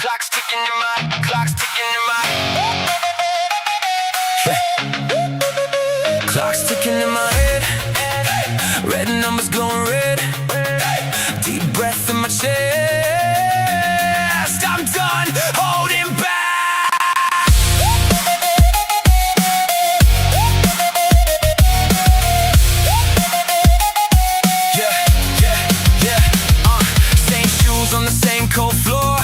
Clock's ticking in my, clock's ticking in my. Clock's ticking in my head. Red numbers glowing red. Deep breath in my chest. I'm done holding back. On the same cold floor,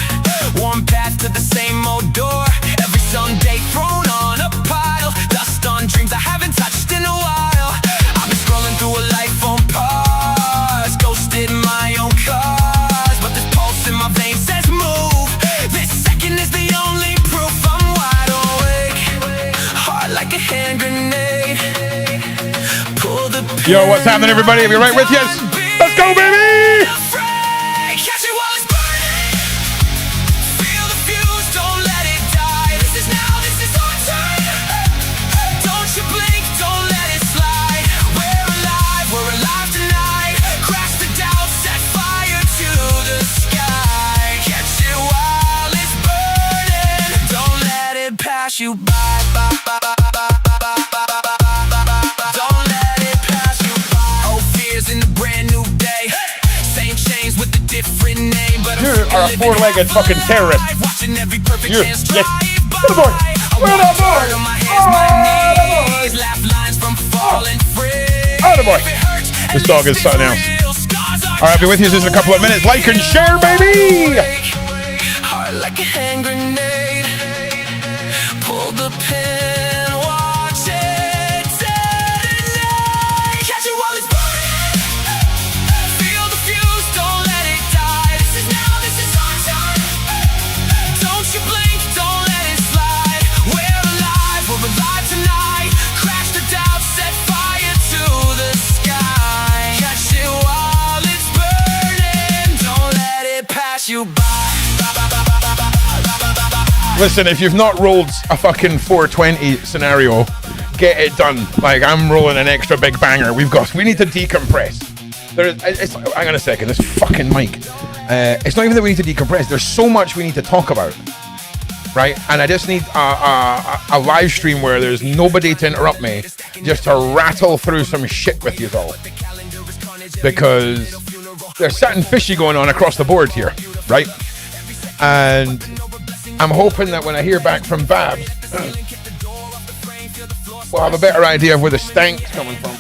one path to the same old door. Every Sunday thrown on a pile, dust on dreams I haven't touched in a while. I've been scrolling through a life on pause, ghosted my own cause, but this pulse in my veins says move. This second is the only proof I'm wide awake. Heart like a hand grenade. Pull the pin. Yo, what's happening, everybody? I'll be right with you. Let's go, baby! You by. Don't let it pass you by. Old fears in a brand new day. Same chains with a different name, but you are a four-legged fucking terrorist. Watching every perfect chance drive by. Where the boy? Where the boy? On my hands, my knees. Laugh lines from falling free. Oh, the boy. This dog is something else. All right, I'll be with you just in a couple of minutes. Like and share, baby. Heart like a hand grenade. Pull the pin, watch it detonate. Catch it while it's burning. Feel the fuse, don't let it die. This is now, this is our time. Don't you blink, don't let it slide. We're alive tonight. Crash the doubt, set fire to the sky. Catch it while it's burning. Don't let it pass you by. Listen, if you've not rolled a fucking 420 scenario, get it done. Like, I'm rolling an extra big banger. We need to decompress. Hang on a second, this fucking mic. It's not even that we need to decompress. There's so much we need to talk about, right? And I just need a live stream where there's nobody to interrupt me, just to rattle through some shit with you all. Because there's something fishy going on across the board here, right? And I'm hoping that when I hear back from Babs, we'll have a better idea of where the stank's coming from.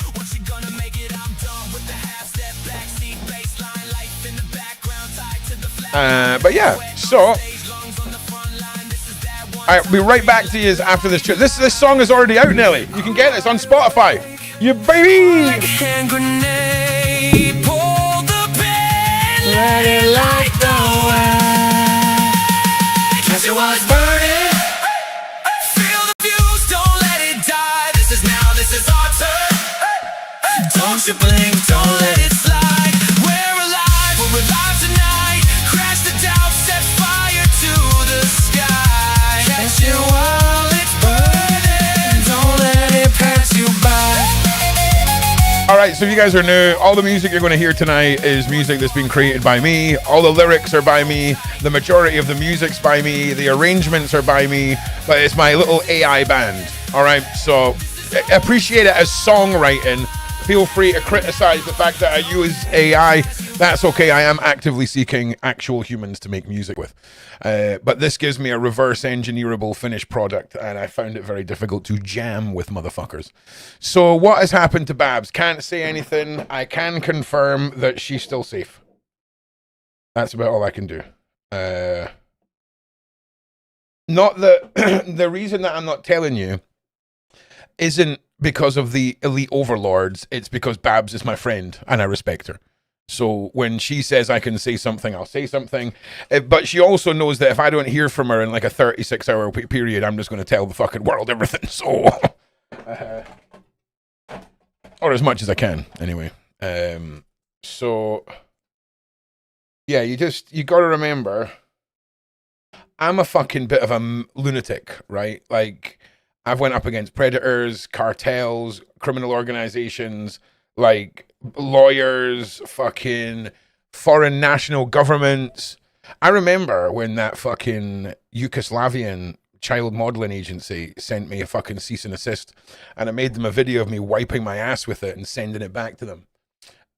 But yeah, so I'll be right back to you after this trip. This song is already out, Nelly. You can get it. It's on Spotify. You baby! Let it light the way. Catch it while it's burning. Feel the fuse, don't let it die. This is now, this is our turn. Don't you blink, don't let it slide. We're alive tonight. Crash the doubt, set fire to the sky. Catch it while it's burning. Don't let it pass you by. All right, so if you guys are new, all the music you're going to hear tonight is music that's been created by me. All the lyrics are by me. The majority of the music's by me. The arrangements are by me. But it's my little AI band. All right, so appreciate it as songwriting. Feel free to criticize the fact that I use AI. That's okay. I am actively seeking actual humans to make music with. But this gives me a reverse engineerable finished product, and I found it very difficult to jam with motherfuckers. So what has happened to Babs? Can't say anything. I can confirm that she's still safe. That's about all I can do. Not that the reason that I'm not telling you isn't because of the elite overlords. It's because Babs is my friend and I respect her. So when she says I can say something, I'll say something. But she also knows that if I don't hear from her in like a 36-hour period, I'm just going to tell the fucking world everything. So, or as much as I can, anyway. So, yeah, you got to remember, I'm a fucking bit of a lunatic, right? Like, I've went up against predators, cartels, criminal organizations, like lawyers, fucking foreign national governments, I remember when that fucking Yugoslavian child modeling agency sent me a fucking cease and assist, and I made them a video of me wiping my ass with it and sending it back to them.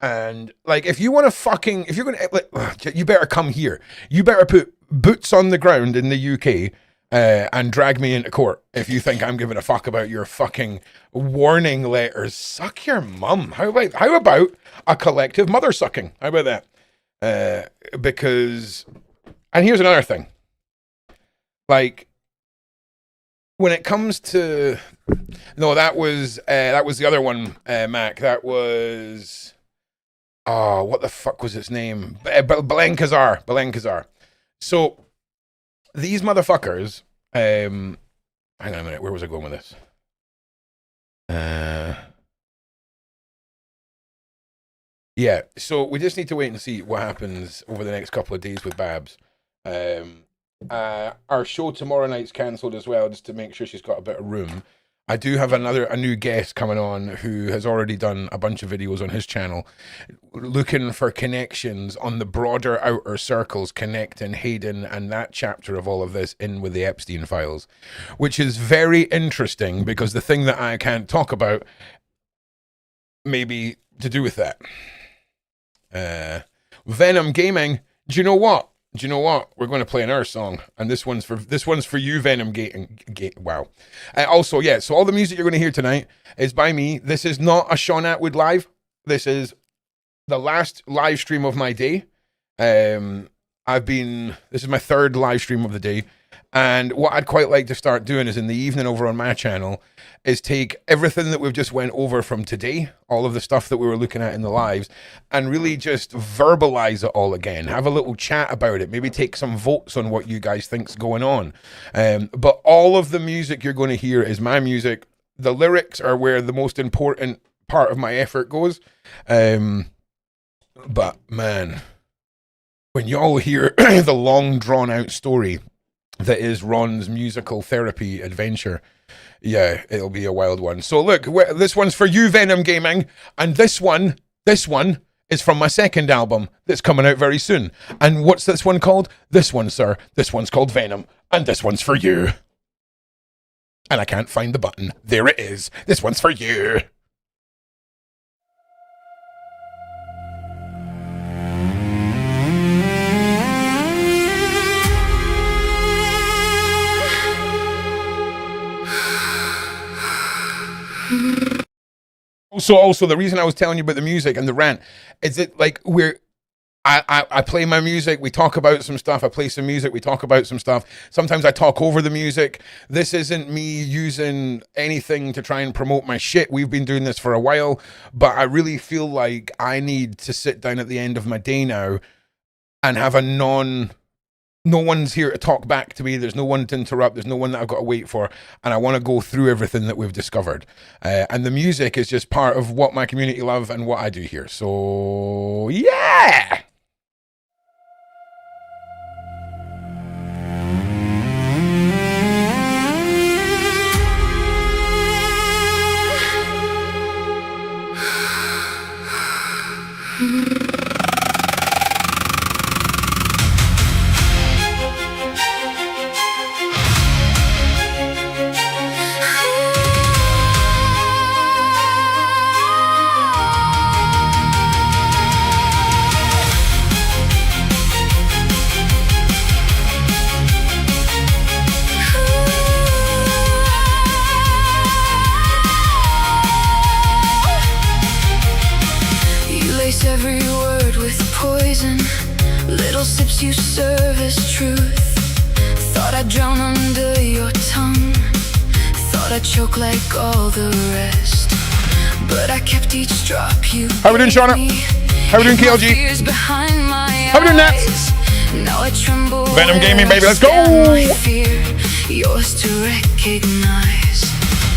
And like, if you want to fucking, if you're going to, like, you better come here. You better put boots on the ground in the UK and drag me into court if you think I'm giving a fuck about your fucking warning letters. Suck your mum. How about a collective mother sucking? How about that? Because, and here's another thing. Like, when it comes to, no, that was the other one, Mac. That was, oh, what the fuck was its name? Belenkazar. So these motherfuckers, hang on a minute, where was I going with this? Yeah, so we just need to wait and see what happens over the next couple of days with Babs. Our show tomorrow night's cancelled as well, just to make sure she's got a bit of room. I do have a new guest coming on who has already done a bunch of videos on his channel looking for connections on the broader outer circles connecting Hayden and that chapter of all of this in with the Epstein files, which is very interesting because the thing that I can't talk about may be to do with that. Venom Gaming, do you know what? We're going to play another song, and this one's for you, Venom Wow. Also, yeah. So all the music you're going to hear tonight is by me. This is not a Sean Atwood live. This is the last live stream of my day. This is my third live stream of the day, and what I'd quite like to start doing is in the evening over on my channel is take everything that we've just went over from today, all of the stuff that we were looking at in the lives, and really just verbalize it all again. Have a little chat about it. Maybe take some votes on what you guys think's going on. But all of the music you're going to hear is my music. The lyrics are where the most important part of my effort goes. But man, when y'all hear the long drawn out story that is Ron's musical therapy adventure, yeah, it'll be a wild one. So look, this one's for you, Venom Gaming, and this one is from my second album that's coming out very soon. And what's this one called? This one, sir. This one's called Venom, and this one's for you. And I can't find the button. There it is. This one's for you. Also, the reason I was telling you about the music and the rant is that, like, I play my music, we talk about some stuff, I play some music, we talk about some stuff. Sometimes I talk over the music. This isn't me using anything to try and promote my shit. We've been doing this for a while, but I really feel like I need to sit down at the end of my day now and have no one's here to talk back to me. There's no one to interrupt. There's no one that I've got to wait for. And I want to go through everything that we've discovered. And the music is just part of what my community love and what I do here. So, yeah! Every word with poison, little sips you serve as truth. Thought I'd drown under your tongue, thought I'd choke like all the rest, but I kept each drop you. How we doing, Shauna? How we doing, KLG? How we doing, Nats? Now I tremble. Venom Gaming, baby, let's go! Fear, yours to recognize.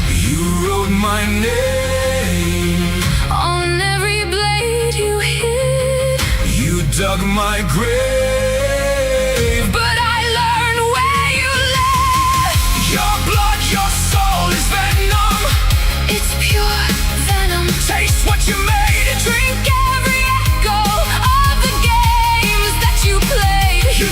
You wrote my name on every blade you hit. You dug my grave, but I learned where you live. Your blood, your soul is venom. It's pure venom. Taste what you made and drink every echo of the games that you played. You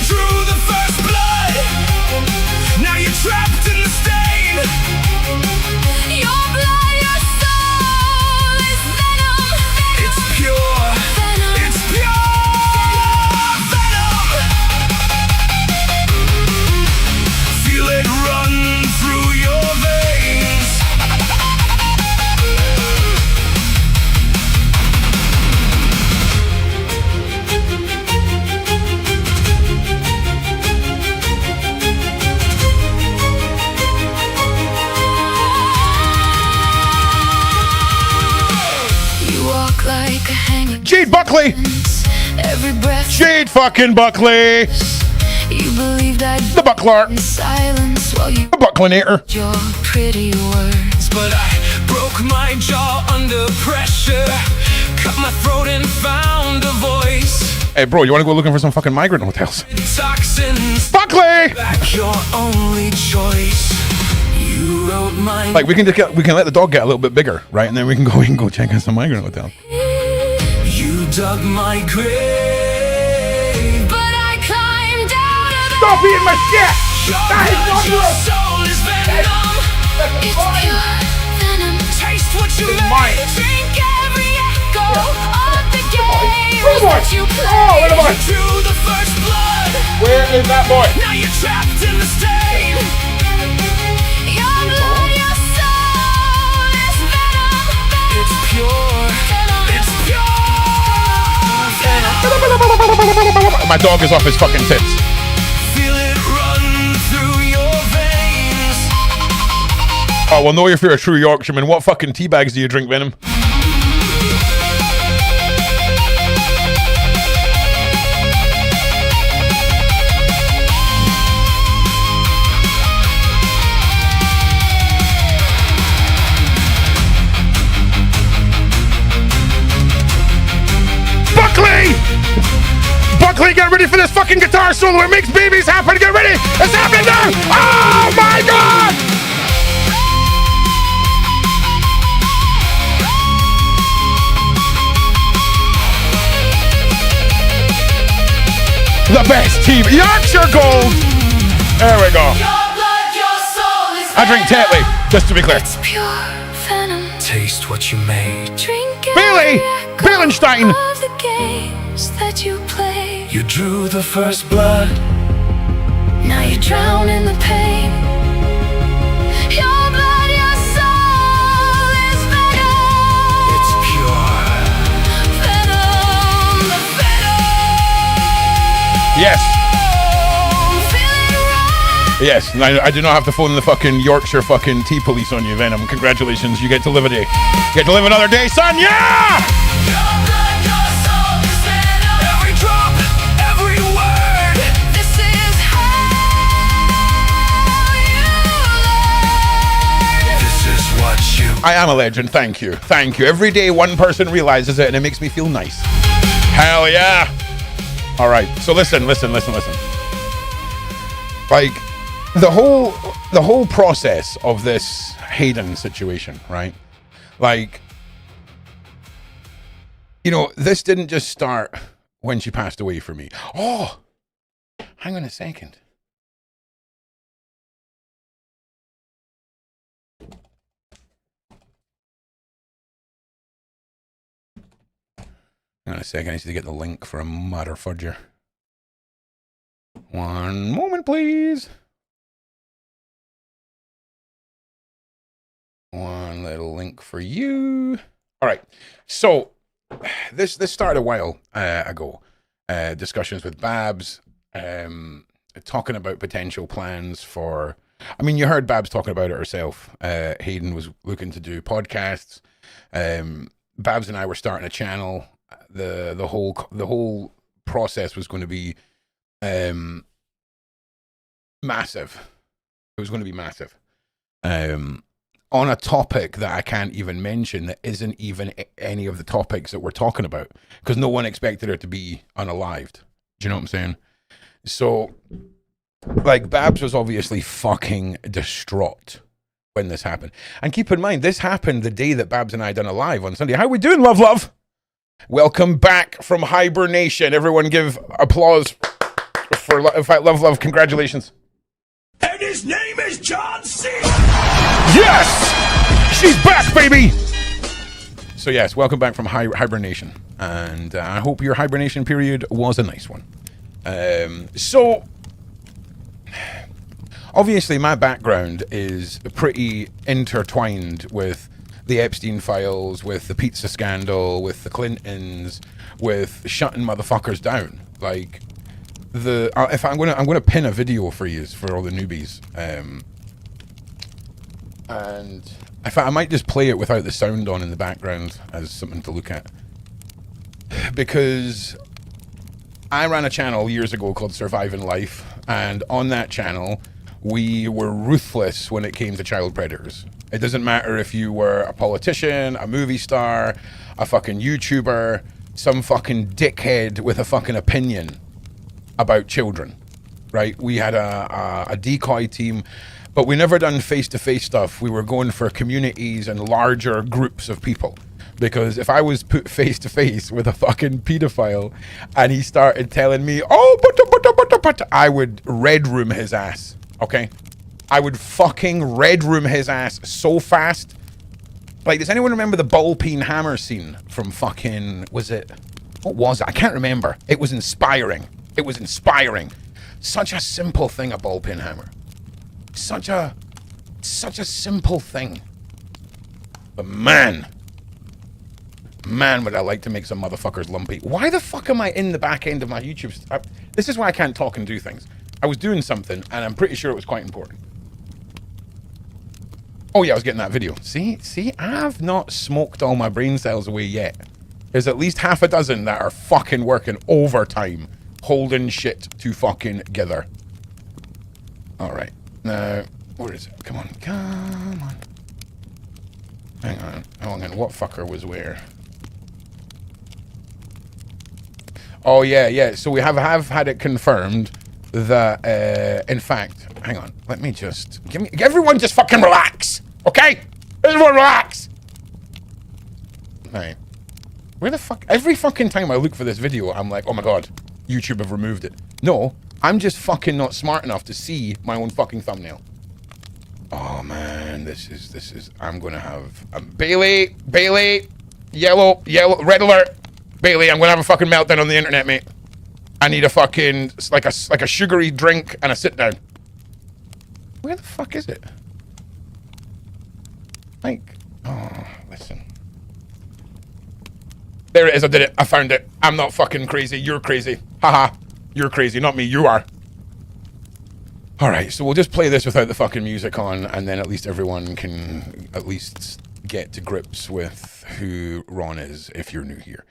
Buckley. Every breath Jade fucking Buckley. you believed I'd The Buckler. in silence while you The Bucklinator. your pretty words. But I broke my jaw under pressure, cut my throat and found a voice. Hey, bro, you want to go looking for some fucking migrant hotels? Toxins Buckley! back your only choice. You wrote my Like, we can let the dog get a little bit bigger, right? And then we can go check out some migrant hotels. You dug my grave, but I climbed out of it. Stop eating my shit! That is not Your yours! soul is venom. It's pure venom. Taste what you mine. made. Drink every echo of the game Where's the boy? that you Oh, where's the boy? played. Drew the first blood. Where is that boy? Now you're trapped in the stain. Your blood, your soul is venom. It's pure venom. It's pure venom. My dog is off his fucking tits. Feel it run through your veins. Oh, well, know if you're a true Yorkshireman. What fucking tea bags do you drink, Venom? Buckley! Buckley, get ready for this fucking guitar solo. It makes babies happen. Get ready. It's happening now. Oh my God! The best team. Yorkshire Gold. There we go. Your blood, your soul is I drink Tetley, just to be clear. It's pure venom. Taste what you made. Drink Bailey! Bailenstein! of the games that you played. You drew the first blood. Now you drown in the pain. Your blood, your soul is venom. It's pure venom. The venom. Yes. Feel it run. Yes, and I do not have to phone the fucking Yorkshire fucking tea police on you, Venom. Congratulations, you get to live a day. You get to live another day, son. Yeah! Your blood, your soul is venom. Every drop, every word. This is how you learn. This is what you. I am a legend. Thank you. Thank you. Every day one person realizes it and it makes me feel nice. Hell yeah. All right. So listen. Like the whole process of this Hayden situation, right? Like, you know, this didn't just start when she passed away for me. Oh, hang on a second. Hang on a second. I need to get the link for a mother fudger. One moment, please. One little link for you. All right. So this started a while ago. Discussions with Babs, talking about potential plans for. I mean, you heard Babs talking about it herself. Hayden was looking to do podcasts. Babs and I were starting a channel. The whole process was going to be massive. It was going to be massive. On a topic that I can't even mention, that isn't even any of the topics that we're talking about, because no one expected her to be unalived. Do you know what I'm saying? So, like, Babs was obviously fucking distraught when this happened. And keep in mind, this happened the day that Babs and I done a live on Sunday. How we doing, love? Welcome back from hibernation. Everyone give applause for love. Congratulations. And his name is John C. Yes! She's back, baby! So yes, welcome back from hibernation. And I hope your hibernation period was a nice one. So, obviously my background is pretty intertwined with the Epstein files, with the pizza scandal, with the Clintons, with shutting motherfuckers down. Like, if I'm gonna pin a video for you for all the newbies, and in fact I might just play it without the sound on in the background as something to look at. because I ran a channel years ago called Surviving Life, and on that channel, we were ruthless when it came to child predators. It doesn't matter if you were a politician, a movie star, a fucking YouTuber, some fucking dickhead with a fucking opinion about children, right? We had a decoy team, but we never done face-to-face stuff. We were going for communities and larger groups of people. Because if I was put face-to-face with a fucking pedophile and he started telling me, oh, I would red room his ass, okay? I would fucking red room his ass so fast. Like, does anyone remember the ball peen hammer scene from fucking, what was it? I can't remember. It was inspiring. It was inspiring. Such a simple thing, a ball peen hammer. Such a simple thing. But man, would I like to make some motherfuckers lumpy. Why the fuck am I in the back end of my YouTube? This is why I can't talk and do things. I was doing something, and I'm pretty sure it was quite important. Oh yeah, I was getting that video. See, I've not smoked all my brain cells away yet. There's at least half a dozen that are fucking working overtime, holding shit to fucking together. All right, now, where is it? Come on. Hang on, what fucker was where? Oh yeah, so we have had it confirmed that, in fact, hang on, let me just, everyone just fucking relax, okay? Everyone relax! Right. Where the fuck, every fucking time I look for this video, I'm like, oh my god, YouTube have removed it. No, I'm just fucking not smart enough to see my own fucking thumbnail. Oh man, this is, I'm gonna have, Bailey, yellow, red alert. Bailey, I'm gonna have a fucking meltdown on the internet, mate. I need a fucking, like a sugary drink and a sit down. Where the fuck is it? Like, oh, listen. There it is, I did it, I found it. I'm not fucking crazy, you're crazy. Haha, you're crazy, not me, you are. Alright, so we'll just play this without the fucking music on, and then at least everyone can at least get to grips with who Ron is if you're new here.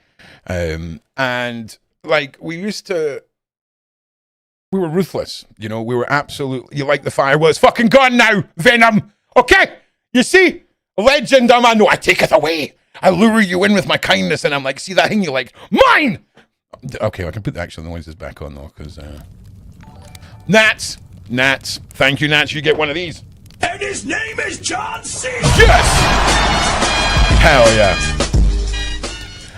And like we were ruthless, you know, we were absolutely, you like the fire, well, it's fucking gone now, Venom, okay? You see, legend, I know, I take it away. I lure you in with my kindness, and I'm like, see that thing you like, mine! Okay, I can put the actual noises back on though, because, Nats, thank you, Nats, you get one of these. And his name is John C. Yes! Hell yeah.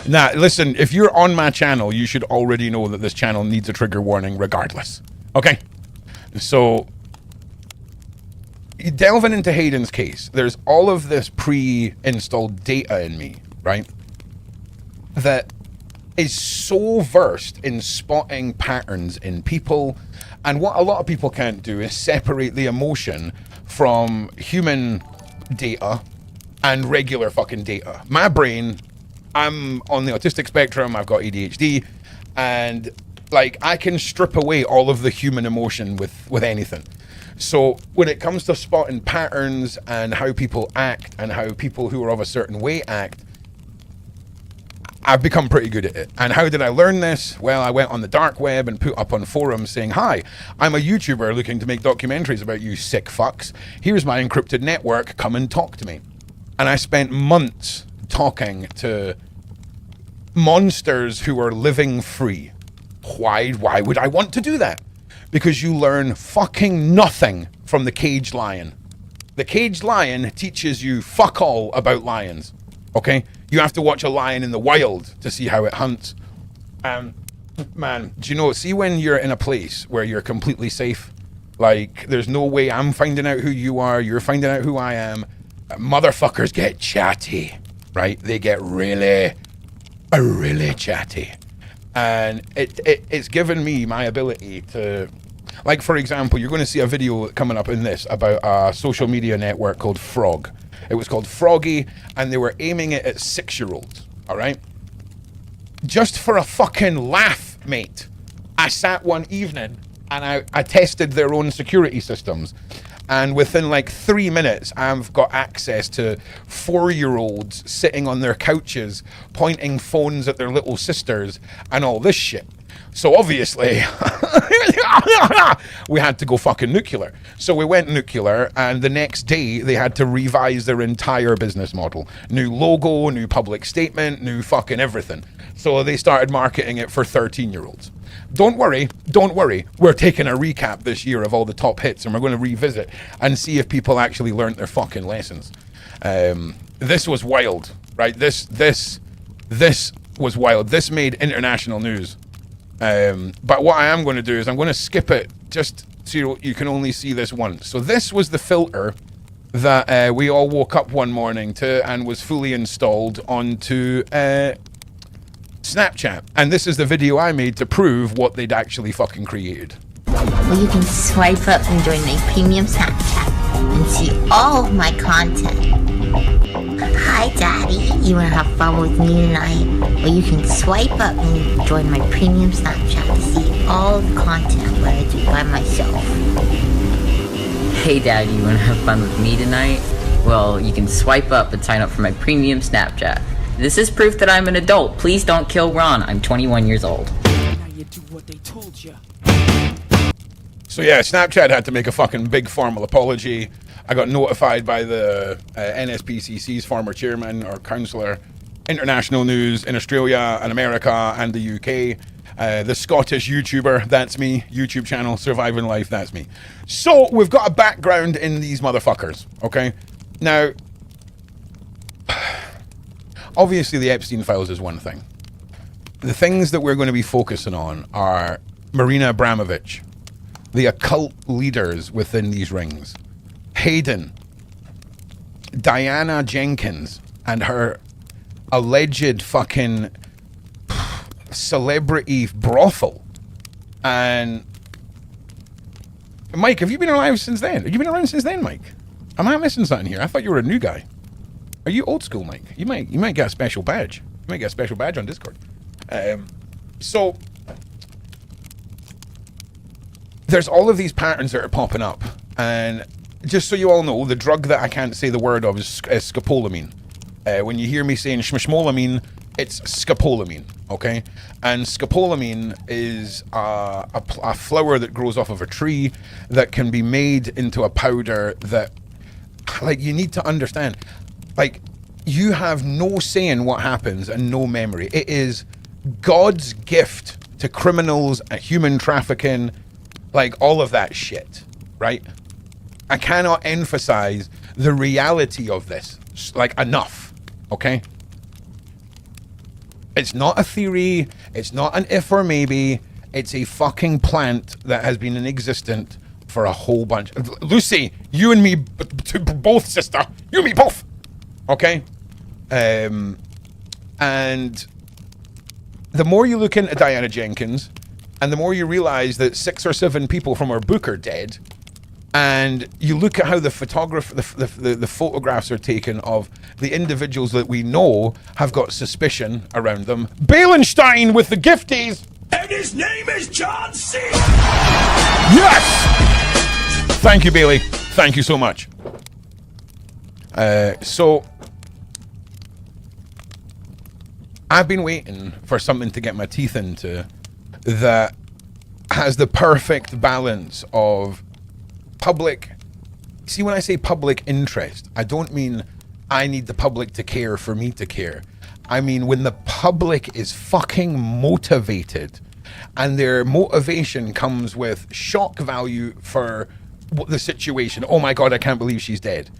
Now, listen, if you're on my channel, you should already know that this channel needs a trigger warning regardless. Okay? So, delving into Hayden's case, there's all of this pre-installed data in me, right? That is so versed in spotting patterns in people. And what a lot of people can't do is separate the emotion from human data and regular fucking data. My brain, I'm on the autistic spectrum, I've got ADHD, and like I can strip away all of the human emotion with anything. So when it comes to spotting patterns and how people act and how people who are of a certain way act, I've become pretty good at it. And how did I learn this? Well, I went on the dark web and put up on forums saying, hi, I'm a YouTuber looking to make documentaries about you sick fucks. Here's my encrypted network, come and talk to me. And I spent months talking to monsters who are living free. Why would I want to do that? Because you learn fucking nothing from the caged lion. The caged lion teaches you fuck all about lions. Okay? You have to watch a lion in the wild to see how it hunts. Man, do you know, see when you're in a place where you're completely safe? Like, there's no way I'm finding out who you are, you're finding out who I am. Motherfuckers get chatty, right? They get really chatty. And it's given me my ability to, like, for example, you're going to see a video coming up in this about a social media network called Frog. It was called Froggy, and they were aiming it at 6-year-olds, all right? Just for a fucking laugh, mate, I sat one evening and I tested their own security systems. And within like 3 minutes, I've got access to 4-year-olds sitting on their couches, pointing phones at their little sisters and all this shit. So obviously, we had to go fucking nuclear. So we went nuclear, and the next day they had to revise their entire business model. New logo, new public statement, new fucking everything. So they started marketing it for 13-year-olds. Don't worry. We're taking a recap this year of all the top hits, and we're going to revisit and see if people actually learned their fucking lessons. This was wild, right? This was wild. This made international news. But what I am going to do is I'm going to skip it just so you can only see this once. So this was the filter that we all woke up one morning to and was fully installed onto Snapchat. And this is the video I made to prove what they'd actually fucking created. Well, you can swipe up and join my premium Snapchat and see all of my content. Hi, Daddy. You wanna have fun with me tonight? Well, you can swipe up and join my premium Snapchat to see all the content that I do by myself. Hey Daddy, you wanna have fun with me tonight? Well, you can swipe up and sign up for my premium Snapchat. This is proof that I'm an adult. Please don't kill Ron. I'm 21 years old. Now you do what they told you. So yeah, Snapchat had to make a fucking big formal apology. I got notified by the NSPCC's former chairman or councillor, international news in Australia and America and the UK. The Scottish YouTuber, that's me, YouTube channel, Surviving Life, that's me. So we've got a background in these motherfuckers, okay? Now, obviously the Epstein files is one thing. The things that we're going to be focusing on are Marina Abramovich, the occult leaders within these rings, Hayden, Diana Jenkins, and her alleged fucking celebrity brothel. And Mike, have you been alive since then? Have you been around since then, Mike? Am I missing something here? I thought you were a new guy. Are you old school, Mike? You might get a special badge. You might get a special badge on Discord. So there's all of these patterns that are popping up, and just so you all know, the drug that I can't say the word of is scopolamine. When you hear me saying shmishmolamine, it's scopolamine, okay? And scopolamine is a flower that grows off of a tree that can be made into a powder that, like, you need to understand. Like, you have no say in what happens and no memory. It is God's gift to criminals and human trafficking, like all of that shit, right? I cannot emphasize the reality of this, like, enough, okay? It's not a theory. It's not an if or maybe. It's a fucking plant that has been in existence for a whole bunch. Lucy, you and me both, sister. You and me both. Okay? And the more you look into Diana Jenkins, and the more you realize that 6 or 7 people from her book are dead, and you look at how the photographs are taken of the individuals that we know have got suspicion around them. Balenstein with the gifties! And his name is John C. Yes! Thank you, Bailey. Thank you so much. So I've been waiting for something to get my teeth into that has the perfect balance of public. See, when I say public interest, I don't mean I need the public to care for me to care. I mean when the public is fucking motivated and their motivation comes with shock value for the situation. Oh my God, I can't believe she's dead.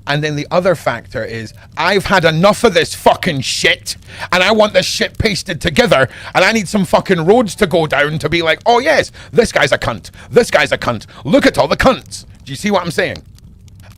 And then the other factor is, I've had enough of this fucking shit and I want this shit pasted together and I need some fucking roads to go down to be like, oh yes, this guy's a cunt. This guy's a cunt. Look at all the cunts. Do you see what I'm saying?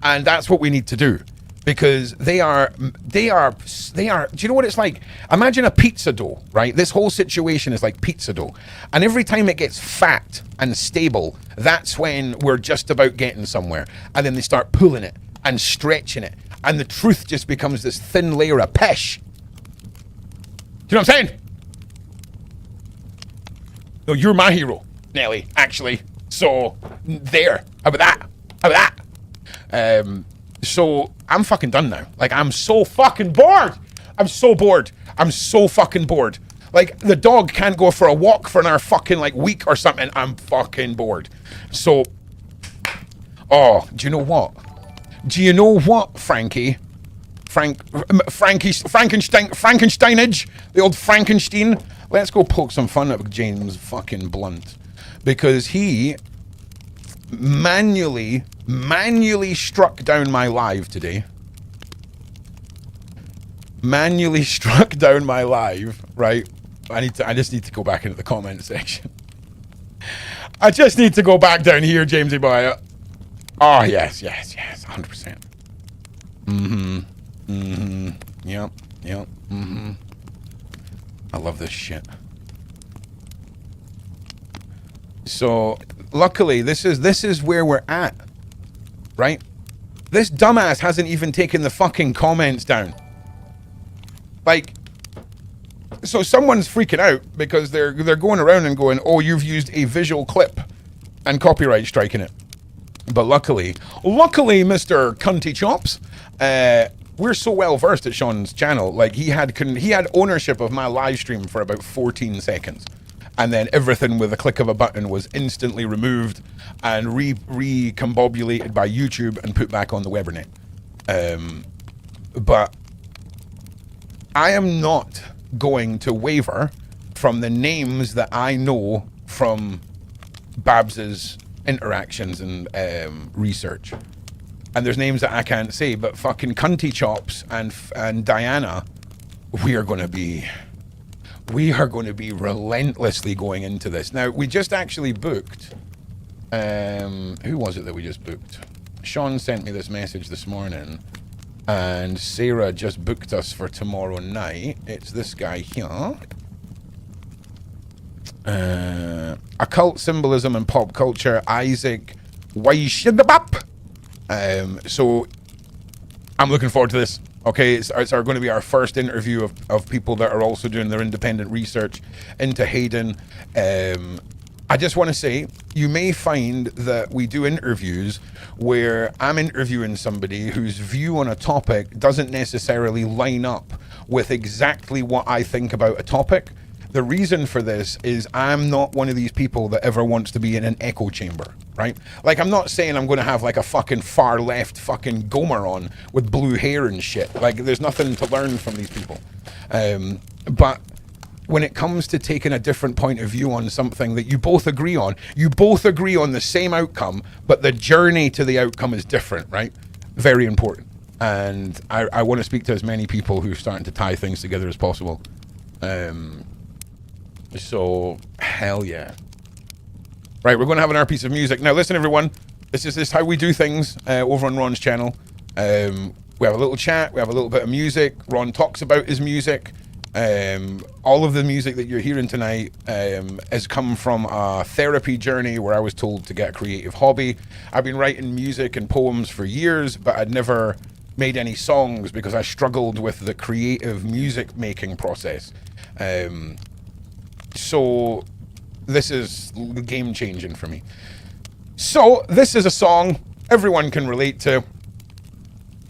And that's what we need to do. Because they are, do you know what it's like? Imagine a pizza dough, right? This whole situation is like pizza dough. And every time it gets fat and stable, that's when we're just about getting somewhere. And then they start pulling it and stretching it. And the truth just becomes this thin layer of pish. Do you know what I'm saying? No, you're my hero, Nelly, actually. So, there. How about that? How about that? So I'm fucking done now. Like, I'm so fucking bored. I'm so bored. I'm so fucking bored. Like, the dog can't go for a walk for another fucking, like, week or something. I'm fucking bored. So, oh, do you know what? Do you know what, Frankie? Frankensteinage, the old Frankenstein. Let's go poke some fun at James fucking Blunt, because he manually struck down my live today. Manually struck down my live, right? I just need to go back into the comment section. I just need to go back down here, Jamesy boy. Oh, yes, 100%. Yep, I love this shit. So, luckily, this is where we're at, right? This dumbass hasn't even taken the fucking comments down. Like, so someone's freaking out because they're going around and going, oh, you've used a visual clip and copyright striking it. But luckily, Mr. Cunty Chops, we're so well versed at Sean's channel. Like, he had ownership of my live stream for about 14 seconds, and then everything with a click of a button was instantly removed and recombobulated by YouTube and put back on the Webernet. But I am not going to waver from the names that I know from Babs's interactions and research. And there's names that I can't say, but fucking Cunty Chops and Diana, we are going to be relentlessly going into this. Now, we just actually booked, who was it that we just booked? Sean sent me this message this morning, and Sarah just booked us for tomorrow night. It's this guy here. Occult symbolism and pop culture, Isaac Weishidabap. So I'm looking forward to this. Okay, it's going to be our first interview of people that are also doing their independent research into Hayden. I just want to say, you may find that we do interviews where I'm interviewing somebody whose view on a topic doesn't necessarily line up with exactly what I think about a topic. The reason for this is I'm not one of these people that ever wants to be in an echo chamber, right? Like, I'm not saying I'm going to have like a fucking far left fucking Gomer on with blue hair and shit. Like, there's nothing to learn from these people. But when it comes to taking a different point of view on something that you both agree on the same outcome, but the journey to the outcome is different, right? Very important. And I want to speak to as many people who are starting to tie things together as possible. So, hell yeah. Right, we're going to have another piece of music. Now, listen, everyone. This is how we do things over on Ron's channel. We have a little chat. We have a little bit of music. Ron talks about his music. All of the music that you're hearing tonight has come from a therapy journey where I was told to get a creative hobby. I've been writing music and poems for years, but I'd never made any songs because I struggled with the creative music making process. So this is game changing for me. So this is a song everyone can relate to.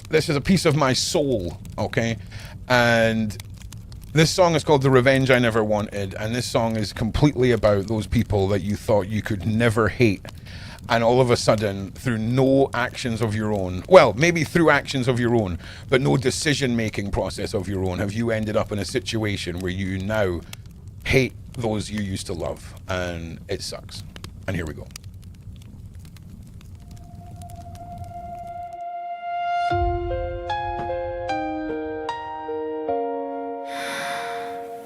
This is a piece of my soul, okay? And this song is called The Revenge I Never Wanted, and this song is completely about those people that you thought you could never hate, and all of a sudden, through no actions of your own, well, maybe through actions of your own, but no decision-making process of your own, have you ended up in a situation where you now hate those you used to love, and it sucks. And here we go.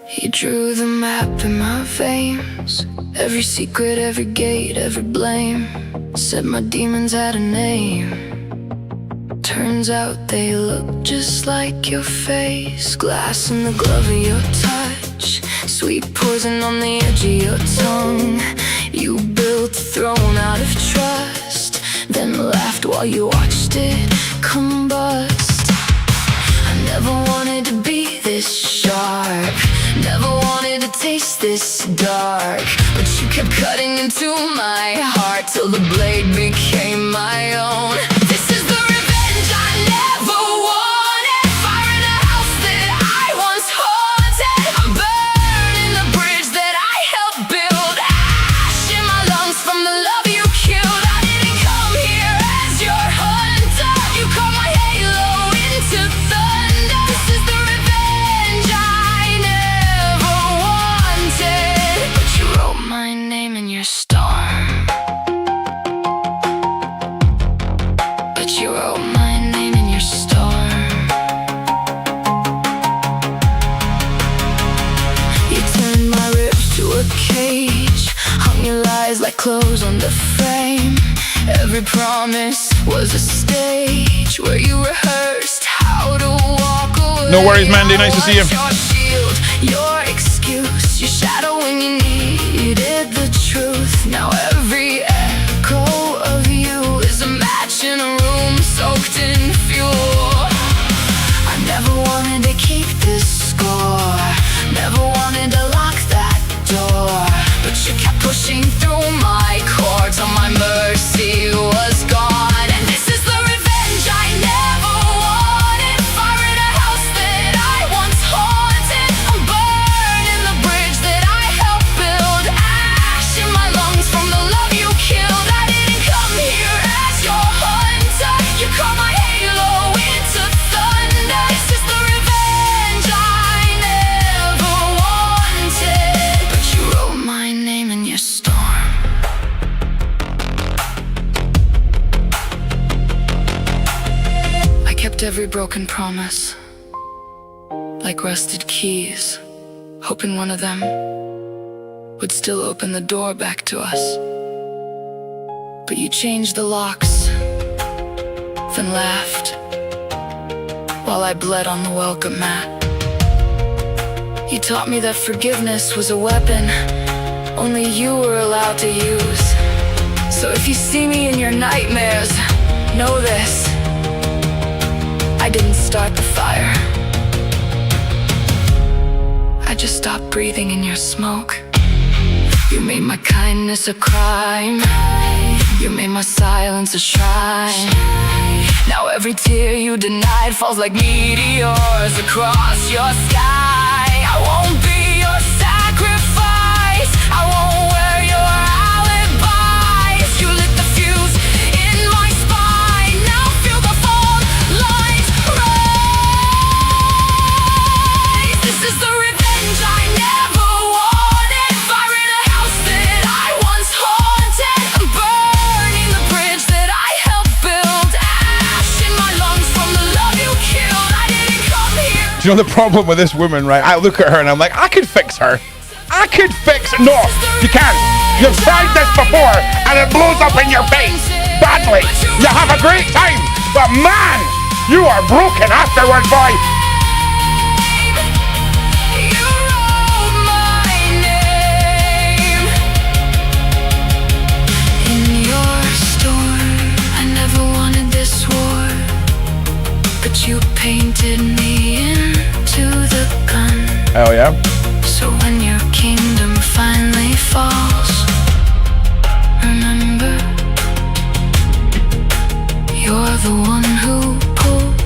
He drew the map in my veins, every secret, every gate, every blame. Said my demons had a name. Turns out they look just like your face. Glass in the glove of your touch, sweet poison on the edge of your tongue. You built a throne out of trust, then laughed while you watched it combust. I never wanted to be this sharp, never wanted to taste this dark, but you kept cutting into my heart till the blade became my own. This is the you wrote my name in your storm. You turned my ribs to a cage, hung your lies like clothes on the frame. Every promise was a stage where you rehearsed how to walk away. No worries, Mandy. Nice to see you. Your shield, your excuse, your shadow when you needed the truth. Now every echo of you is a match in a room soaked in fuel. I never wanted to keep this score, never wanted to lock that door, but you kept pushing through my core till my mercy was gone. And this is the revenge I never wanted. Fire in a house that I once haunted. I'm burning the bridge that I helped build. Ash in my lungs from the love you killed. I didn't come here as your hunter. You caught my halo into thunder. This is the revenge I never wanted, but you wrote my name in your storm. I kept every broken promise, like rusted keys, hoping one of them would still open the door back to us. But you changed the locks, then laughed while I bled on the welcome mat. You taught me that forgiveness was a weapon only you were allowed to use. So if you see me in your nightmares, know this: I didn't start the fire, I just stopped breathing in your smoke. You made my kindness a crime, you made my silence a shrine. Now every tear you denied falls like meteors across your sky. I won't be your sacrifice, I won't wear your alibis. You lit the fuse in my spine, now feel the fault lines rise. This is the revenge I never wanted. Fire in a house that I once haunted. I'm burning the bridge that I helped build. Ash in my lungs from the love you killed. I didn't come here. Do you know the problem with this woman, right? I look at her and I'm like, I could fix her. I could fix her. No, you can't. You've tried this before and it blows up in your face badly. You have a great time, but man, you are broken afterwards, boy. You wrote my name in your storm. I never wanted this war, but you painted me into the gun. Hell yeah. So when your kingdom finally falls, remember, you're the one who pulled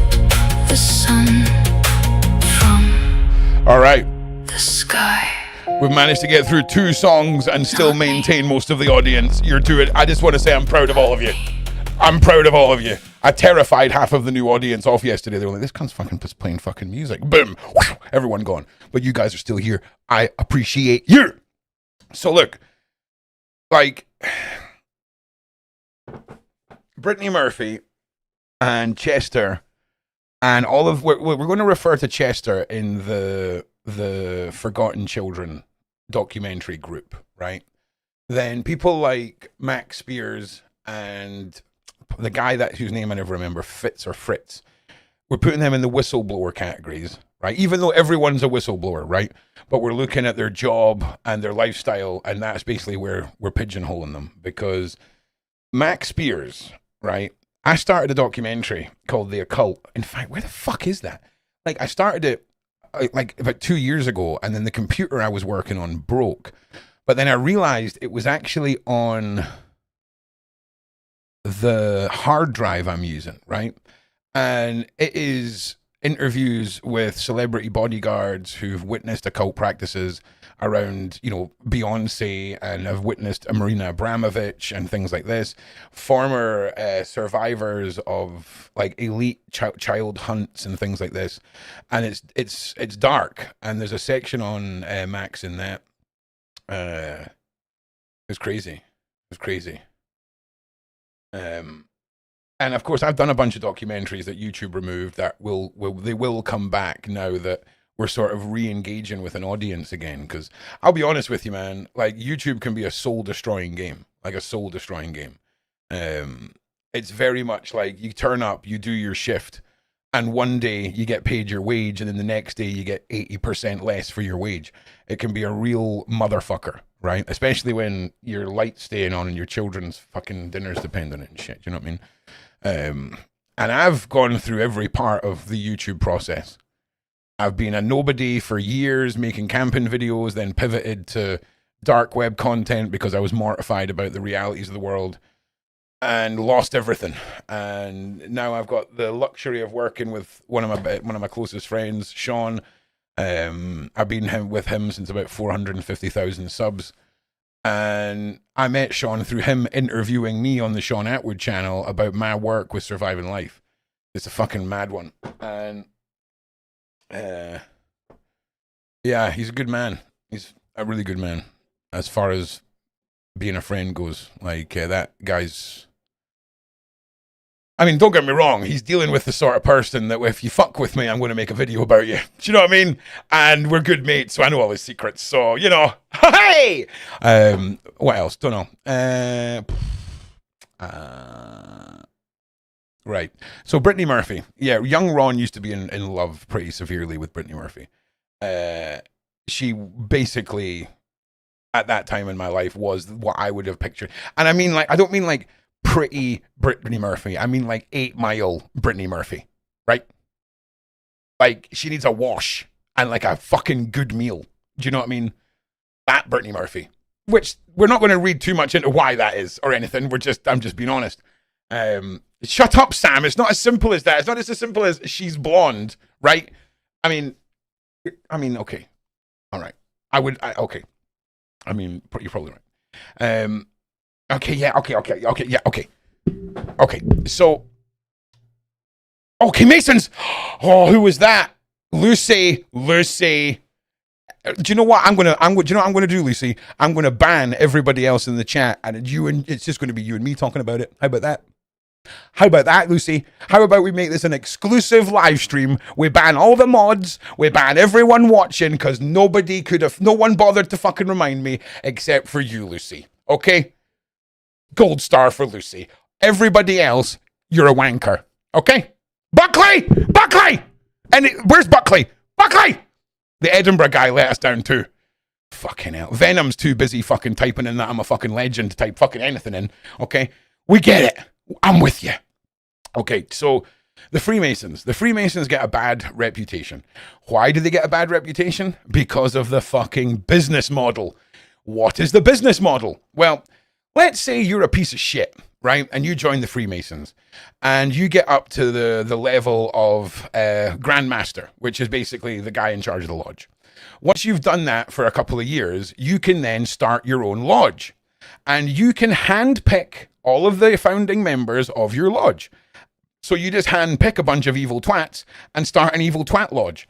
the sun from All right. the sky. We've managed to get through 2 songs and still maintain most of the audience. You're doing. I just want to say I'm proud of all of you. I'm proud of all of you. I terrified half of the new audience off yesterday. They were like, this cunt's fucking just playing fucking music. Boom. Everyone gone. But you guys are still here. I appreciate you. So look, like, Brittany Murphy and Chester and all of, we're going to refer to Chester in the Forgotten Children documentary group, right? Then people like Max Spears and the guy whose name I never remember, Fitz or Fritz, we're putting them in the whistleblower categories, right? Even though everyone's a whistleblower, right? But we're looking at their job and their lifestyle, and that's basically where we're pigeonholing them. Because Max Spears, right? I started a documentary called The Occult. In fact, where the fuck is that? Like, I started it like about 2 years ago, and then the computer I was working on broke. But then I realized it was actually on the hard drive I'm using, right? And it is interviews with celebrity bodyguards who've witnessed occult practices around, you know, Beyonce, and have witnessed Marina Abramovich and things like this. Former survivors of like elite child hunts and things like this. And it's dark. And there's a section on Max in that. It's crazy. It's crazy. And of course, I've done a bunch of documentaries that YouTube removed that will come back now that we're sort of re-engaging with an audience again. Because I'll be honest with you, man, like YouTube can be a soul-destroying game, like a soul-destroying game. It's very much like you turn up, you do your shift, and one day you get paid your wage, and then the next day you get 80% less for your wage. It can be a real motherfucker, right? Especially when your light's staying on and your children's fucking dinner's dependent and shit. You know what I mean? And I've gone through every part of the YouTube process. I've been a nobody for years, making camping videos, then pivoted to dark web content because I was mortified about the realities of the world, and lost everything. And now I've got the luxury of working with one of my closest friends, Sean. I've been with him since about 450,000 subs. And I met Sean through him interviewing me on the Sean Atwood channel about my work with Surviving Life. It's a fucking mad one. And yeah, he's a good man. He's a really good man as far as being a friend goes. Like, that guy's... I mean, don't get me wrong, he's dealing with the sort of person that if you fuck with me, I'm going to make a video about you. Do you know what I mean? And we're good mates, so I know all his secrets. So, you know, hey! What else? Don't know. Right. So, Brittany Murphy. Yeah, young Ron used to be in love pretty severely with Brittany Murphy. She basically, at that time in my life, was what I would have pictured. And I mean, like, I don't mean like pretty Brittany Murphy. I mean like 8 Mile Brittany Murphy, right? Like, she needs a wash and like a fucking good meal. Do you know what I mean? That Brittany Murphy. Which we're not going to read too much into why that is or anything. I'm just being honest. Shut up, Sam. It's not as simple as that. It's not just as simple as she's blonde, right? I mean, okay. All right. Okay. I mean, you're probably right. Okay, yeah, okay. So, okay, Masons. Oh, who was that? Lucy. Do you know what? Do you know what I'm gonna do, Lucy? I'm gonna ban everybody else in the chat, and it's just gonna be you and me talking about it. How about that? How about that, Lucy? How about we make this an exclusive live stream? We ban all the mods. We ban everyone watching because no one bothered to fucking remind me except for you, Lucy. Okay? Gold star for Lucy. Everybody else, you're a wanker. Okay? Buckley! And where's Buckley? Buckley! The Edinburgh guy let us down too. Fucking hell. Venom's too busy fucking typing in that I'm a fucking legend to type fucking anything in. Okay? We get it. I'm with you. Okay, so the Freemasons. The Freemasons get a bad reputation. Why do they get a bad reputation? Because of the fucking business model. What is the business model? Well, let's say you're a piece of shit, right? And you join the Freemasons and you get up to the level of Grand Master, which is basically the guy in charge of the lodge. Once you've done that for a couple of years, you can then start your own lodge and you can handpick all of the founding members of your lodge. So you just handpick a bunch of evil twats and start an evil twat lodge.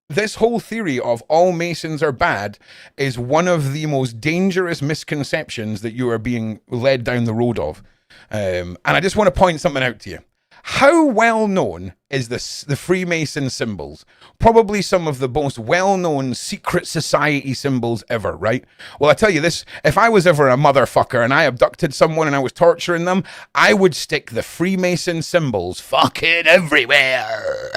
This whole theory of all Masons are bad is one of the most dangerous misconceptions that you are being led down the road of. And I just want to point something out to you. How well known is the Freemason symbols? Probably some of the most well-known secret society symbols ever, right? Well, I tell you this, if I was ever a motherfucker and I abducted someone and I was torturing them, I would stick the Freemason symbols fucking everywhere.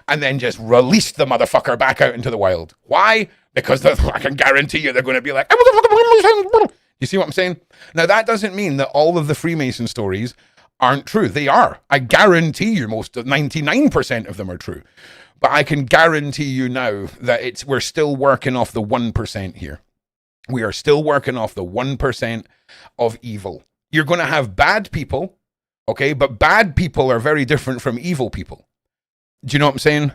And then just release the motherfucker back out into the wild. Why? Because I can guarantee you they're going to be like, you see what I'm saying? Now, that doesn't mean that all of the Freemason stories aren't true. They are. I guarantee you 99% of them are true. But I can guarantee you now that we're still working off the 1% here. We are still working off the 1% of evil. You're going to have bad people, okay? But bad people are very different from evil people. Do you know what I'm saying?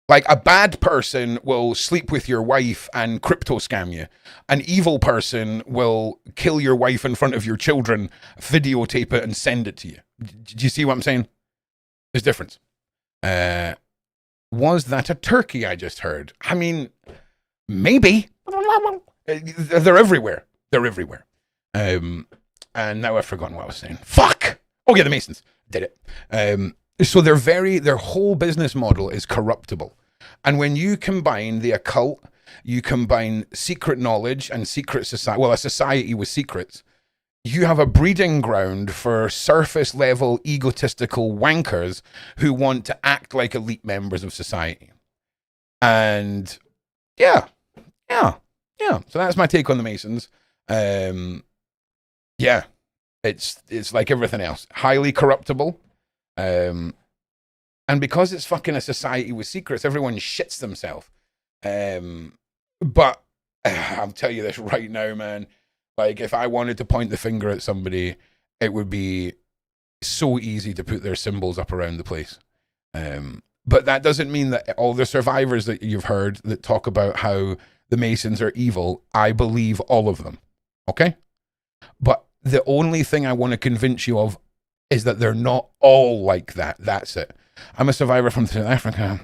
Like, a bad person will sleep with your wife and crypto scam you. An evil person will kill your wife in front of your children, videotape it, and send it to you. Do you see what I'm saying? There's difference. Was that a turkey I just heard? I mean, maybe. They're everywhere. and now I've forgotten what I was saying. Fuck! Oh yeah, the Masons did it. So their whole business model is corruptible. And when you combine the occult, you combine secret knowledge and secret society, well, a society with secrets, you have a breeding ground for surface level egotistical wankers who want to act like elite members of society. And yeah. So that's my take on the Masons. Yeah, it's like everything else, highly corruptible. And because it's fucking a society with secrets, everyone shits themselves. But I'll tell you this right now, man. Like, if I wanted to point the finger at somebody, it would be so easy to put their symbols up around the place. But that doesn't mean that all the survivors that you've heard that talk about how the Masons are evil, I believe all of them. Okay? But the only thing I want to convince you of is that they're not all like that. That's it. I'm a survivor from South Africa.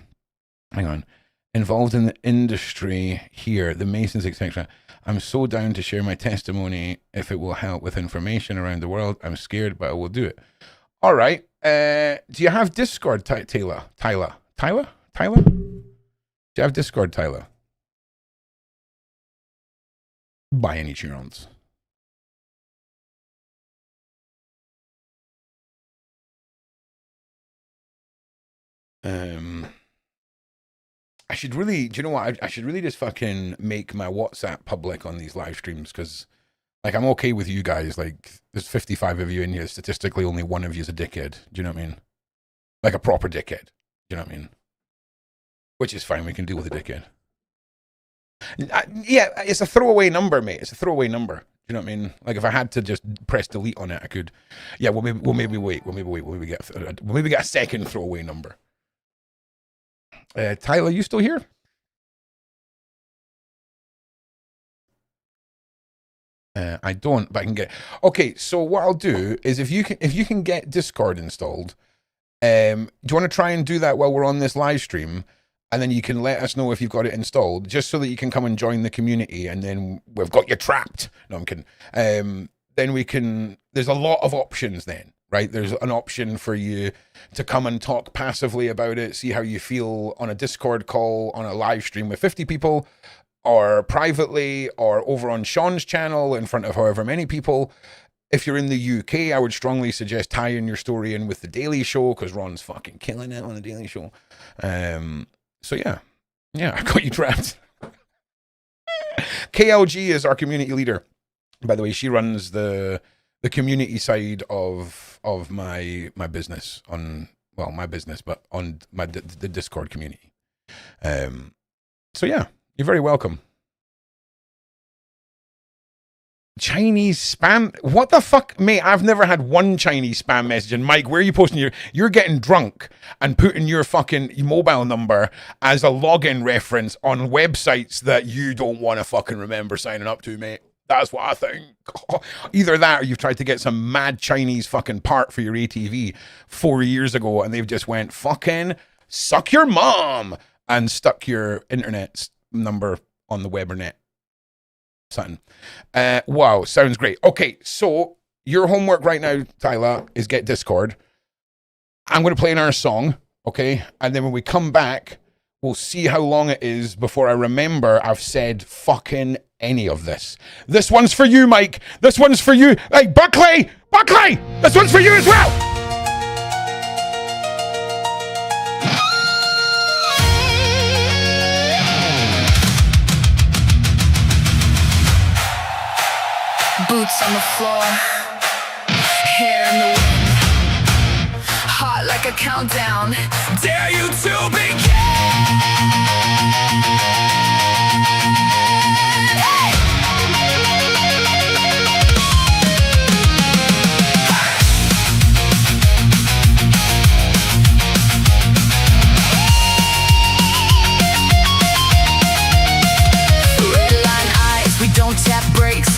Hang on. Involved in the industry here, the Masons, etc. I'm so down to share my testimony if it will help with information around the world. I'm scared, but I will do it. All right. Do you have Discord, Tyler? Do you have Discord, Tyler? By any chance? I should really, do you know what? I should really just fucking make my WhatsApp public on these live streams, because, like, I'm okay with you guys. Like, there's 55 of you in here. Statistically, only one of you is a dickhead. Do you know what I mean? Like a proper dickhead. Do you know what I mean? Which is fine. We can deal with a dickhead. Yeah, it's a throwaway number, mate. It's a throwaway number. You know what I mean? Like, if I had to just press delete on it, I could. Yeah, we'll maybe wait. We'll maybe get a second throwaway number. Tyler, you still here? I don't, but I can get. Okay, so what I'll do is if you can get Discord installed, do you want to try and do that while we're on this live stream, and then you can let us know if you've got it installed, just so that you can come and join the community, and then we've got you trapped. No, I'm kidding. Then we can. There's a lot of options then. Right, there's an option for you to come and talk passively about it, see how you feel on a Discord call, on a live stream with 50 people, or privately, or over on Sean's channel in front of however many people. If you're in the UK, I would strongly suggest tying your story in with The Daily Show, because Ron's fucking killing it on The Daily Show. So yeah, I got you trapped. KLG is our community leader. By the way, she runs the community side of my business on, well, my business, but on the Discord community. So yeah, you're very welcome. Chinese spam? What the fuck, mate? I've never had one Chinese spam message. And Mike, where are you posting you're getting drunk and putting your fucking mobile number as a login reference on websites that you don't want to fucking remember signing up to, mate. That's what I think. Either that or you've tried to get some mad Chinese fucking part for your ATV 4 years ago and they've just went fucking suck your mom and stuck your internet number on the web or net. Something. Wow, sounds great. Okay, so your homework right now, Tyler, is get Discord. I'm going to play another song, okay? And then when we come back, we'll see how long it is before I remember I've said fucking any of this. This one's for you, Mike. This one's for you. Hey, Buckley! This one's for you as well! Boots on the floor, hair in the wind, hot like a countdown. Dare you to begin?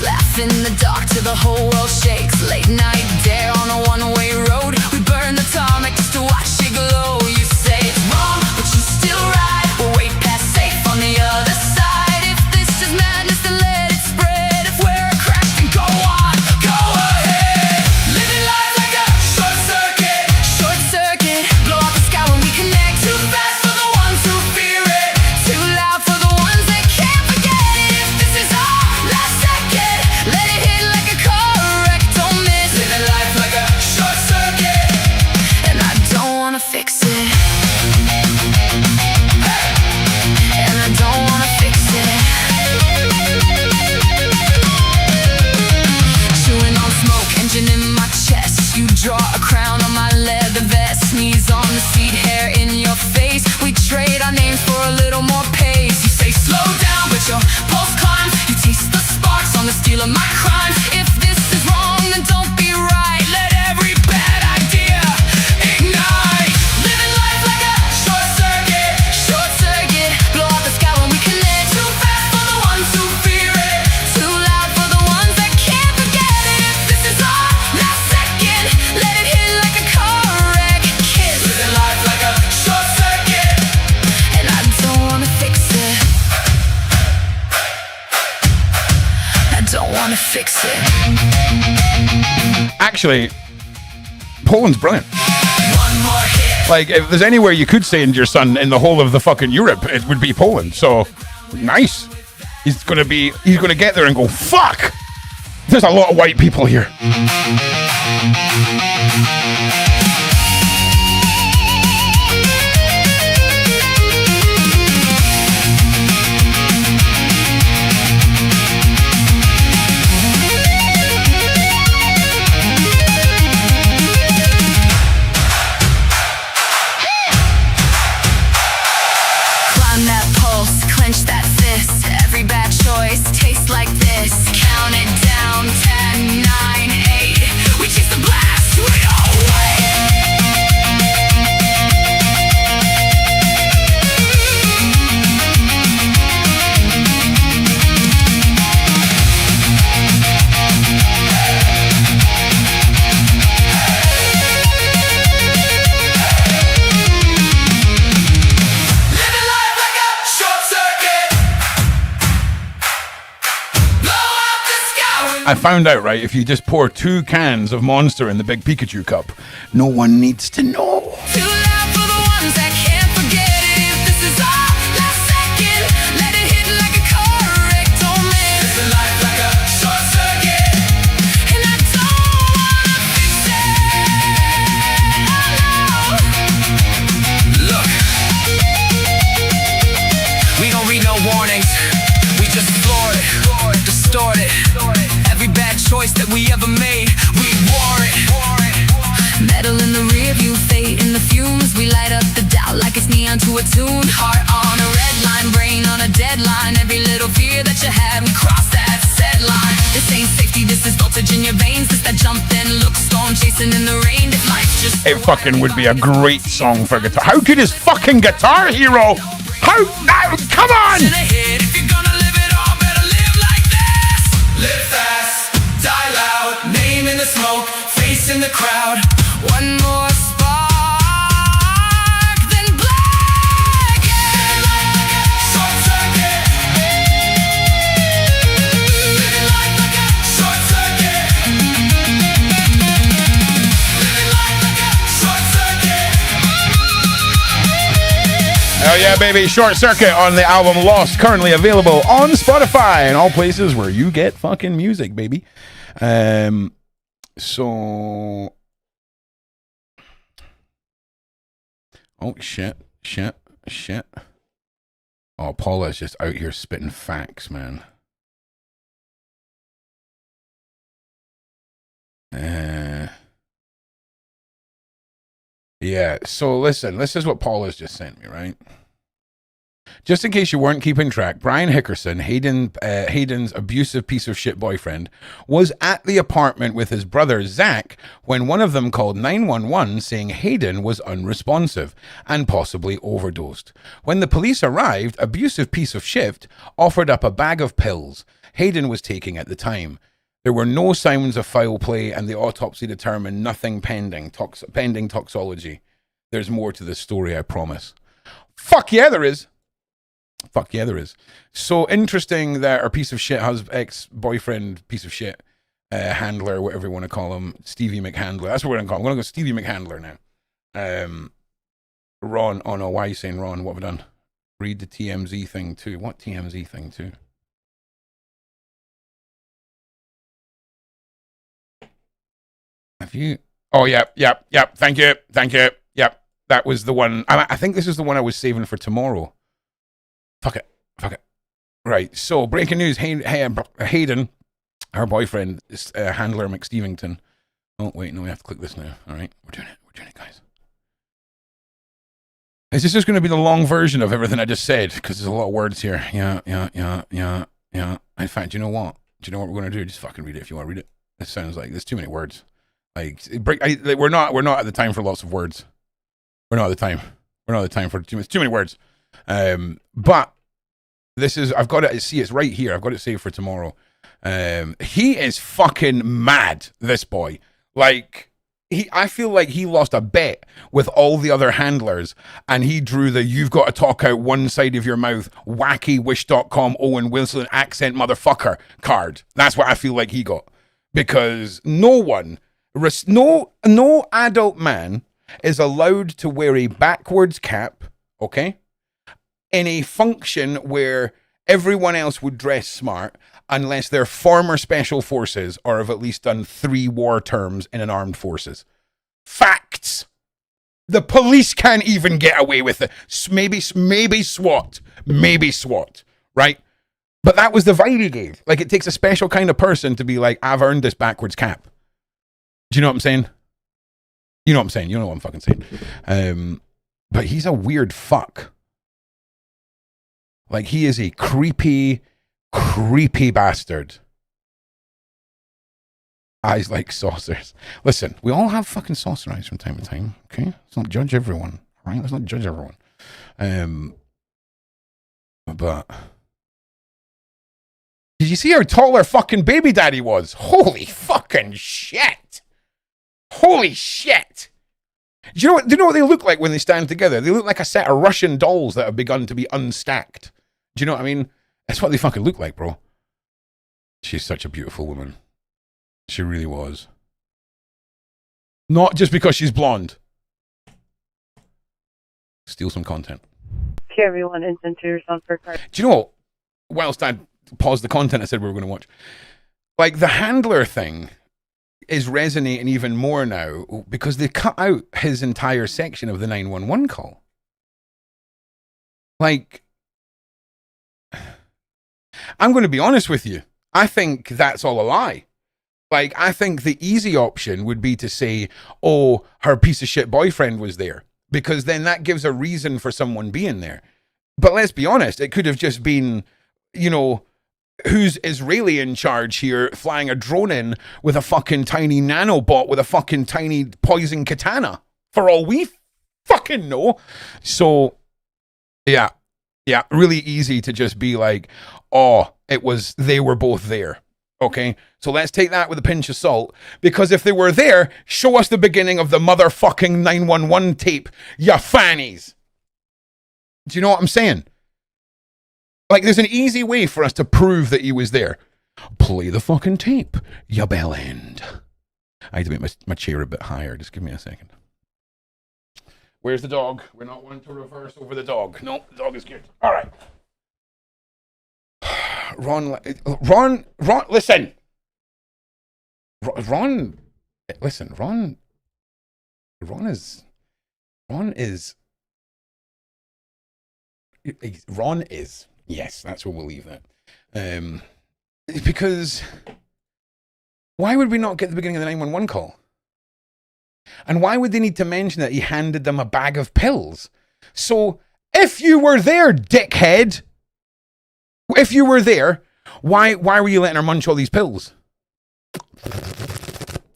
Laugh in the dark till the whole world shakes. Late night dare on a one-way road. We burn the tarmac just to watch it glow. You say it's wrong, but you still ride. We'll wait past safe on the other side. If this is madness, then let it spread. If we're cracked, then go on, go ahead. fix it. Actually, Poland's brilliant. One more hit. Like, if there's anywhere you could send your son in the whole of the fucking Europe, it would be Poland. So, nice. He's gonna get there and go, fuck! There's a lot of white people here. Climb that pulse, clench that fist. Every bad choice tastes like this. Count it down, 10, 9, 8. We chase the blast, we all wait. Living life like a short circuit. Blow out the sky. I found out, right, if you just pour 2 cans of Monster in the big Pikachu cup, no one needs to know. Too loud for the ones that can't forget it. If this is our last second, let it hit like a correctoman. Living life like a short circuit, and I don't wanna fix it. Look, we don't read no warnings. We just floor it, distort it. Every bad choice that we ever made, we wore it. Metal in the rear view, fate in the fumes. We light up the doubt like it's neon to a tune. Heart on a red line, brain on a deadline. Every little fear that you had, we cross that set line. This ain't safety, this is voltage in your veins. This that jump then look, storm chasing in the rain. If life's just It fucking would be a great song for guitar. How good is fucking Guitar Hero? How? Come on! ahead. If you're gonna live it all, better live like this. Live fast, die loud, name in the smoke, face in the crowd. One more spark, then black. Short circuit. Living life like a short circuit. Living life like a short circuit. Hell yeah, baby. Short Circuit on the album Lost, currently available on Spotify and all places where you get fucking music, baby. So... Oh, shit. Oh, Paula's just out here spitting facts, man. Yeah, so listen, this is what Paula's just sent me, right? Just in case you weren't keeping track, Brian Hickerson, Hayden's abusive piece of shit boyfriend, was at the apartment with his brother Zach when one of them called 911 saying Hayden was unresponsive and possibly overdosed. When the police arrived, abusive piece of shit offered up a bag of pills Hayden was taking at the time. There were no signs of foul play and the autopsy determined nothing pending toxology. There's more to this story, I promise. Fuck yeah, there is. Fuck yeah, there is. So interesting that our piece of shit ex-boyfriend, piece of shit, handler, whatever you want to call him, Stevie McHandler. That's what we're going to call him. I'm going to go Stevie McHandler now. Ron, oh no, why are you saying Ron? What have I done? Read the TMZ thing too. What TMZ thing too? Have you? Oh, yep. Thank you. Yep. That was the one. I think this is the one I was saving for tomorrow. Fuck it. Right. So, breaking news. Hayden, her boyfriend, handler McStevington. Oh, wait. No, we have to click this now. All right. We're doing it, guys. Is this just going to be the long version of everything I just said? Because there's a lot of words here. Yeah. In fact, you know what? Do you know what we're going to do? Just fucking read it if you want to read it. This sounds like there's too many words. We're not at the time for lots of words. We're not at the time for too many words. But this is, I've got it, see, it's right here. I've got it saved for tomorrow. He is fucking mad, this boy. Like, I feel like he lost a bet with all the other handlers, and he drew the "you've got to talk out one side of your mouth" wacky wish.com Owen Wilson accent motherfucker card. That's what I feel like he got, because no adult man is allowed to wear a backwards cap, okay, in a function where everyone else would dress smart, unless they're former special forces or have at least done 3 war terms in an armed forces. Facts. The police can't even get away with it. Maybe SWAT, right? But that was the vibe he gave. Like, it takes a special kind of person to be like, I've earned this backwards cap. Do you know what I'm saying? You know what I'm saying? You know what I'm fucking saying. But he's a weird fuck. Like, he is a creepy bastard. Eyes like saucers. Listen, we all have fucking saucer eyes from time to time, okay? Let's not judge everyone, right? Let's not judge everyone. But did you see how tall our fucking baby daddy was? Holy fucking shit. Holy shit. Do you know what they look like when they stand together? They look like a set of Russian dolls that have begun to be unstacked. Do you know what I mean? That's what they fucking look like, bro. She's such a beautiful woman. She really was. Not just because she's blonde. Steal some content. Carry one instant to your son for card. Do you know what? Whilst I paused the content I said we were going to watch, like, the handler thing is resonating even more now because they cut out his entire section of the 911 call. Like, I'm going to be honest with you. I think that's all a lie. Like, I think the easy option would be to say, oh, her piece of shit boyfriend was there, because then that gives a reason for someone being there. But let's be honest, it could have just been, you know, who's Israeli in charge here flying a drone in with a fucking tiny nanobot with a fucking tiny poison katana, for all we fucking know. So, yeah, really easy to just be like, oh, they were both there. Okay, so let's take that with a pinch of salt, because if they were there, show us the beginning of the motherfucking 911 tape, ya fannies. Do you know what I'm saying? Like, there's an easy way for us to prove that he was there. Play the fucking tape, ya bell end. I had to make my chair a bit higher. Just give me a second. Where's the dog? We're not one to reverse over the dog. No, the dog is good. All right. Ron, listen. Ron is. Yes, that's where we'll leave that. Because why would we not get the beginning of the 911 call? And why would they need to mention that he handed them a bag of pills? So, if you were there, dickhead, if you were there, why were you letting her munch all these pills?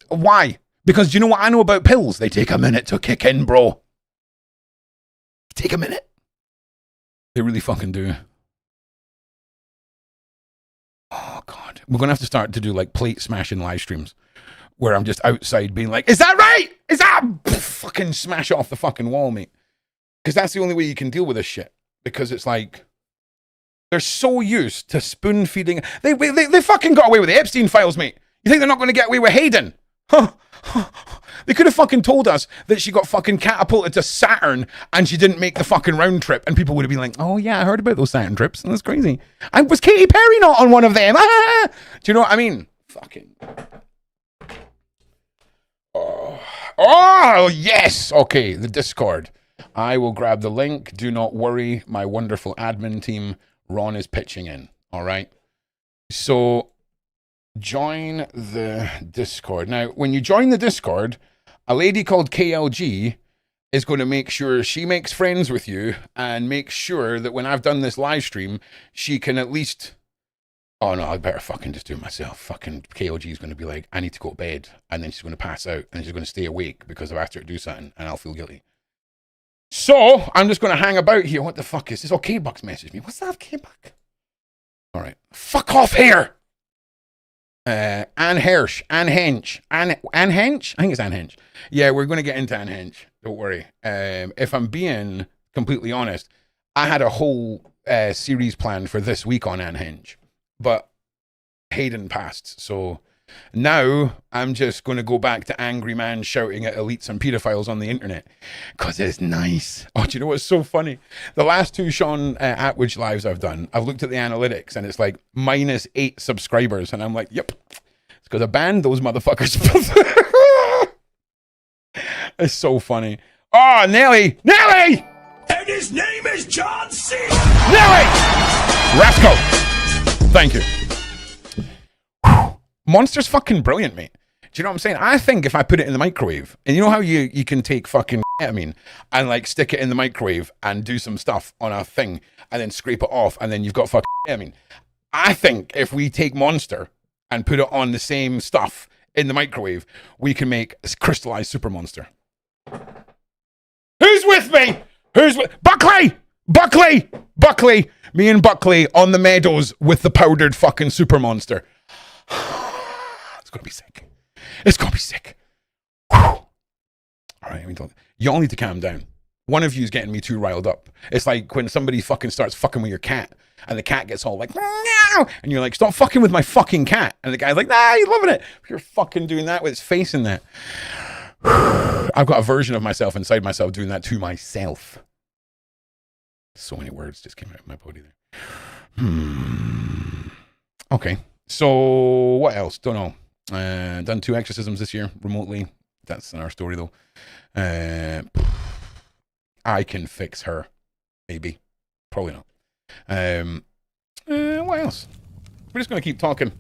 Why? Because do you know what I know about pills? They take a minute to kick in, bro. Take a minute. They really fucking do. Oh, God. We're going to have to start to do, like, plate smashing live streams where I'm just outside being like, is that right? Is that? Fucking smash it off the fucking wall, mate. Because that's the only way you can deal with this shit. Because it's like, they're so used to spoon feeding. They fucking got away with the Epstein files, mate. You think they're not going to get away with Hayden? Huh? They could have fucking told us that she got fucking catapulted to Saturn and she didn't make the fucking round trip, and people would have been like, oh yeah, I heard about those Saturn trips. That's crazy. And was Katy Perry not on one of them? Do you know what I mean? Fucking. Oh, yes. Okay, the Discord. I will grab the link. Do not worry, my wonderful admin team. Ron is pitching in. All right. So join the Discord. Now, when you join the Discord, a lady called KLG is going to make sure she makes friends with you and make sure that when I've done this live stream, she can at least... Oh, no, I better fucking just do it myself. Fucking KLG is going to be like, I need to go to bed. And then she's going to pass out. And she's going to stay awake because I've asked her to do something. And I'll feel guilty. So, I'm just going to hang about here. What the fuck is this? Oh, K-Bucks messaged me. What's that, K-Buck? All right. Fuck off here! Anne Hench. I think it's Anne Hench. Yeah, we're going to get into Anne Hench. Don't worry. If I'm being completely honest, I had a whole series planned for this week on Anne Hench, but Hayden passed. So now I'm just going to go back to angry man shouting at elites and pedophiles on the internet because it's nice. Oh, do you know what's so funny? The last two Sean Atwood lives I've done, I've looked at the analytics and it's like -8 subscribers. And I'm like, yep, it's because I banned those motherfuckers. It's so funny. Oh, Nelly! And his name is John C. Nelly! Rascal! Thank you. Monster's fucking brilliant, mate. Do you know what I'm saying? I think if I put it in the microwave, and you know how you can take fucking ketamine and like stick it in the microwave and do some stuff on a thing and then scrape it off and then you've got fucking ketamine. I think if we take Monster and put it on the same stuff in the microwave, we can make a crystallized super monster. Who's with me? Buckley! Me and Buckley on the meadows with the powdered fucking super monster. It's gonna be sick. All right, you all need to calm down. One of you is getting me too riled up. It's like when somebody fucking starts fucking with your cat and the cat gets all like, meow, and you're like, stop fucking with my fucking cat. And the guy's like, nah, he's loving it. You're fucking doing that with his face in that. I've got a version of myself inside myself doing that to myself. So many words just came out of my body there. Okay. So what else? Don't know. Done 2 exorcisms this year remotely. That's our story though. I can fix her. Maybe. Probably not. What else? We're just going to keep talking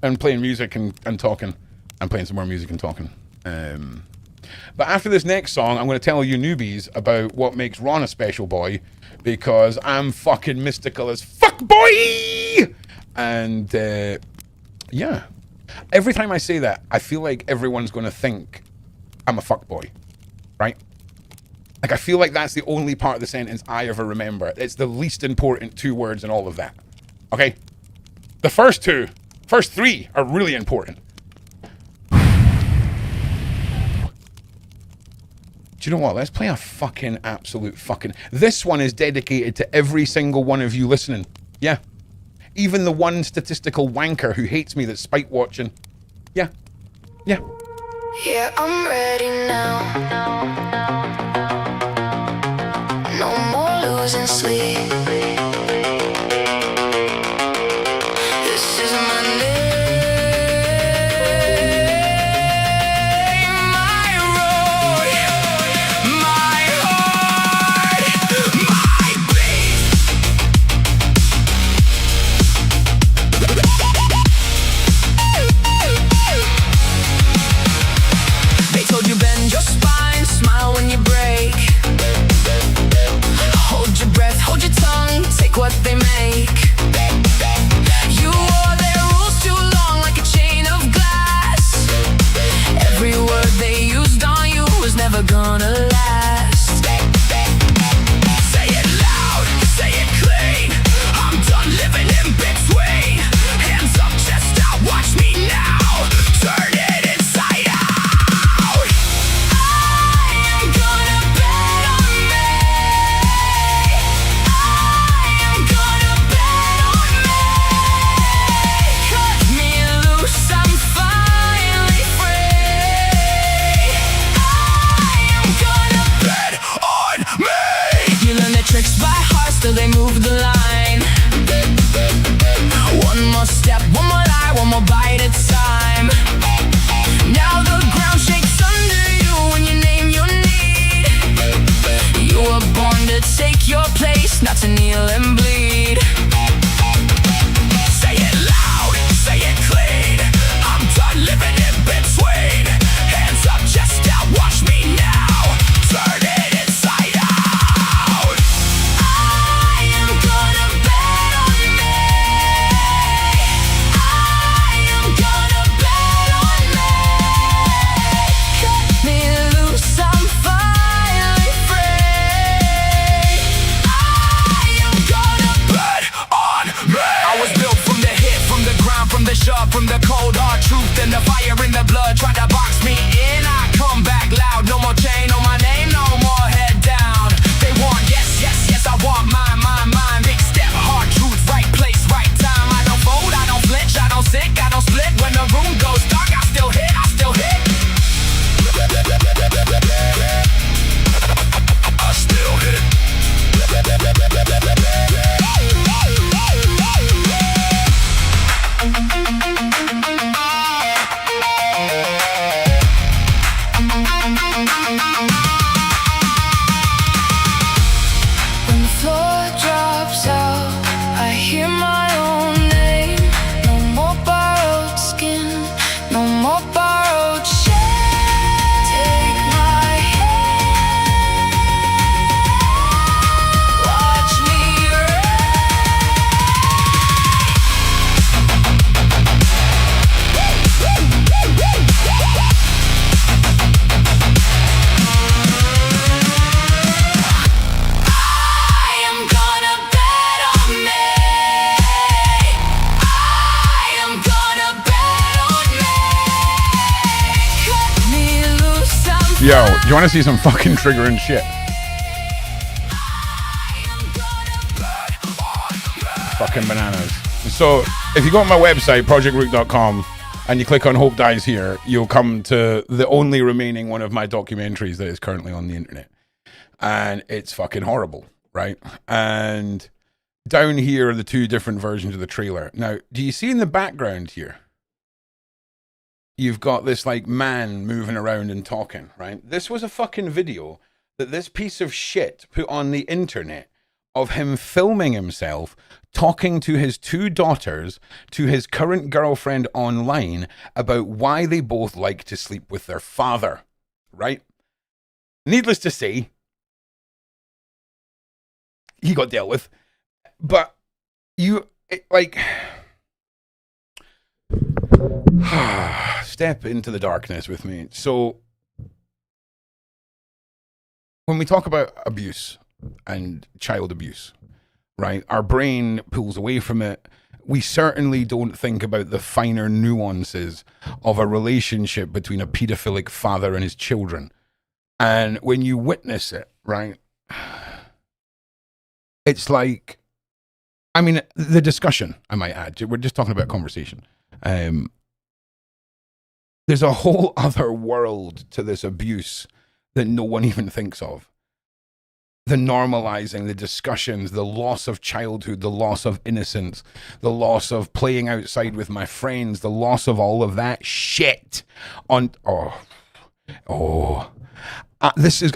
and playing music and talking and playing some more music and talking. But after this next song, I'm going to tell you newbies about what makes Ron a special boy because I'm fucking mystical as fuck, boy! And, yeah. Every time I say that, I feel like everyone's going to think I'm a fuck boy, right? Like, I feel like that's the only part of the sentence I ever remember. It's the least important 2 words in all of that. Okay? The first 3 are really important. Do you know what? Let's play a fucking absolute fucking... This one is dedicated to every single one of you listening. Yeah. Even the one statistical wanker who hates me that's spite watching. Yeah. Yeah. Yeah, I'm ready now. No more losing sleep. This is my name, my road, my heart, my beat. They told you bend your spine, smile when you break. Hold your breath, hold your tongue. Yo, do you want to see some fucking triggering shit? Fucking bananas. So, if you go on my website, projectrook.com, and you click on Hope Dies Here, you'll come to the only remaining one of my documentaries that is currently on the internet. And it's fucking horrible, right? And down here are the two different versions of the trailer. Now, do you see in the background here? You've got this like man moving around and talking, right? This was a fucking video that this piece of shit put on the internet of him filming himself talking to his two daughters, to his current girlfriend online about why they both like to sleep with their father, right? Needless to say, he got dealt with. But step into the darkness with me. So when we talk about abuse and child abuse, right, our brain pulls away from it. We certainly don't think about the finer nuances of a relationship between a pedophilic father and his children. And when you witness it, right, it's like, I mean, the discussion, I might add, we're just talking about conversation. There's a whole other world to this abuse that no one even thinks of. The normalizing, the discussions, the loss of childhood, the loss of innocence, the loss of playing outside with my friends, the loss of all of that shit. I'm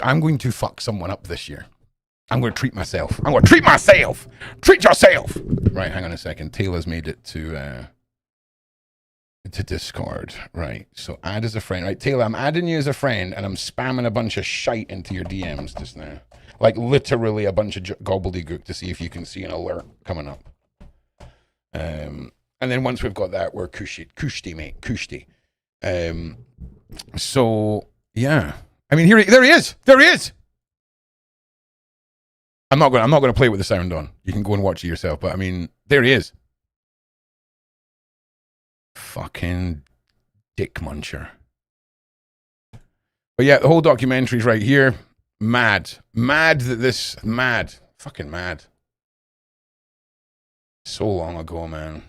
going to fuck someone up this year. I'm going to treat myself. Treat yourself. Right, hang on a second. Taylor's made it to Discord. Right, so add as a friend. Right, Taylor, I'm adding you as a friend, and I'm spamming a bunch of shite into your DMs just now. Like literally a bunch of gobbledygook to see if you can see an alert coming up. And then once we've got that, we're kushti, mate. Kushti. So yeah. I mean, there he is. I'm not going to play with the sound on. You can go and watch it yourself. But I mean, there he is. Fucking dick muncher. But yeah, the whole documentary's right here. Mad. Fucking mad. So long ago, man.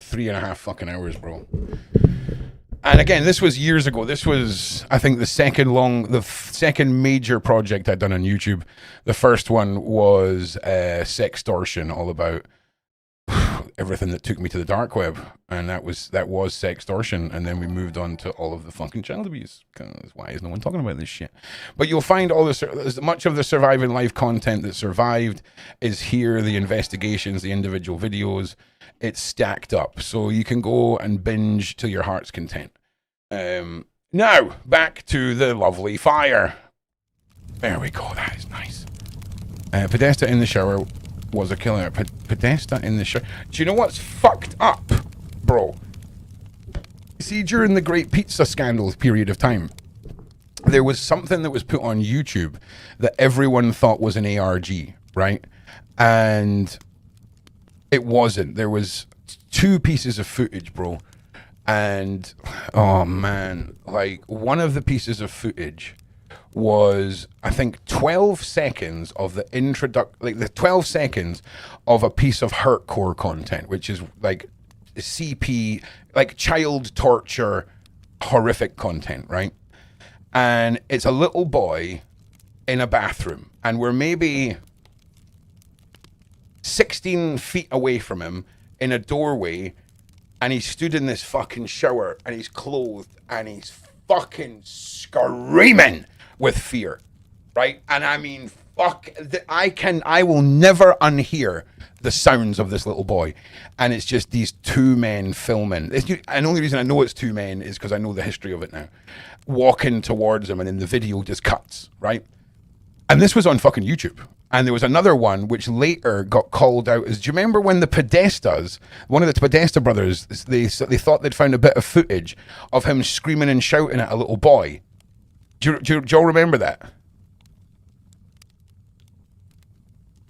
Three and a half fucking hours, bro. And again, this was years ago. This was, I think, the second major project I'd done on YouTube. The first one was Sextortion, all about everything that took me to the dark web, and that was Sextortion. And then we moved on to all of the fucking child abuse. Why is no one talking about this shit? But you'll find all this, much of the surviving life content that survived is here. The investigations, the individual videos. It's stacked up, so you can go and binge to your heart's content. Now, back to the lovely fire. There we go, that is nice. Podesta in the shower was a killer. Podesta in the shower. Do you know what's fucked up, bro? See, during the Great Pizza Scandal period of time, there was something that was put on YouTube that everyone thought was an ARG, right? And it wasn't. There was two pieces of footage, bro. And, oh man, like one of the pieces of footage was, I think, 12 seconds of the the 12 seconds of a piece of hardcore content, which is like CP, like child torture, horrific content, right? And it's a little boy in a bathroom, and we're maybe 16 feet away from him in a doorway, and he stood in this fucking shower, and he's clothed, and he's fucking screaming with fear, right? And I mean, I will never unhear the sounds of this little boy. And it's just these two men filming. And the only reason I know it's two men is because I know the history of it now. Walking towards him, and then the video just cuts, right? And this was on fucking YouTube. And there was another one which later got called out as, do you remember when the Podestas, one of the Podesta brothers, they thought they'd found a bit of footage of him screaming and shouting at a little boy? Do you all remember that?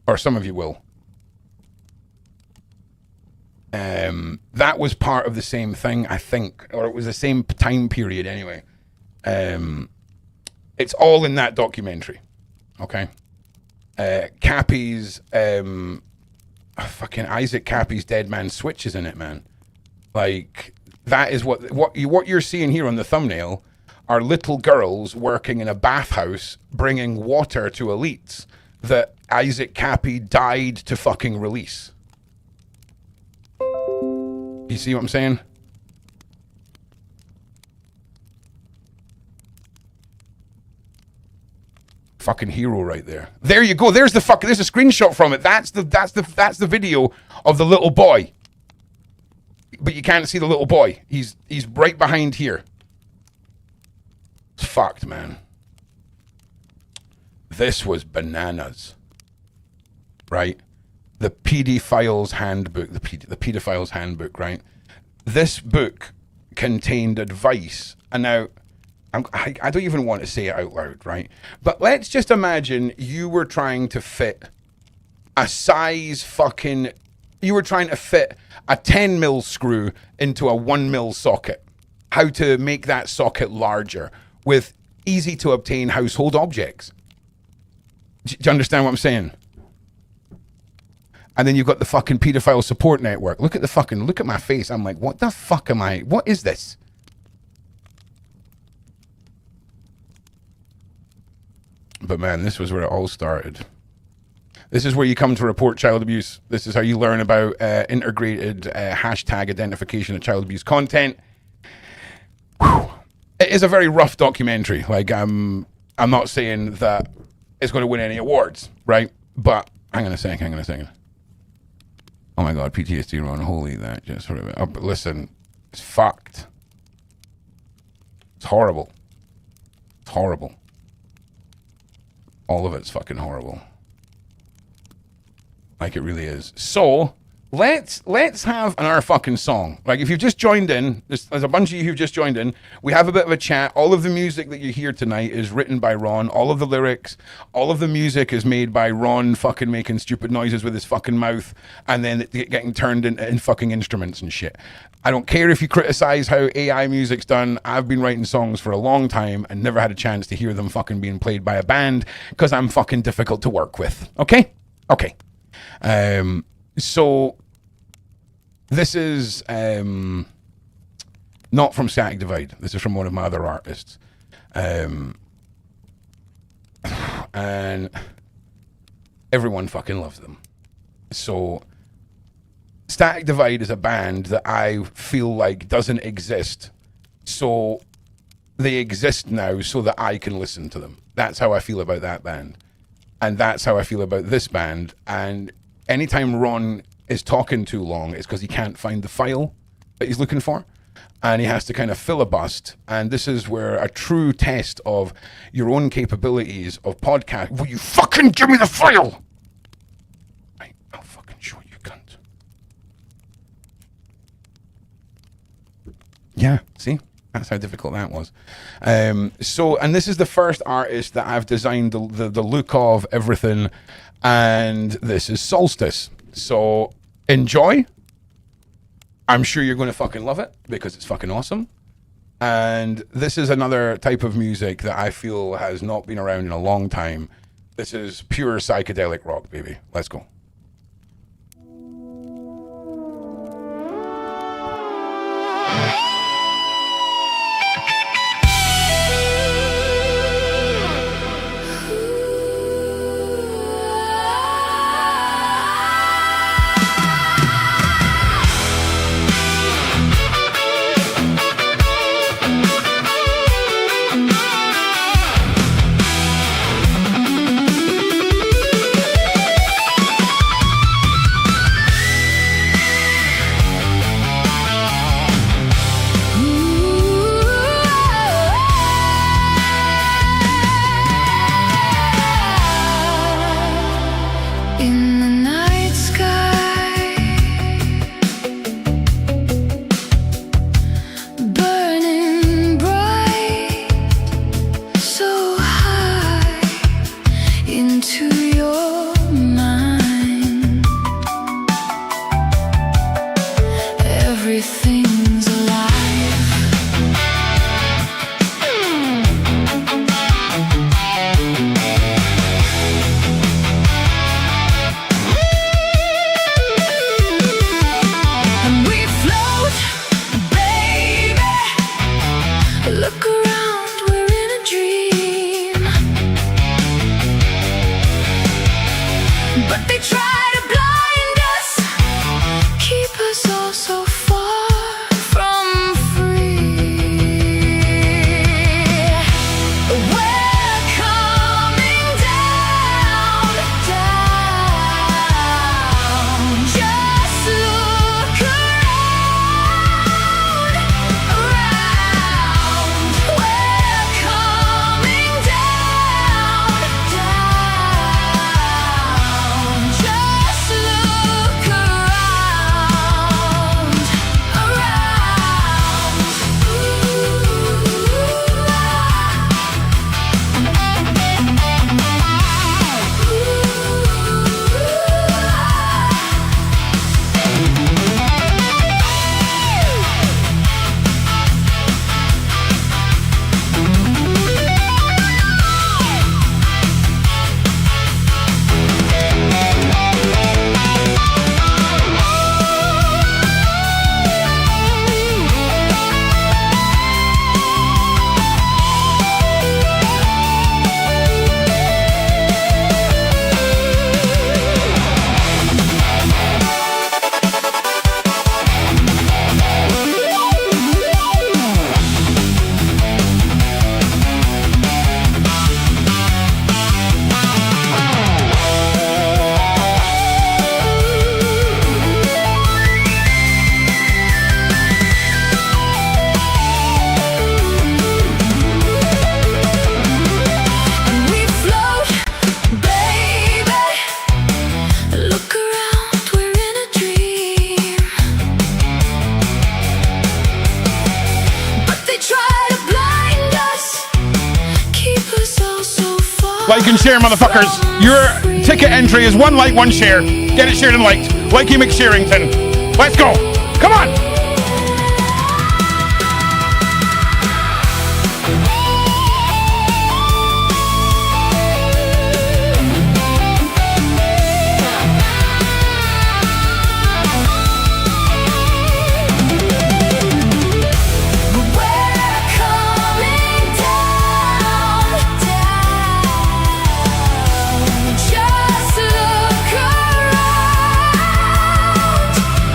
Or some of you will. That was part of the same thing, I think, or it was the same time period anyway. It's all in that documentary, okay? Cappy's, fucking Isaac Cappy's Dead Man Switch is in it, man. Like, that is what you're seeing here on the thumbnail are little girls working in a bathhouse bringing water to elites that Isaac Cappy died to fucking release. You see what I'm saying? Fucking hero right there. There you go. There's a screenshot from it. That's the video of the little boy. But you can't see the little boy. He's right behind here. It's fucked, man. This was bananas. Right? The pedophile's handbook, the pedophile's handbook, right? This book contained advice. And now, I don't even want to say it out loud, right? But let's just imagine you were trying to fit a size fucking... You were trying to fit a 10 mil screw into a 1 mil socket. How to make that socket larger with easy to obtain household objects. Do you understand what I'm saying? And then you've got the fucking pedophile support network. Look at my face. I'm like, what the fuck am I? What is this? But man, this was where it all started. This is where you come to report child abuse. This is how you learn about integrated hashtag identification of child abuse content. Whew. It is a very rough documentary. Like, I'm not saying that it's going to win any awards, right? But hang on a second. Oh my God, PTSD run. Holy, that just sort of... Oh, but listen, it's fucked. It's horrible. It's horrible. All of it's fucking horrible. Like it really is. So let's have our fucking song. Like, if you've just joined in, there's a bunch of you who've just joined in. We have a bit of a chat. All of the music that you hear tonight is written by Ron. All of the lyrics, all of the music is made by Ron fucking making stupid noises with his fucking mouth and then getting turned in fucking instruments and shit. I don't care if you criticize how AI music's done. I've been writing songs for a long time and never had a chance to hear them fucking being played by a band because I'm fucking difficult to work with. Okay? Okay. So this is not from Static Divide. This is from one of my other artists. And everyone fucking loves them. So Static Divide is a band that I feel like doesn't exist. So they exist now so that I can listen to them. That's how I feel about that band. And that's how I feel about this band. And anytime Ron is talking too long, it's because he can't find the file that he's looking for. And he has to kind of filibust. And this is where a true test of your own capabilities of podcast. Will you fucking give me the file? Right, I'll fucking show you, cunt. Yeah, see? That's how difficult that was. And this is the first artist that I've designed the look of everything. And this is Solstice. So enjoy. I'm sure you're going to fucking love it because it's fucking awesome. And this is another type of music that I feel has not been around in a long time. This is pure psychedelic rock, baby. Let's go. everything's alive. And we float, baby. Look around, we're in a dream. But they try to blind us, keep us all so far from free. We're coming down, down. Just look around, around. We're coming down, down. Just look around, around. And we float, baby. Look around, we're in a dream. But they try to blind us, keep us all so far. Like and share, motherfuckers. Your ticket entry is 1 like, 1 share. Get it shared and liked. Likey McSherington. Let's go. Come on. We're coming down, down. Just look around,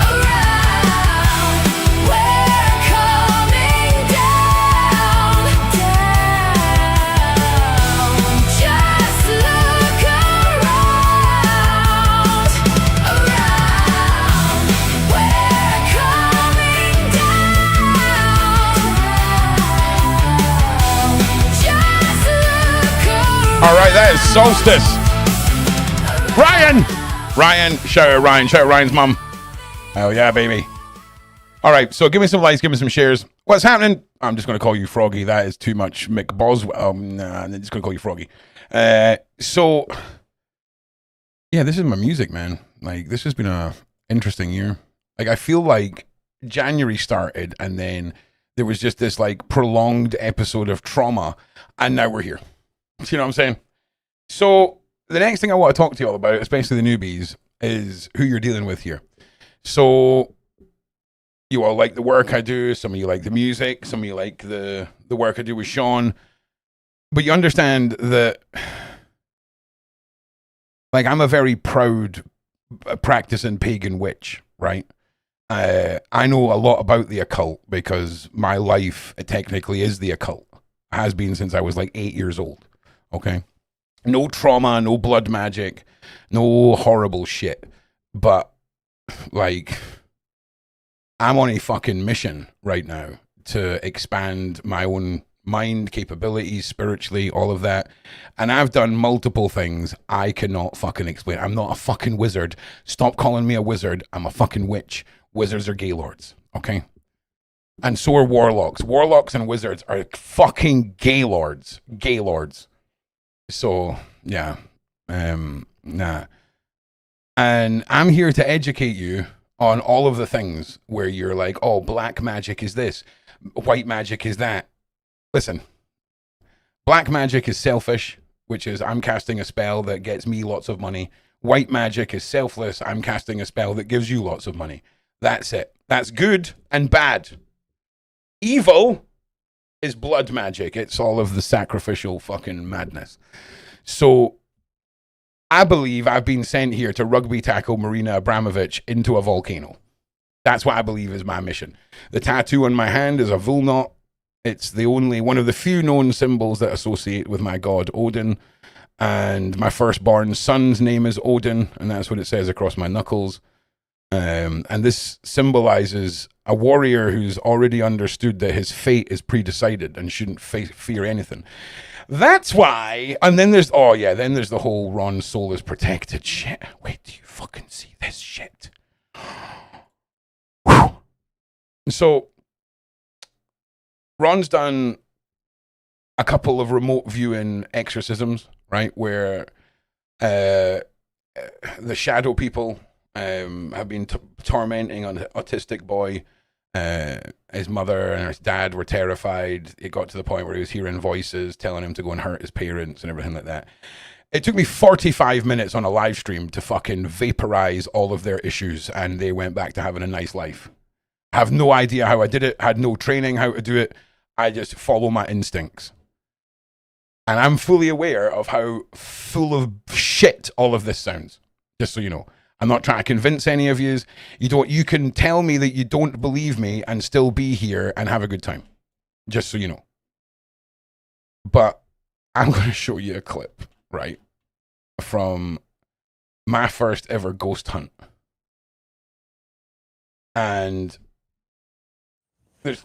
around. We're coming down, down. Just look around, around. We're coming down. Just look around. All right, that is Solstice. Ryan, shout out Ryan. Shout out Ryan's mum. Hell yeah, baby. All right, so give me some likes, give me some shares. What's happening? I'm just going to call you Froggy. That is too much Mick Boswell. Nah, I'm just going to call you Froggy. So, yeah, this is my music, man. Like, this has been a interesting year. Like, I feel like January started and then there was just this, like, prolonged episode of trauma, and now we're here. You know what I'm saying? So, the next thing I want to talk to you all about, especially the newbies, is who you're dealing with here. So, you all like the work I do. Some of you like the music. Some of you like the work I do with Sean. But you understand that, like, I'm a very proud practicing pagan witch, right? I know a lot about the occult because my life technically is the occult. Has been since I was like 8 years old. Okay? No trauma, no blood magic, no horrible shit. But, like, I'm on a fucking mission right now to expand my own mind capabilities spiritually, all of that. And I've done multiple things I cannot fucking explain. I'm not a fucking wizard. Stop calling me a wizard. I'm a fucking witch. Wizards are gaylords, okay? And so are warlocks. Warlocks and wizards are fucking gaylords. Gaylords. So, yeah. Nah. And I'm here to educate you on all of the things where you're like, oh, black magic is this, white magic is that. Listen, black magic is selfish, which is I'm casting a spell that gets me lots of money. White magic is selfless. I'm casting a spell that gives you lots of money. That's it. That's good and bad. Evil is blood magic. It's all of the sacrificial fucking madness. So I believe I've been sent here to rugby tackle Marina Abramovich into a volcano. That's what I believe is my mission. The tattoo on my hand is a Vulnot. It's the only one of the few known symbols that associate with my god Odin. And my firstborn son's name is Odin, and that's what it says across my knuckles. And this symbolizes a warrior who's already understood that his fate is predecided and shouldn't fear anything. That's why. And then there's, oh yeah, then there's the whole Ron's soul is protected shit. Wait till you fucking see this shit. So Ron's done a couple of remote viewing exorcisms, right, where the shadow people have been tormenting an autistic boy. His mother and his dad were terrified. It got to the point where he was hearing voices telling him to go and hurt his parents and everything like that. It took me 45 minutes on a live stream to fucking vaporize all of their issues, and they went back to having a nice life. I have no idea how I did it. I had no training how to do it. I just follow my instincts. And I'm fully aware of how full of shit all of this sounds. Just so you know. I'm not trying to convince any of you. You can tell me that you don't believe me and still be here and have a good time. Just so you know. But I'm going to show you a clip, right? From my first ever ghost hunt. And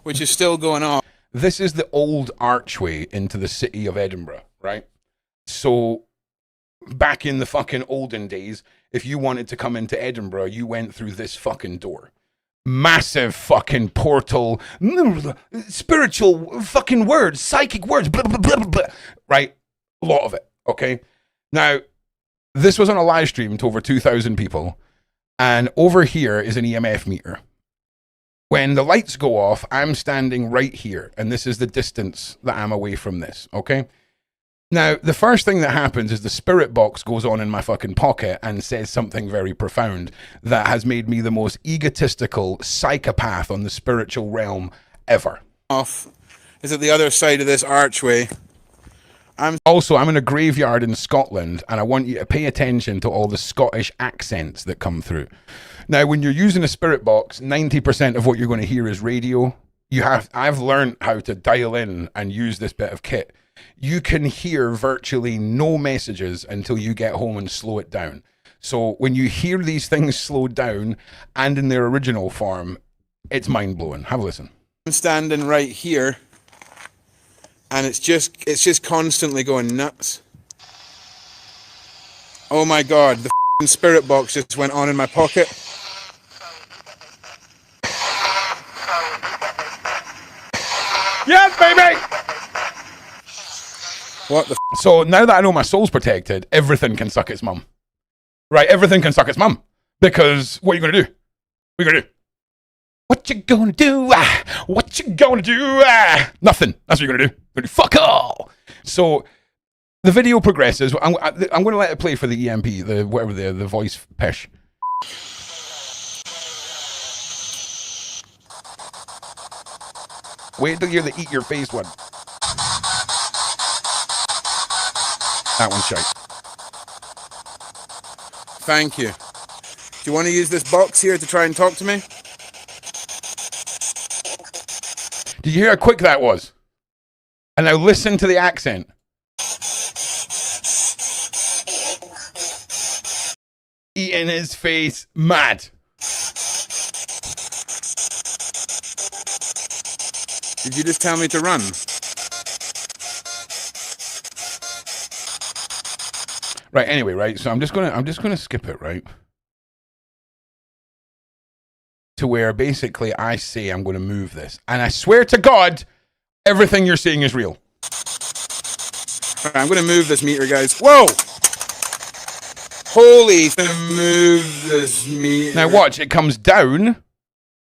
which is still going on. This is the old archway into the city of Edinburgh, right? So back in the fucking olden days, if you wanted to come into Edinburgh, you went through this fucking door. Massive fucking portal, spiritual fucking words, psychic words, blah, blah, blah, blah, blah, right? A lot of it, okay? Now, this was on a live stream to over 2,000 people, and over here is an EMF meter. When the lights go off, I'm standing right here, and this is the distance that I'm away from this, okay? Now, the first thing that happens is the spirit box goes on in my fucking pocket and says something very profound that has made me the most egotistical psychopath on the spiritual realm ever. Off is at the other side of this archway. I'm in a graveyard in Scotland, and I want you to pay attention to all the Scottish accents that come through. Now, when you're using a spirit box, 90% of what you're going to hear is radio. I've learned how to dial in and use this bit of kit. You can hear virtually no messages until you get home and slow it down. So when you hear these things slowed down and in their original form, it's mind-blowing. Have a listen. I'm standing right here, and it's just constantly going nuts. Oh my God, the f***ing spirit box just went on in my pocket. Yes, baby! What the f***? So now that I know my soul's protected, everything can suck its mum. Right, everything can suck its mum. Because what are you going to do? What are you going to do? What you gonna do? What you gonna do? Nothing. That's what you're gonna do. You're gonna do fuck all. So the video progresses. I'm going to let it play for the EMP, the voice pesh. Wait till you hear the eat your face one. That one's shite. Thank you. Do you want to use this box here to try and talk to me? Did you hear how quick that was? And now listen to the accent. Eating his face mad. Did you just tell me to run? Right, anyway, right, so I'm just gonna skip it, right? To where basically I say I'm gonna move this. And I swear to God, everything you're seeing is real. Right, I'm gonna move this meter, guys. Whoa! Holy move this meter. Now watch, it comes down.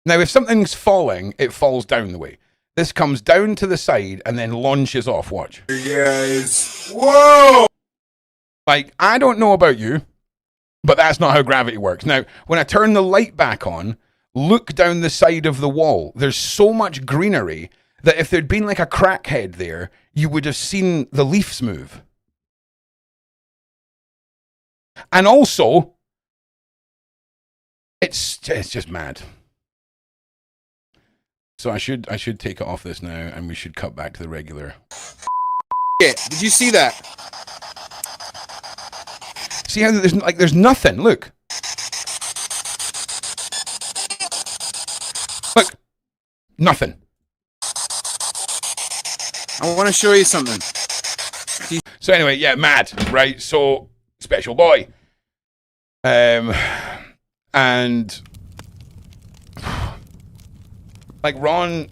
Now if something's falling, it falls down the way. This comes down to the side and then launches off, watch. Guys. Whoa! Like, I don't know about you, but that's not how gravity works. Now, when I turn the light back on, look down the side of the wall. There's so much greenery that if there'd been like a crackhead there, you would have seen the leaves move. And also, it's just mad. So I should take it off this now, and we should cut back to the regular. Yeah, did you see that? See how there's nothing. Look. Look. Nothing. I want to show you something. So anyway, yeah, mad, right? So special boy. And like Ron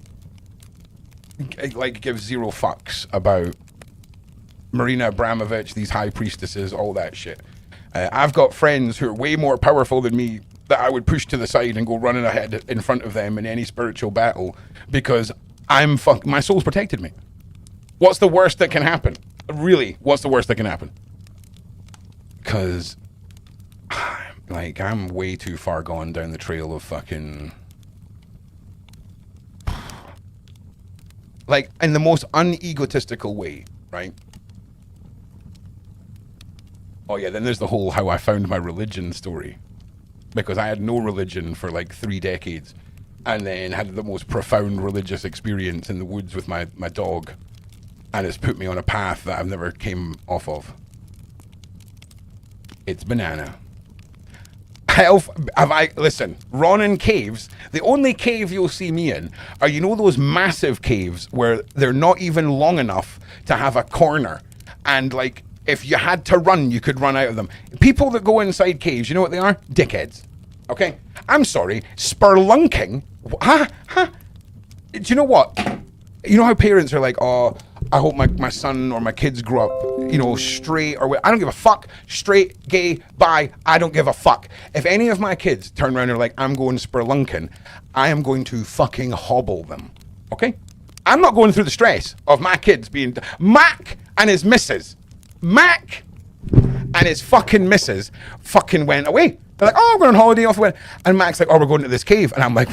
like gives zero fucks about Marina Abramovich, these high priestesses, all that shit. I've got friends who are way more powerful than me that I would push to the side and go running ahead in front of them in any spiritual battle because my soul's protected me. What's the worst that can happen? Really, what's the worst that can happen? Because like I'm way too far gone down the trail of fucking like in the most unegotistical way, right? Oh yeah, then there's the whole how I found my religion story. Because I had no religion for like 3 decades and then had the most profound religious experience in the woods with my dog. And it's put me on a path that I've never came off of. It's banana. Listen, Ron in caves, the only cave you'll see me in are, you know, those massive caves where they're not even long enough to have a corner. And like, if you had to run, you could run out of them. People that go inside caves, you know what they are? Dickheads. Okay? I'm sorry. Spelunking? Do you know what? You know how parents are like, oh, I hope my son or my kids grow up, you know, straight or I don't give a fuck. Straight, gay, bi, I don't give a fuck. If any of my kids turn around and are like, I'm going spelunking, I am going to fucking hobble them. Okay? I'm not going through the stress of my kids being... Mac and his missus. Mac and his fucking missus fucking went away. They're like, oh, we're on holiday off. And Mac's like, oh, we're going to this cave. And I'm like,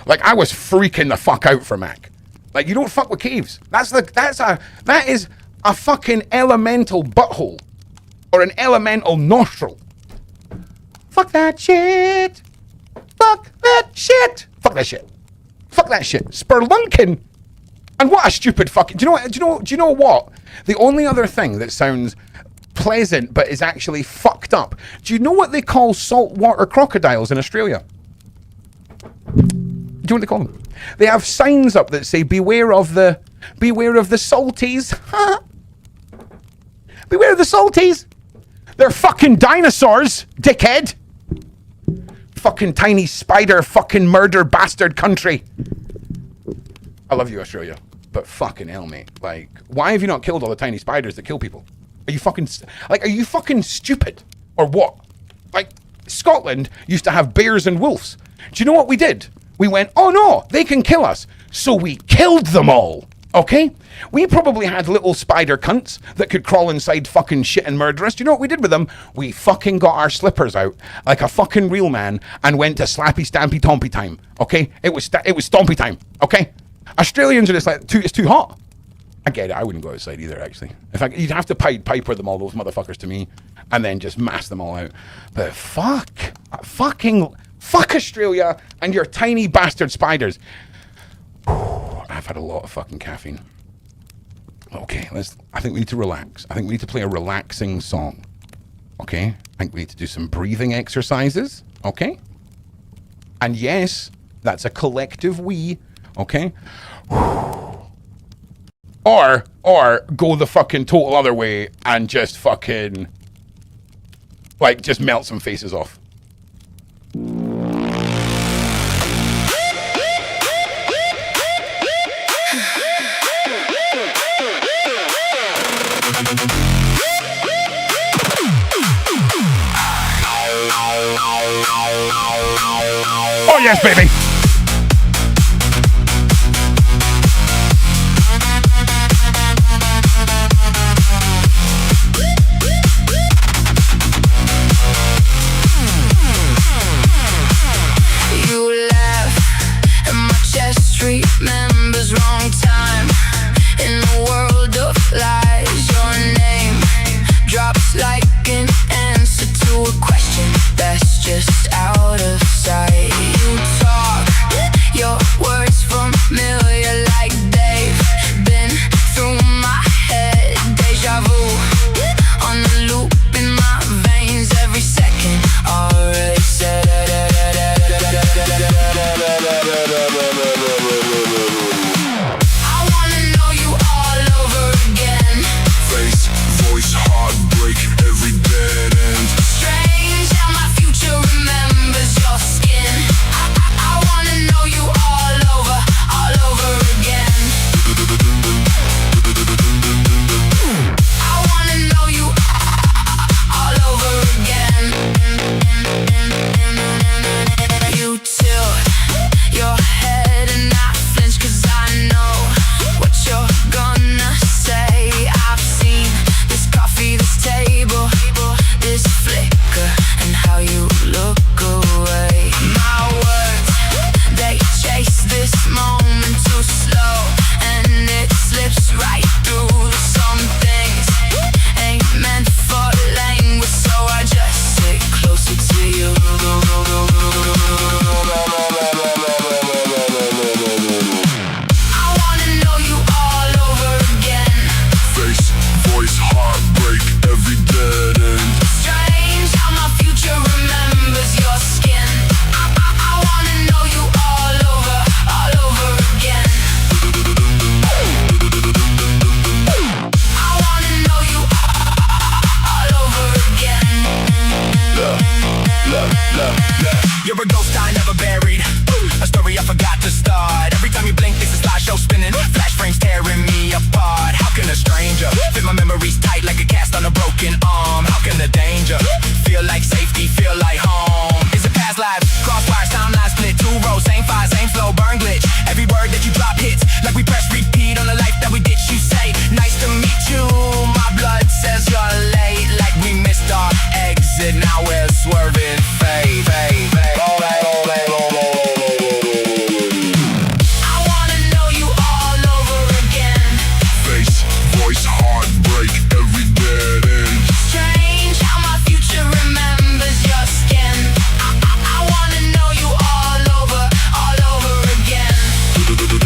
like I was freaking the fuck out for Mac. Like, you don't fuck with caves. That is a fucking elemental butthole or an elemental nostril. Fuck that shit. Fuck that shit. Fuck that shit. Fuck that shit. Spelunking. And what a stupid fucking... Do you know what? The only other thing that sounds pleasant but is actually fucked up. Do you know what they call saltwater crocodiles in Australia? Do you know what they call them? They have signs up that say, beware of the salties. Beware of the salties. They're fucking dinosaurs, dickhead. Fucking tiny spider, fucking murder bastard country. I love you, Australia. But fucking hell, mate. Like, why have you not killed all the tiny spiders that kill people? Are you fucking stupid? Or what? Like, Scotland used to have bears and wolves. Do you know what we did? We went, oh no, they can kill us. So we killed them all. Okay? We probably had little spider cunts that could crawl inside fucking shit and murder us. Do you know what we did with them? We fucking got our slippers out like a fucking real man and went to slappy stampy tompy time. Okay? It was stompy time. Okay? Australians are just like, it's too hot. I get it. I wouldn't go outside either, actually. In fact, you'd have to piper them, all those motherfuckers, to me, and then just mass them all out. But fuck Australia and your tiny bastard spiders. I've had a lot of fucking caffeine. Okay, I think we need to relax. I think we need to play a relaxing song. Okay? I think we need to do some breathing exercises. Okay? And yes, that's a collective we. Okay? Or go the fucking total other way and just fucking like just melt some faces off. yes, baby. You laugh and my chest remembers wrong time. In a world of lies, your name drops like an answer to a question that's just out of sight. You talk, your words familiar like they've been through my head. Deja vu on the loop in my veins every second. Already said I wanna know you all over again. Face, voice, heartbreak, every dead end. Strange how my future remembers your skin. I wanna know you all over again. I wanna know you all over again. You tilt your head and I flinch 'cause I know what you're gonna say. I've seen this coffee, this table, this flicker, and how you look away. My words, they chase this moment too slow, and it slips right through. Some things ain't meant for language, so I just sit closer to you. I wanna know you all over again. Face, voice, heartbreak, every dead end. Strange how my future remembers your skin. I wanna know you all over again. I wanna know you all over again. You're a ghost I never buried. A story I forgot to start. Every time you blink, there's a slideshow spinning. Flash frames tearing me apart. How can a stranger fit my memories tight like a cast on a broken arm? How can the danger feel like safety, feel like home? Is it past lives? Crosswires, timeline split, two rows, same fire, same flow, burn glitch. Every word that you drop hits like we press repeat on the life that we ditch. You say, nice to meet you. My blood says you're late, like we missed our exit. Now we're swerving, fade, fade, fade. I wanna know you all over again. Face, voice, heartbreak, every dead end. Strange how my future remembers your skin. I wanna know you all over again.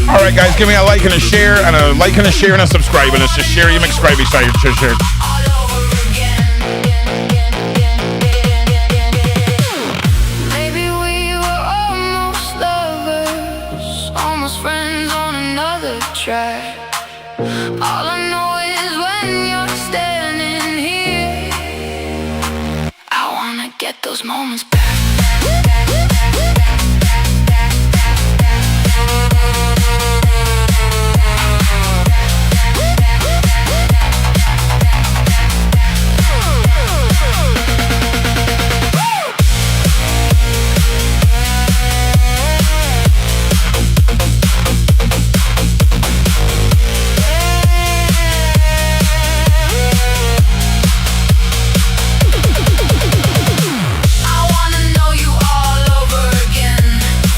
All right, guys, give me a like and a share, and a like and a share and a subscribe, and it's just share you McScribey side. Share. All over again. Maybe we were almost lovers, almost friends on another track. All I know is when you're standing here, I wanna get those moments back.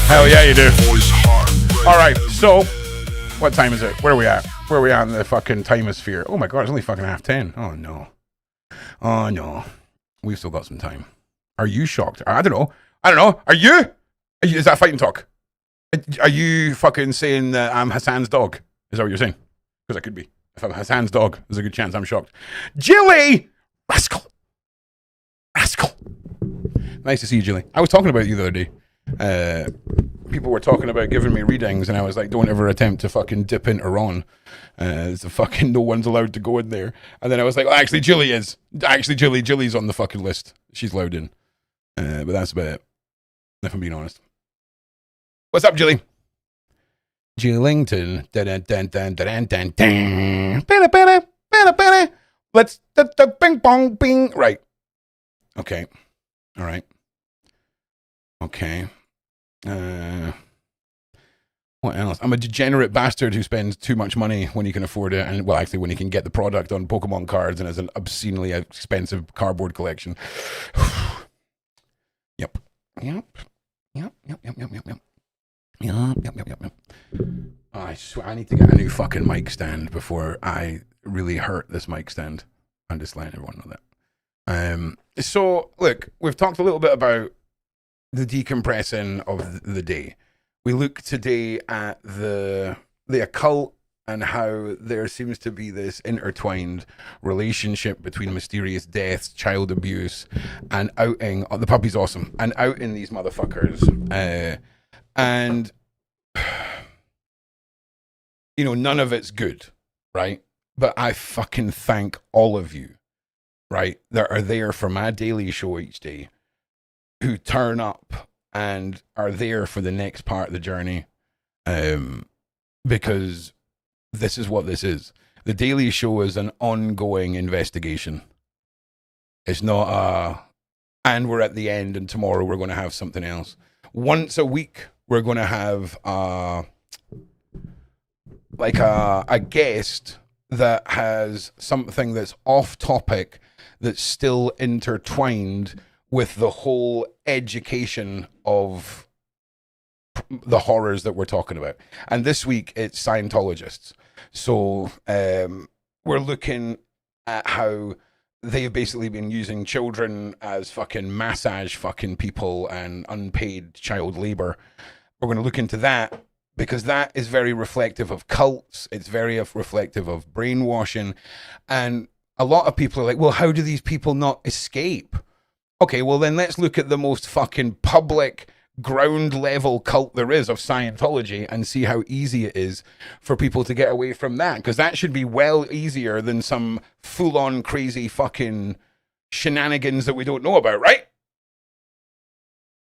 Hell yeah, you do. All right, so what time is it? Where are we at? Where are we at in the fucking timeosphere? Oh my god, it's only fucking 10:30. Oh no. Oh no. We've still got some time. Are you shocked? I don't know. Are you? Is that fighting talk? Are you fucking saying that I'm Hassan's dog? Is that what you're saying? Because I could be. If I'm Hassan's dog, there's a good chance I'm shocked. Jilly! Rascal! Nice to see you, Jilly. I was talking about you the other day. People were talking about giving me readings, and I was like, don't ever attempt to fucking dip into Ron. It's a fucking no one's allowed to go in there. And then I was like, oh, actually, Jilly is. Actually, Jilly's on the fucking list. She's allowed in. But that's about it, if I'm being honest. What's up, Jilly? Jillington. Let's bing bong bing. Right. Okay. All right. Okay. What else? I'm a degenerate bastard who spends too much money when he can afford it, and well, actually, when he can get the product on Pokemon cards and has an obscenely expensive cardboard collection. Yep. Yep. Yep. Yep. Yep. Yep. Yep. Yep. Yep. Yep. Yep. Yep. Yep. Oh, I swear, I need to get a new fucking mic stand before I really hurt this mic stand. I'm just letting everyone know that. So look, we've talked a little bit about the decompressing of the day. We look today at the occult and how there seems to be this intertwined relationship between mysterious deaths, child abuse, and outing. Oh, the puppy's awesome. And outing these motherfuckers. And, you know, none of it's good, right? But I fucking thank all of you, right, that are there for my daily show each day, who turn up and are there for the next part of the journey, because this is what this is. The Daily Show is an ongoing investigation. It's not and we're at the end and tomorrow we're going to have something else. Once a week, we're going to have a guest that has something that's off topic, that's still intertwined with the whole education of the horrors that we're talking about. And this week it's Scientologists. So we're looking at how they've basically been using children as fucking massage fucking people and unpaid child labor. We're going to look into that because that is very reflective of cults. It's very reflective of brainwashing. And a lot of people are like, well, how do these people not escape? Okay, well then let's look at the most fucking public ground level cult there is of Scientology and see how easy it is for people to get away from that. Because that should be well easier than some full on crazy fucking shenanigans that we don't know about, right?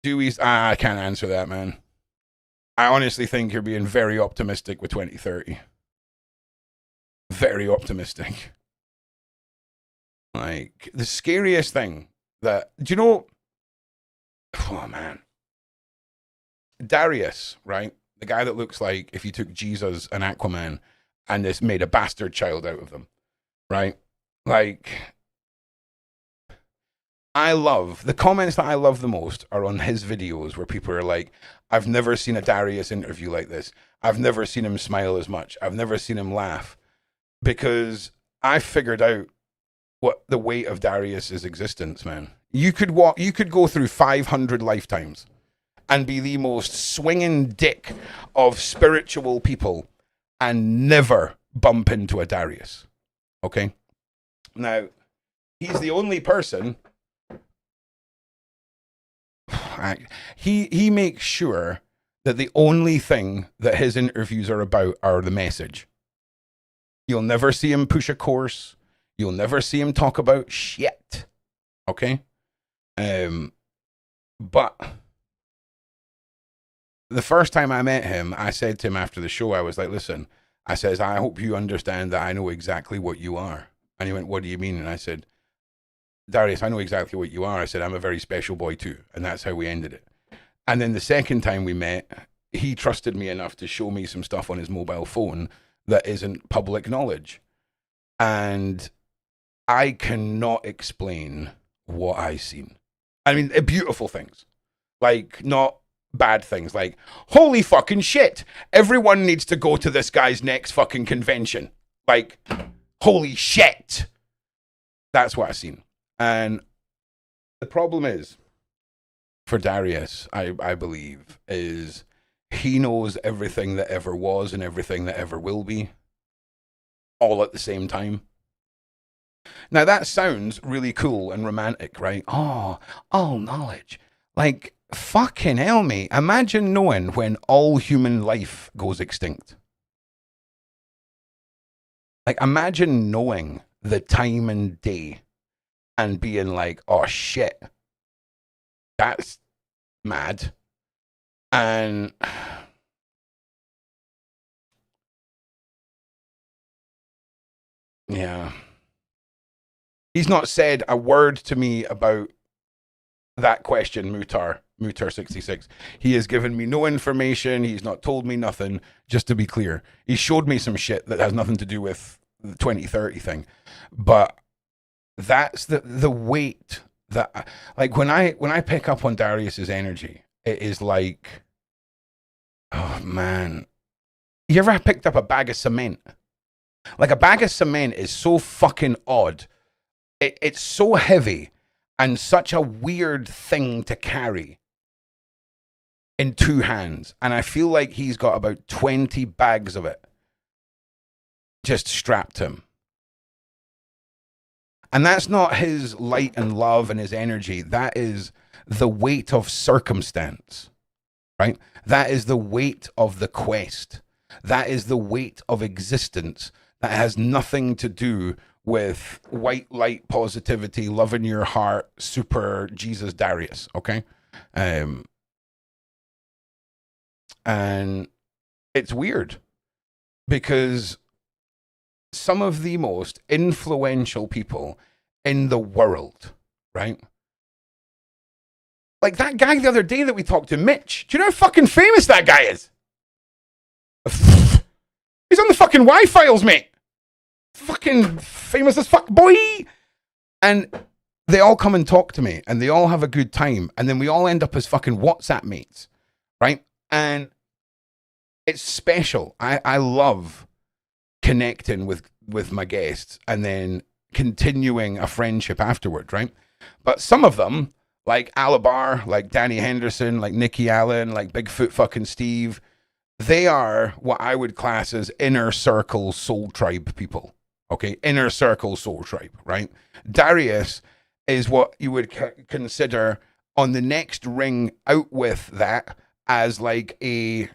I can't answer that, man. I honestly think you're being very optimistic with 2030. Very optimistic. Like, the scariest thing that, do you know, oh man, Darius, right? The guy that looks like if you took Jesus and Aquaman and just made a bastard child out of them, right? Like, I love, the comments that I love the most are on his videos where people are like, I've never seen a Darius interview like this. I've never seen him smile as much. I've never seen him laugh. Because I figured out what the weight of Darius's existence, man. You could go through 500 lifetimes and be the most swinging dick of spiritual people and never bump into a Darius. Okay? Now, he's the only person. He makes sure that the only thing that his interviews are about are the message. You'll never see him push a course. You'll never see him talk about shit. Okay? But the first time I met him, I said to him after the show, I was like, listen, I says, I hope you understand that I know exactly what you are. And he went, what do you mean? And I said, Darius, I know exactly what you are. I said, I'm a very special boy too. And that's how we ended it. And then the second time we met, he trusted me enough to show me some stuff on his mobile phone that isn't public knowledge. And I cannot explain what I've seen. I mean, beautiful things. Like, not bad things. Like, holy fucking shit. Everyone needs to go to this guy's next fucking convention. Like, holy shit. That's what I've seen. And the problem is, for Darius, I believe, is he knows everything that ever was and everything that ever will be, all at the same time. Now, that sounds really cool and romantic, right? Oh, all knowledge. Like, fucking hell, mate. Imagine knowing when all human life goes extinct. Like, imagine knowing the time and day and being like, oh, shit. That's mad. And yeah. He's not said a word to me about that question, Mutar. Mutar66. He has given me no information. He's not told me nothing, just to be clear. He showed me some shit that has nothing to do with the 2030 thing. But that's the weight that, like, when I pick up on Darius's energy, it is like, oh man. You ever picked up a bag of cement? Like, a bag of cement is so fucking odd. It's so heavy and such a weird thing to carry in two hands. And I feel like he's got about 20 bags of it just strapped to him. And that's not his light and love and his energy. That is the weight of circumstance, right? That is the weight of the quest. That is the weight of existence. That has nothing to do with white light positivity, love in your heart, super Jesus Darius, okay? And it's weird because some of the most influential people in the world, right? Like that guy the other day that we talked to, Mitch. Do you know how fucking famous that guy is? He's on the fucking Y-Files, mate. Fucking famous as fuck, boy. And they all come and talk to me, and they all have a good time, and then we all end up as fucking WhatsApp mates, right? And it's special. I love connecting with my guests and then continuing a friendship afterward, right? But some of them, like Alabar, like Danny Henderson, like Nikki Allen, like Bigfoot fucking Steve, they are what I would class as inner circle soul tribe people. Okay, inner circle soul tribe, right? Darius is what you would consider on the next ring out with that as like a,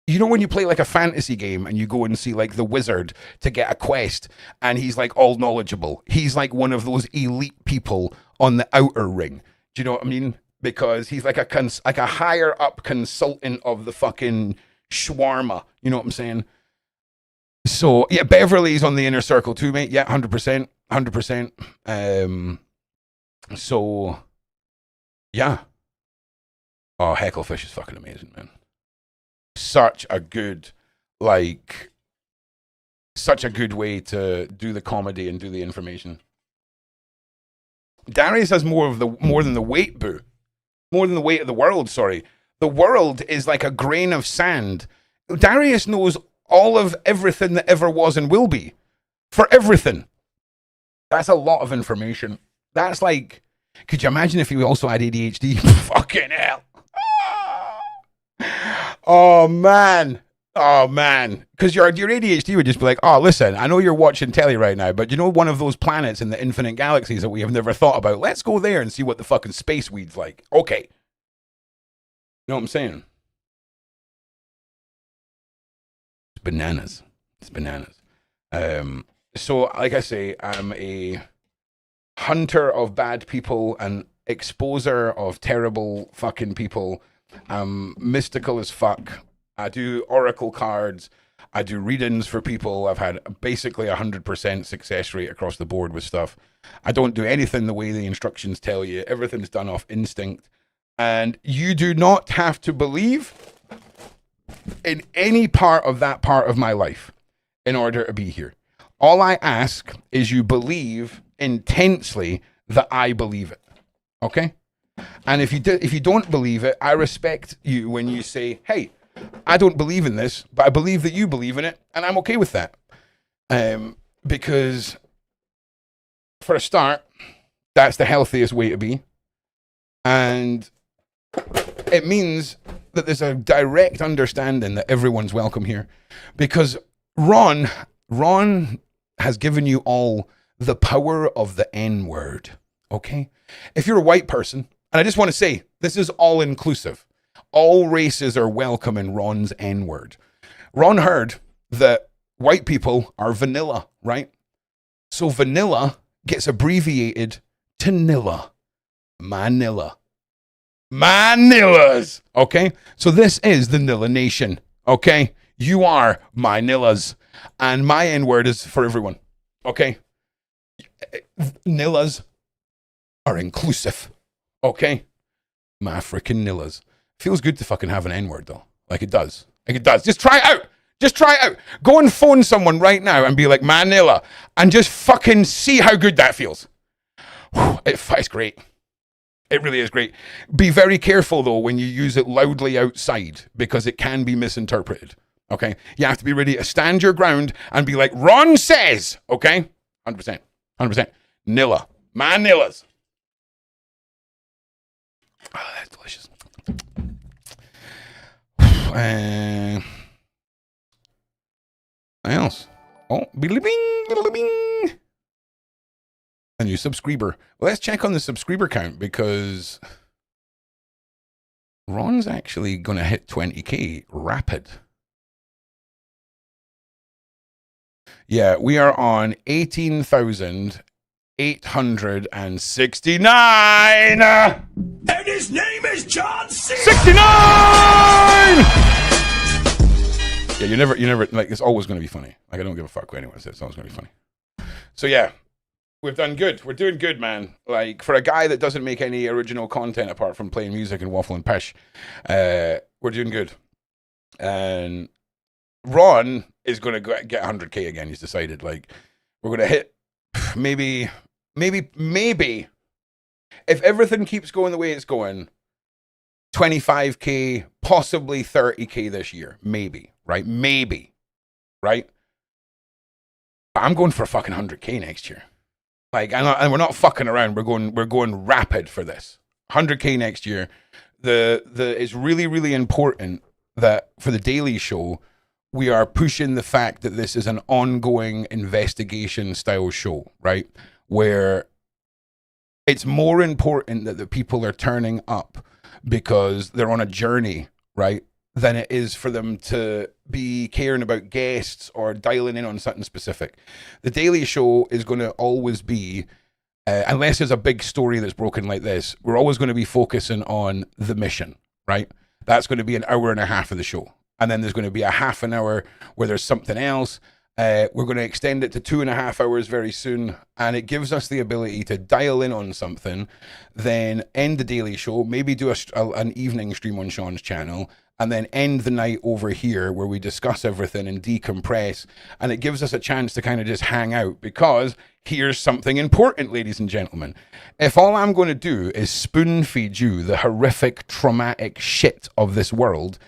you know, when you play like a fantasy game and you go and see like the wizard to get a quest and he's like all knowledgeable. He's like one of those elite people on the outer ring. Do you know what I mean? Because he's like a higher up consultant of the fucking shawarma. You know what I'm saying? So yeah, Beverly's on the inner circle too, mate. Yeah, 100%, 100%. So yeah. Oh, Hecklefish is fucking amazing, man. Such a good, like, such a good way to do the comedy and do the information. Darius has more than the weight, boo. More than the weight of the world, sorry. The world is like a grain of sand. Darius knows all of everything that ever was and will be. For everything. That's a lot of information. That's like, could you imagine if he also had ADHD? Fucking hell. Oh, man. Oh, man. Because your ADHD would just be like, oh, listen, I know you're watching telly right now, but you know one of those planets in the infinite galaxies that we have never thought about? Let's go there and see what the fucking space weed's like. Okay. You know what I'm saying? It's bananas. It's bananas. So, like I say, I'm a hunter of bad people and exposer of terrible fucking people. I'm mystical as fuck. I do oracle cards. I do readings for people. I've had basically 100% success rate across the board with stuff. I don't do anything the way the instructions tell you. Everything's done off instinct. And you do not have to believe in any part of that part of my life in order to be here. All I ask is you believe intensely that I believe it. Okay? And if you don't believe it, I respect you when you say, hey, I don't believe in this, but I believe that you believe in it, and I'm okay with that. Because for a start, that's the healthiest way to be. And it means that there's a direct understanding that everyone's welcome here. Because Ron has given you all the power of the N-word, okay? If you're a white person, and I just want to say, this is all inclusive. All races are welcome in Ron's N-word. Ron heard that white people are vanilla, right? So vanilla gets abbreviated to Nilla. Manila. Manillas. Okay? So this is the Nilla Nation. Okay? You are my Nillas. And my N-word is for everyone. Okay? Nillas are inclusive. Okay? My freaking nillas. Feels good to fucking have an N-word though. Like it does. Like it does. Just try it out. Just try it out. Go and phone someone right now and be like, Manila, and just fucking see how good that feels. It's great. It really is great. Be very careful though when you use it loudly outside because it can be misinterpreted. Okay? You have to be ready to stand your ground and be like, Ron says. Okay? 100%. 100%. Nilla. Manillas. Oh, that's delicious. What else? Oh, bing, bing. A new subscriber. Well, let's check on the subscriber count because Ron's actually going to hit 20k rapid. Yeah, we are on 18,869. And his name is John C. 69! Yeah, you never, like, it's always going to be funny. Like, I don't give a fuck what anyone says. It's always going to be funny. So, yeah, we've done good. We're doing good, man. Like, for a guy that doesn't make any original content apart from playing music and waffle and pish, we're doing good. And Ron is going to get 100k again. He's decided, like, we're going to hit maybe, if everything keeps going the way it's going, 25k, possibly 30k this year. Maybe, right? Maybe, right? But I'm going for fucking 100k next year. Like, and we're not fucking around. We're going rapid for this. 100k next year. It's really, really important that for the Daily Show, we are pushing the fact that this is an ongoing investigation style show, right? Where it's more important that the people are turning up because they're on a journey, right? Than it is for them to be caring about guests or dialing in on something specific. The Daily Show is going to always be, unless there's a big story that's broken like this, we're always going to be focusing on the mission, right? That's going to be an hour and a half of the show. And then there's going to be a half an hour where there's something else. We're going to extend it to 2.5 hours very soon. And it gives us the ability to dial in on something, then end the Daily Show, maybe do an evening stream on Sean's channel, and then end the night over here where we discuss everything and decompress. And it gives us a chance to kind of just hang out because here's something important, ladies and gentlemen. If all I'm going to do is spoon feed you the horrific, traumatic shit of this world,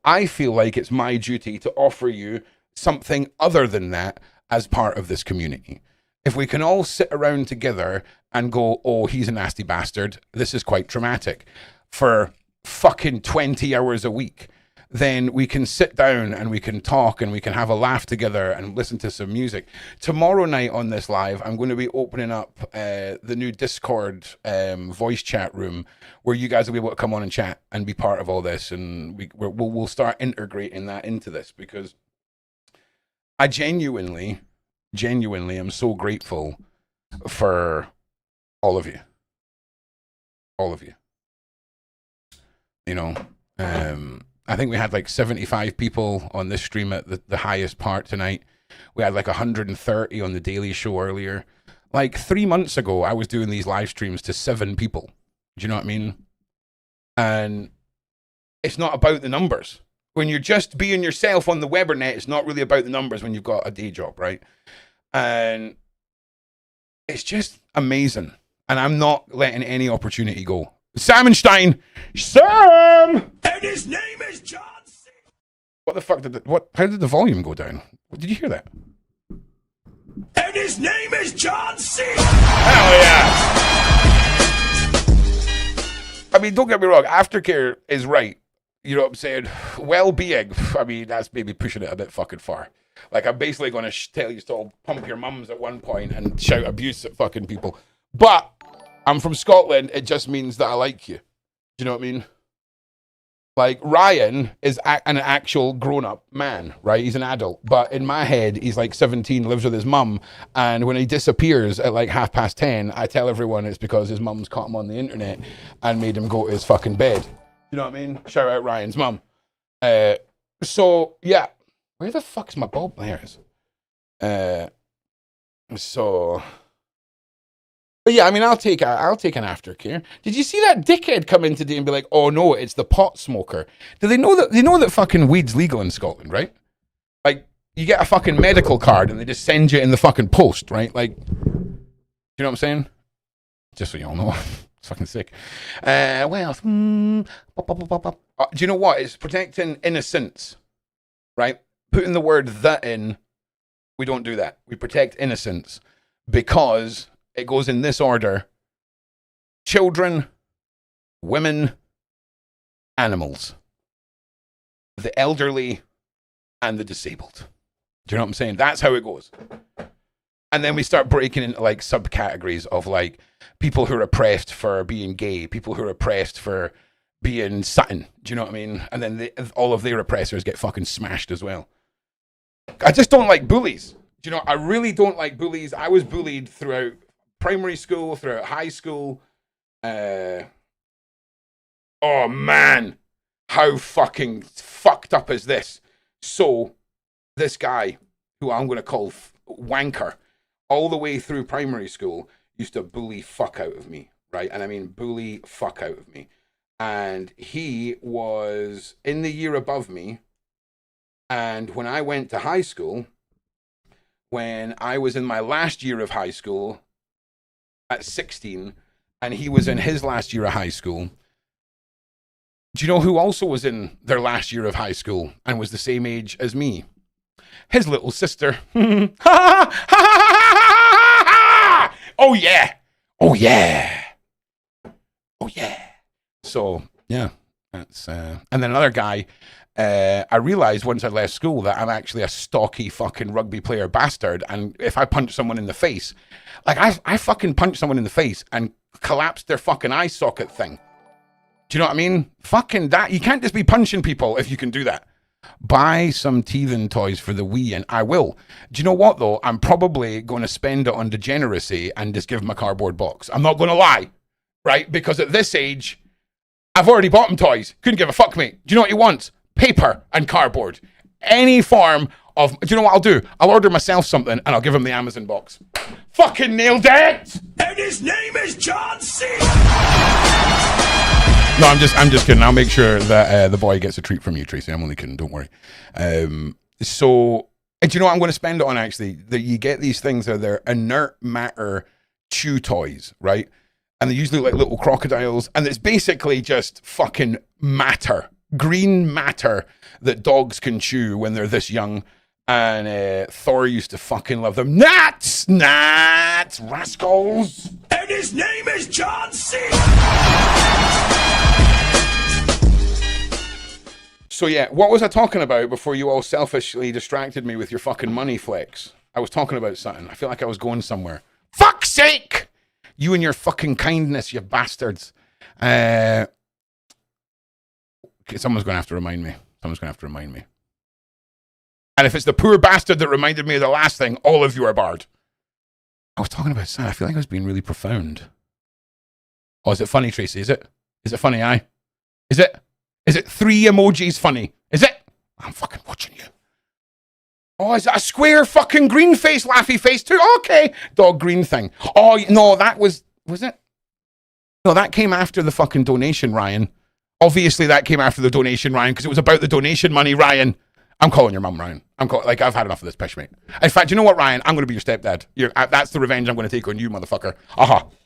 I feel like it's my duty to offer you something other than that as part of this community. If we can all sit around together and go, oh, he's a nasty bastard, this is quite traumatic, for fucking 20 hours a week, then we can sit down and we can talk and we can have a laugh together and listen to some music. Tomorrow night on this live, I'm going to be opening up the new Discord voice chat room where you guys will be able to come on and chat and be part of all this. And we'll start integrating that into this because I genuinely am so grateful for all of you. All of you. You know, I think we had like 75 people on this stream at the highest part tonight. We had like 130 on the Daily Show earlier. Like 3 months ago, I was doing these live streams to 7 people. Do you know what I mean? And it's not about the numbers. When you're just being yourself on the Webernet, it's not really about the numbers when you've got a day job, right? And it's just amazing. And I'm not letting any opportunity go. Salmonstein! Sam! And his name is John C. What the fuck how did the volume go down? Did you hear that? And his name is John C. Hell yeah! I mean, don't get me wrong, aftercare is right. You know what I'm saying? Well-being, I mean, that's maybe pushing it a bit fucking far. Like, I'm basically going to tell you to all pump your mums at one point and shout abuse at fucking people. But I'm from Scotland, it just means that I like you. Do you know what I mean? Like, Ryan is an actual grown-up man, right? He's an adult. But in my head, he's like 17, lives with his mum. And when he disappears at like 10:30, I tell everyone it's because his mum's caught him on the internet and made him go to his fucking bed. You know what I mean? Shout out Ryan's mum. So, yeah. Where the fuck's my bulb? There it is. So... But yeah, I mean, I'll take an aftercare. Did you see that dickhead come in today and be like, "Oh no, it's the pot smoker"? Do they know that fucking weed's legal in Scotland, right? Like, you get a fucking medical card and they just send you in the fucking post, right? Like, you know what I'm saying? Just so you all know, it's fucking sick. What else? Do you know what? It's protecting innocence, right? Putting the word "that" in, we don't do that. We protect innocence because it goes in this order: children, women, animals, the elderly, and the disabled. Do you know what I'm saying? That's how it goes. And then we start breaking into like subcategories of like people who are oppressed for being gay, people who are oppressed for being Sutton. Do you know what I mean? And then all of their oppressors get fucking smashed as well. I just don't like bullies. Do you know, I really don't like bullies. I was bullied throughout primary school, throughout high school. Oh man, how fucking fucked up is this? So, this guy, who I'm going to call Wanker, all the way through primary school, used to bully fuck out of me, right? And I mean bully fuck out of me. And he was in the year above me. And when I went to high school, when I was in my last year of high school at 16, and he was in his last year of high school, do you know who also was in their last year of high school and was the same age as me? His little sister. Oh yeah. Oh yeah. Oh yeah. So yeah, that's and then another guy. I realized once I left school that I'm actually a stocky fucking rugby player bastard, and if I punch someone in the face, like I fucking punched someone in the face and collapsed their fucking eye socket thing. Do you know what I mean? Fucking that. You can't just be punching people if you can do that. Buy some teething toys for the Wii, and I will. Do you know what, though? I'm probably going to spend it on degeneracy and just give him a cardboard box. I'm not going to lie, right? Because at this age, I've already bought him toys. Couldn't give a fuck, mate. Do you know what he wants? Paper and cardboard. Any form of... Do you know what I'll do? I'll order myself something, and I'll give him the Amazon box. Fucking nailed it! And his name is John C. No, I'm just kidding. I'll make sure that the boy gets a treat from you, Tracy. I'm only kidding. Don't worry. So, do you know what I'm going to spend it on, actually? That you get these things that they're inert matter chew toys, right? And they usually look like little crocodiles. And it's basically just fucking matter. Green matter that dogs can chew when they're this young. And Thor used to fucking love them. Gnats, rascals. And his name is John C. So yeah, what was I talking about before you all selfishly distracted me with your fucking money flex? I was talking about something. I feel like I was going somewhere. Fuck's sake! You and your fucking kindness, you bastards. Someone's going to have to remind me. And if it's the poor bastard that reminded me of the last thing, all of you are barred. I was talking about something. I feel like I was being really profound. Oh, is it funny, Tracy? Is it? Is it funny, aye? Is it? Is it 3 emojis funny? Is it? I'm fucking watching you. Oh, is that a square fucking green face, laughy face too? Okay. Dog green thing. Oh, no, that was it? No, that came after the fucking donation, Ryan. Obviously that came after the donation, Ryan, because it was about the donation money, Ryan. I'm calling your mum, Ryan. I've had enough of this pish, mate. In fact, you know what, Ryan? I'm going to be your stepdad. That's the revenge I'm going to take on you, motherfucker.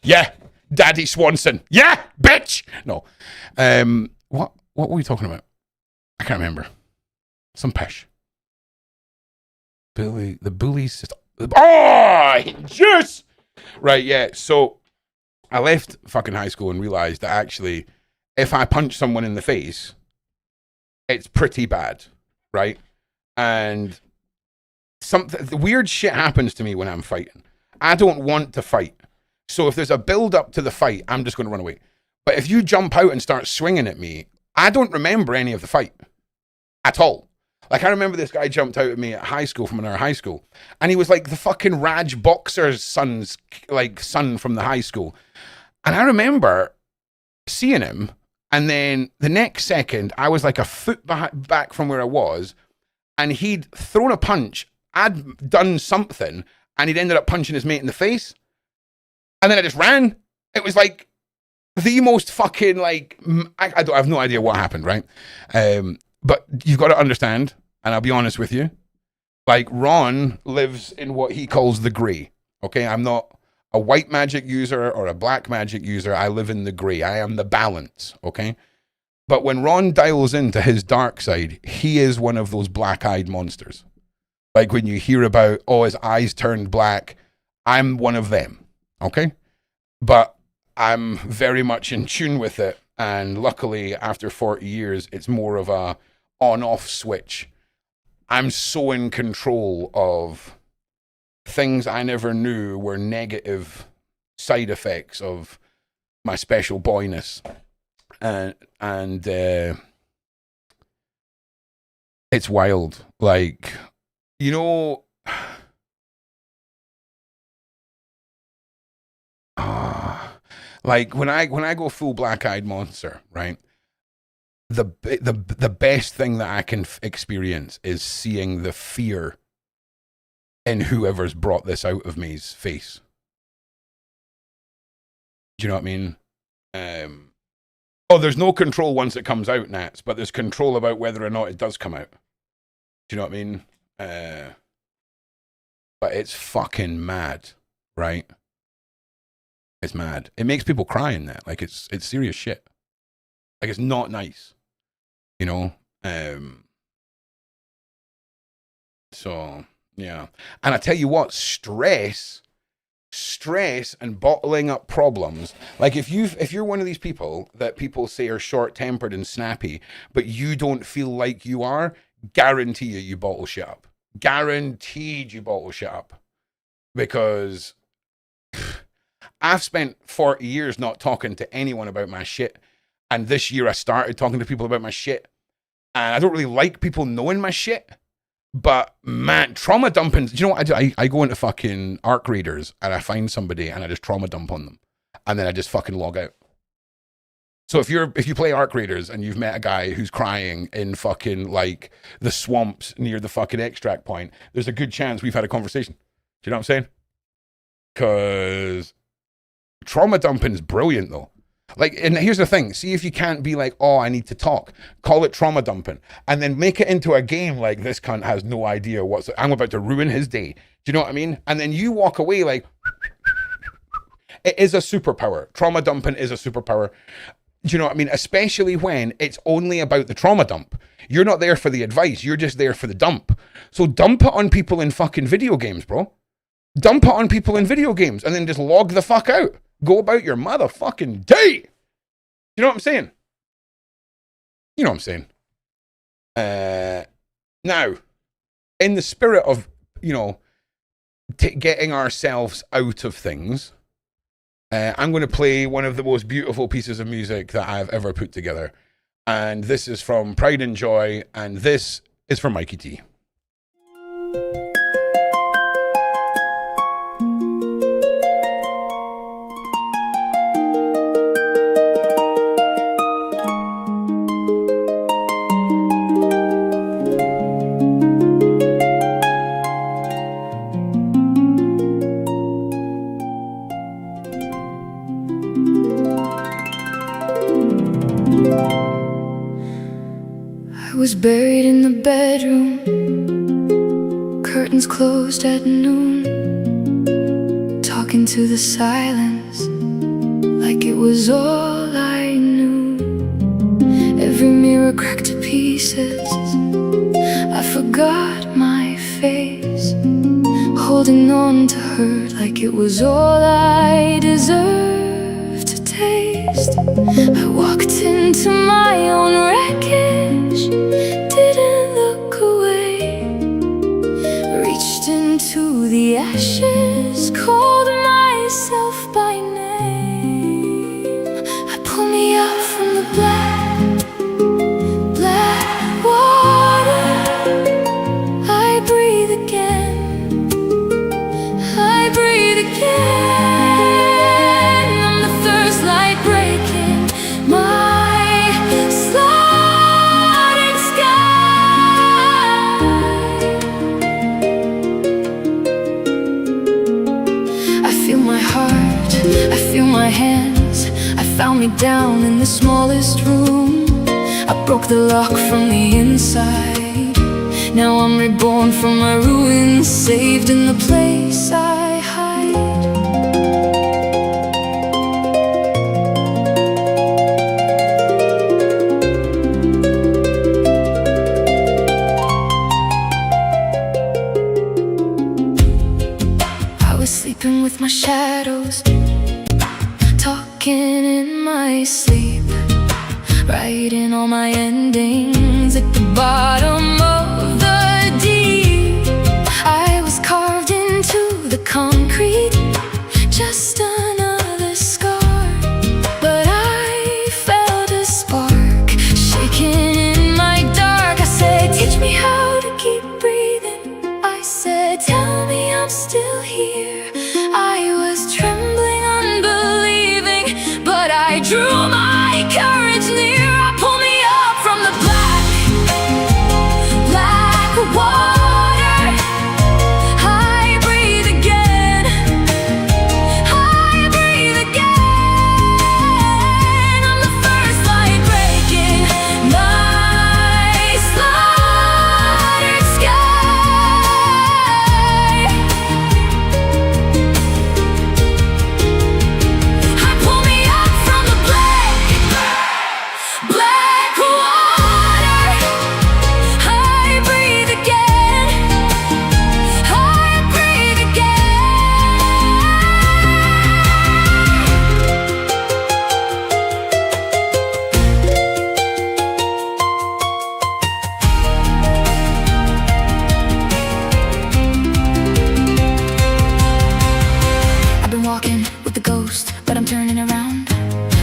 Yeah. Daddy Swanson. Yeah, bitch. No. What were we talking about? I can't remember. Some pish. The bully's sister. Oh, juice! Right, yeah. So I left fucking high school and realized that actually, if I punch someone in the face, it's pretty bad, right? And the weird shit happens to me when I'm fighting. I don't want to fight. So if there's a build up to the fight, I'm just going to run away. But if you jump out and start swinging at me, I don't remember any of the fight at all. Like, I remember this guy jumped out at me at high school from another high school, and he was like the fucking Raj boxer's son from the high school. And I remember seeing him, and then the next second, I was like a foot back from where I was, and he'd thrown a punch. I'd done something, and he'd ended up punching his mate in the face. And then I just ran. It was like the most fucking like, I have no idea what happened, right? But you've got to understand, and I'll be honest with you, like Ron lives in what he calls the grey. Okay, I'm not a white magic user or a black magic user. I live in the grey. I am the balance. Okay, but when Ron dials into his dark side, he is one of those black-eyed monsters. Like when you hear about, oh, his eyes turned black, I'm one of them. Okay, but I'm very much in tune with it, and luckily, after 40 years, it's more of a on-off switch. I'm so in control of things I never knew were negative side effects of my special boyness. And it's wild. Like, you know, like when I go full black-eyed monster, right? The best thing that I can experience is seeing the fear in whoever's brought this out of me's face. Do you know what I mean? Oh, there's no control once it comes out, Nats, but there's control about whether or not it does come out. Do you know what I mean? But it's fucking mad, right? It's mad. It makes people cry in that. Like it's serious shit. Like it's not nice. You know? So yeah. And I tell you what, stress and bottling up problems. Like if you're one of these people that people say are short-tempered and snappy, but you don't feel like you are, guarantee you bottle shit up. Guaranteed you bottle shit up. Because I've spent 40 years not talking to anyone about my shit. And this year I started talking to people about my shit. And I don't really like people knowing my shit. But man, trauma dumping, do you know what I do? I go into fucking ARC readers and I find somebody and I just trauma dump on them. And then I just fucking log out. So if you play ARC readers and you've met a guy who's crying in fucking like the swamps near the fucking extract point, there's a good chance we've had a conversation. Do you know what I'm saying? Because trauma dumping is brilliant though. Like, and here's the thing. See if you can't be like, oh, I need to talk. Call it trauma dumping. And then make it into a game like this cunt has no idea I'm about to ruin his day. Do you know what I mean? And then you walk away like, it is a superpower. Trauma dumping is a superpower. Do you know what I mean? Especially when it's only about the trauma dump. You're not there for the advice. You're just there for the dump. So dump it on people in fucking video games, bro. Dump it on people in video games and then just log the fuck out. Go about your motherfucking day. You know what I'm saying? You know what I'm saying? Now, in the spirit of, you know, getting ourselves out of things, I'm going to play one of the most beautiful pieces of music that I've ever put together. And this is from Pride and Joy, and this is for Mikey T. I was buried in the bedroom, curtains closed at noon, talking to the silence like it was all I knew. Every mirror cracked to pieces, I forgot my face, holding on to her like it was all I deserved to taste. I walked into my own wreckage, didn't look away, reached into the ashes, called myself by name. I pulled me up from the black water. I breathe again, I breathe again. I'm the first light breaking my sliding sky. found me down in the smallest room. I broke the lock from the inside. Now I'm reborn from my ruins, saved in the place I hide. I was sleeping with my shadows, talking in my sleep, writing all my endings at the bottom of the deep. I was carved into the concrete, just another scar, but I felt a spark shaking in my dark. I said, teach me how to keep breathing. I said, tell me I'm still here. I was trembling, unbelieving, but I drew my courage near. Pull me up from the black, black water. I breathe again, I breathe again. I'm the first light breaking my slaughtered sky. Pull me up from the black, black water. I breathe again, I breathe I've been walking with the ghost, but I'm turning around.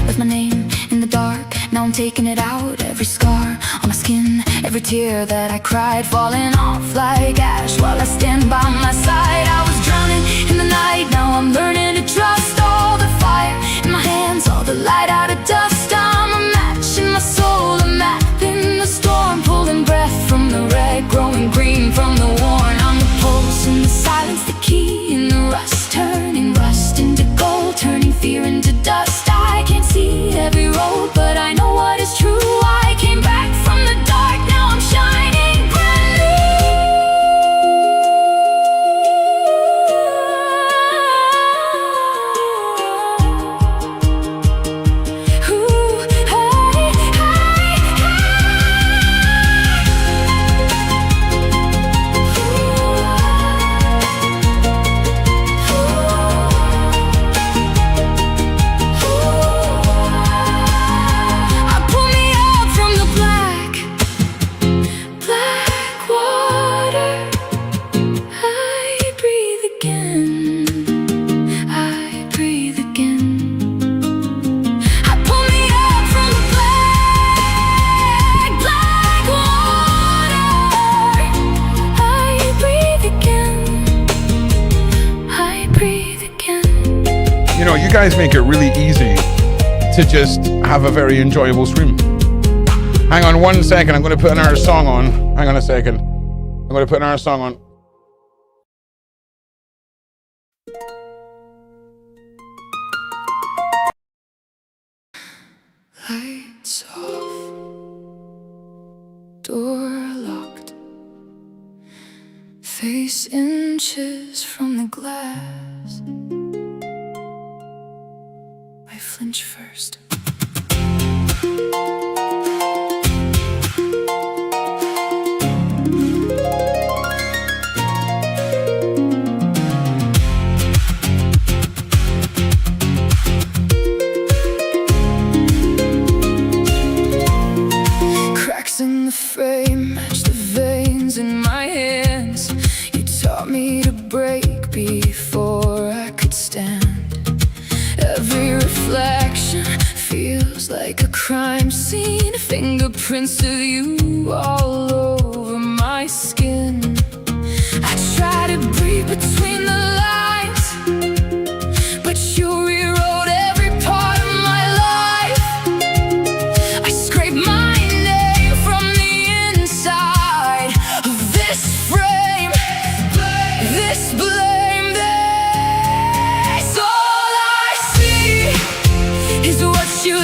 Left my name in the dark, now I'm taking it out. Every scar on my skin, every tear that I cried, falling off like ash while I stand by my side. I was drowning in the night, now I'm learning to trust. All the fire in my hands, all the light out of dust. I'm a match in my soul, a map in the storm, pulling breath from the red, growing green from the worn. I'm the pulse in the silence, the key in the rust, turning rust into gold, turning fear into dust. I can't see every road, but I know what is true. I came back from the dark, now I'm shining brand new. Ooh, hey, pull me up from the black, black water. I breathe again, I breathe again. Pull me up from the black, black water. I breathe again, I breathe again. You know, you guys make it really easy to just have a very enjoyable stream. Hang on 1 second, I'm going to put another song on. Hang on a second. I'm going to put another song on. Lights off, door locked, face inches from the glass. I flinch first. Cracks in the frame match the veins in my hands. You taught me to break before I could stand. Every reflection feels like a crime scene. Fingerprints of you all over my skin. I try to breathe between the lines, but you rewrote every part of my life. I scrape my name from the inside of this frame, this blame, this. All I see is what you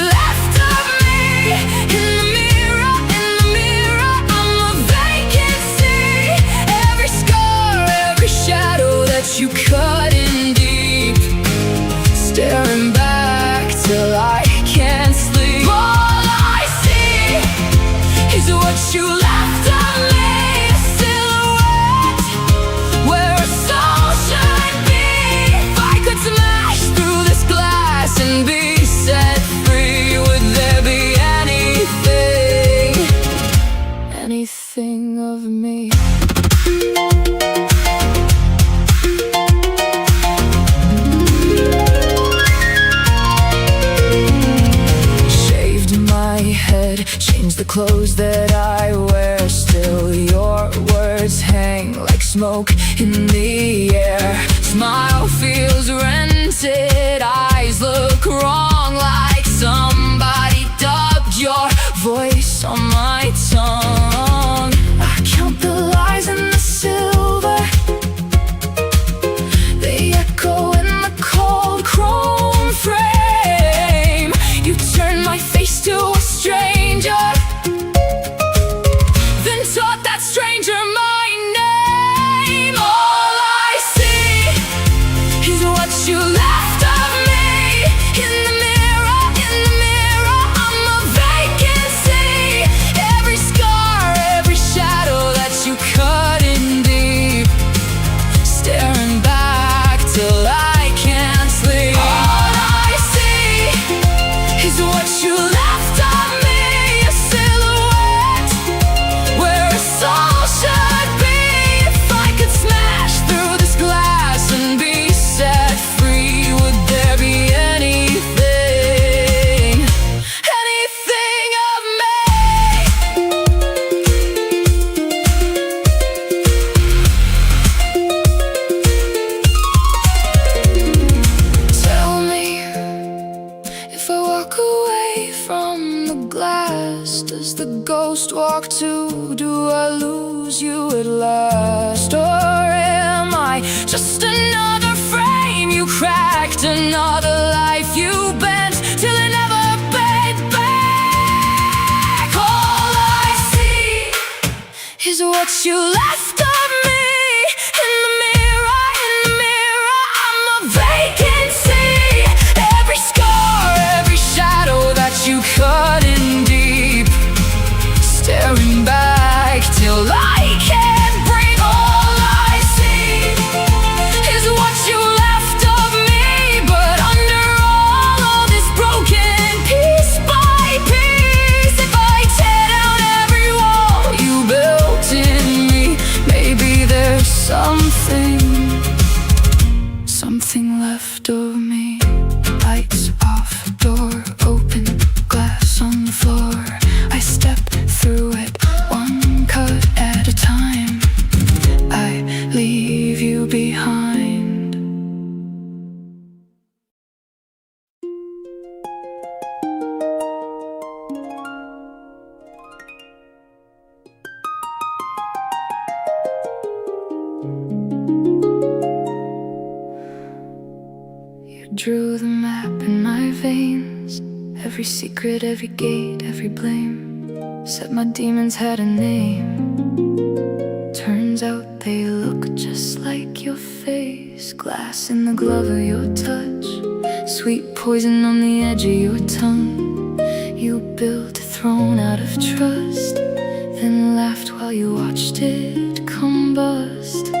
me. Shaved my head, changed the clothes that I wear. Still your words hang like smoke in the air. Smile feels rented, eyes look wrong, like somebody dubbed your voice on my tongue. I count the lies and the silver, they echo in the cold chrome frame. You turn my face to a stranger, then taught that stranger my name. All I see is what you left of me. In the mirror, I'm a vacancy. Every scar, every shadow that you cut in deep, staring back till I can't sleep. All I see is what you left of me. A silhouette where a soul should be. If I could smash through this glass and be set free, would there be anything of me? Tell me, if I walk away from the glass, does the ghost walk too? Do I lose you at last? Or am I just another frame you cracked, another life you bent till it never paid back? All I see is what you left of me. In the mirror, I'm a vacancy. Every scar, every shadow that you cut in deep, staring back till I can't breathe. All I see is what you left of me. But under all this broken, piece by piece, if I tear down every wall you built in me, maybe there's something left of me. Lights off, door open, glass on the floor. I step through it, one cut at a time. I leave you behind. You drew the map in my veins, every secret, every gate, every blame. Said my demons had a name. Turns out they look just like your face. Glass in the glove of your touch, sweet poison on the edge of your tongue. You built a throne out of trust, then laughed while you watched it combust.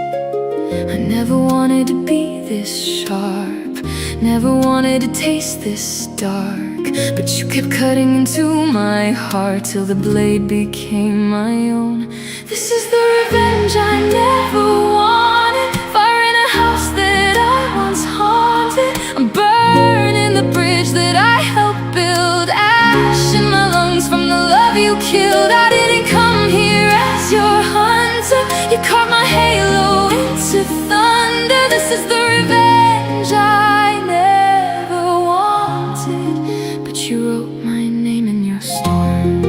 I never wanted to be this sharp, never wanted to taste this dark, but you kept cutting into my heart till the blade became my own. This is the revenge I never wanted. Fire in a house that I once haunted. I'm burning the bridge that I helped build. Ash in my lungs from the love you killed. I didn't come here as your hunter. You caught my halo into thunder. This is the revenge I never wanted, but you wrote my name in your storm.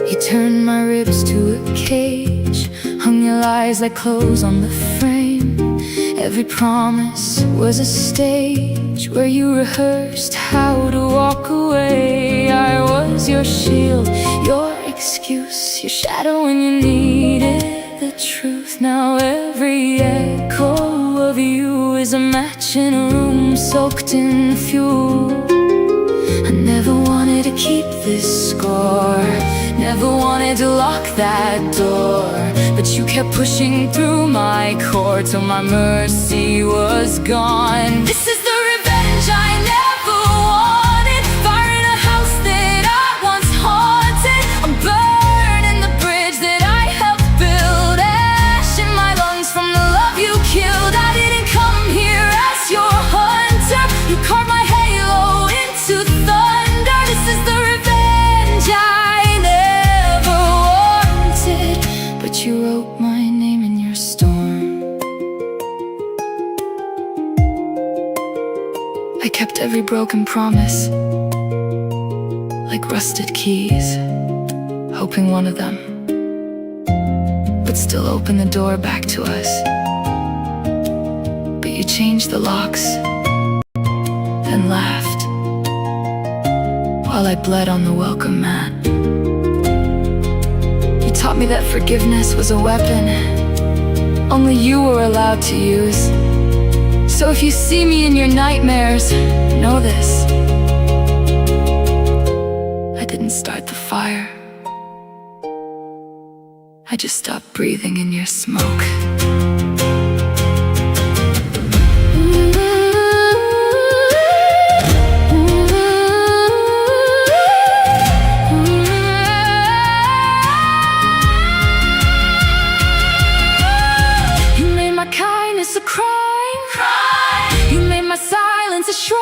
You turned my ribs to a cage, hung your lies like clothes on the frame. Every promise was a stage where you rehearsed how to walk away. I was your shield, your excuse, your shadow when you needed the truth. Now every echo of you is a match in a room soaked in fuel. I never wanted to keep this score, never wanted to lock that door, but you kept pushing through my core till my mercy was gone. This is the revenge I never wanted, fire in a house that I once haunted. I'm burning the bridge that I helped build, ash in my lungs from the love you killed. I didn't come here as your hunter, you carved my halo into thunder. This is the revenge I never wanted, but you wrote my name in your storm. I kept every broken promise, like rusted keys, hoping one of them would still open the door back to us. But you changed the locks and laughed while I bled on the welcome mat. You taught me that forgiveness was a weapon only you were allowed to use. So if you see me in your nightmares, know this: I didn't start the fire, I just stopped breathing in your smoke. You made my kindness a crime. You made my silence a shrine.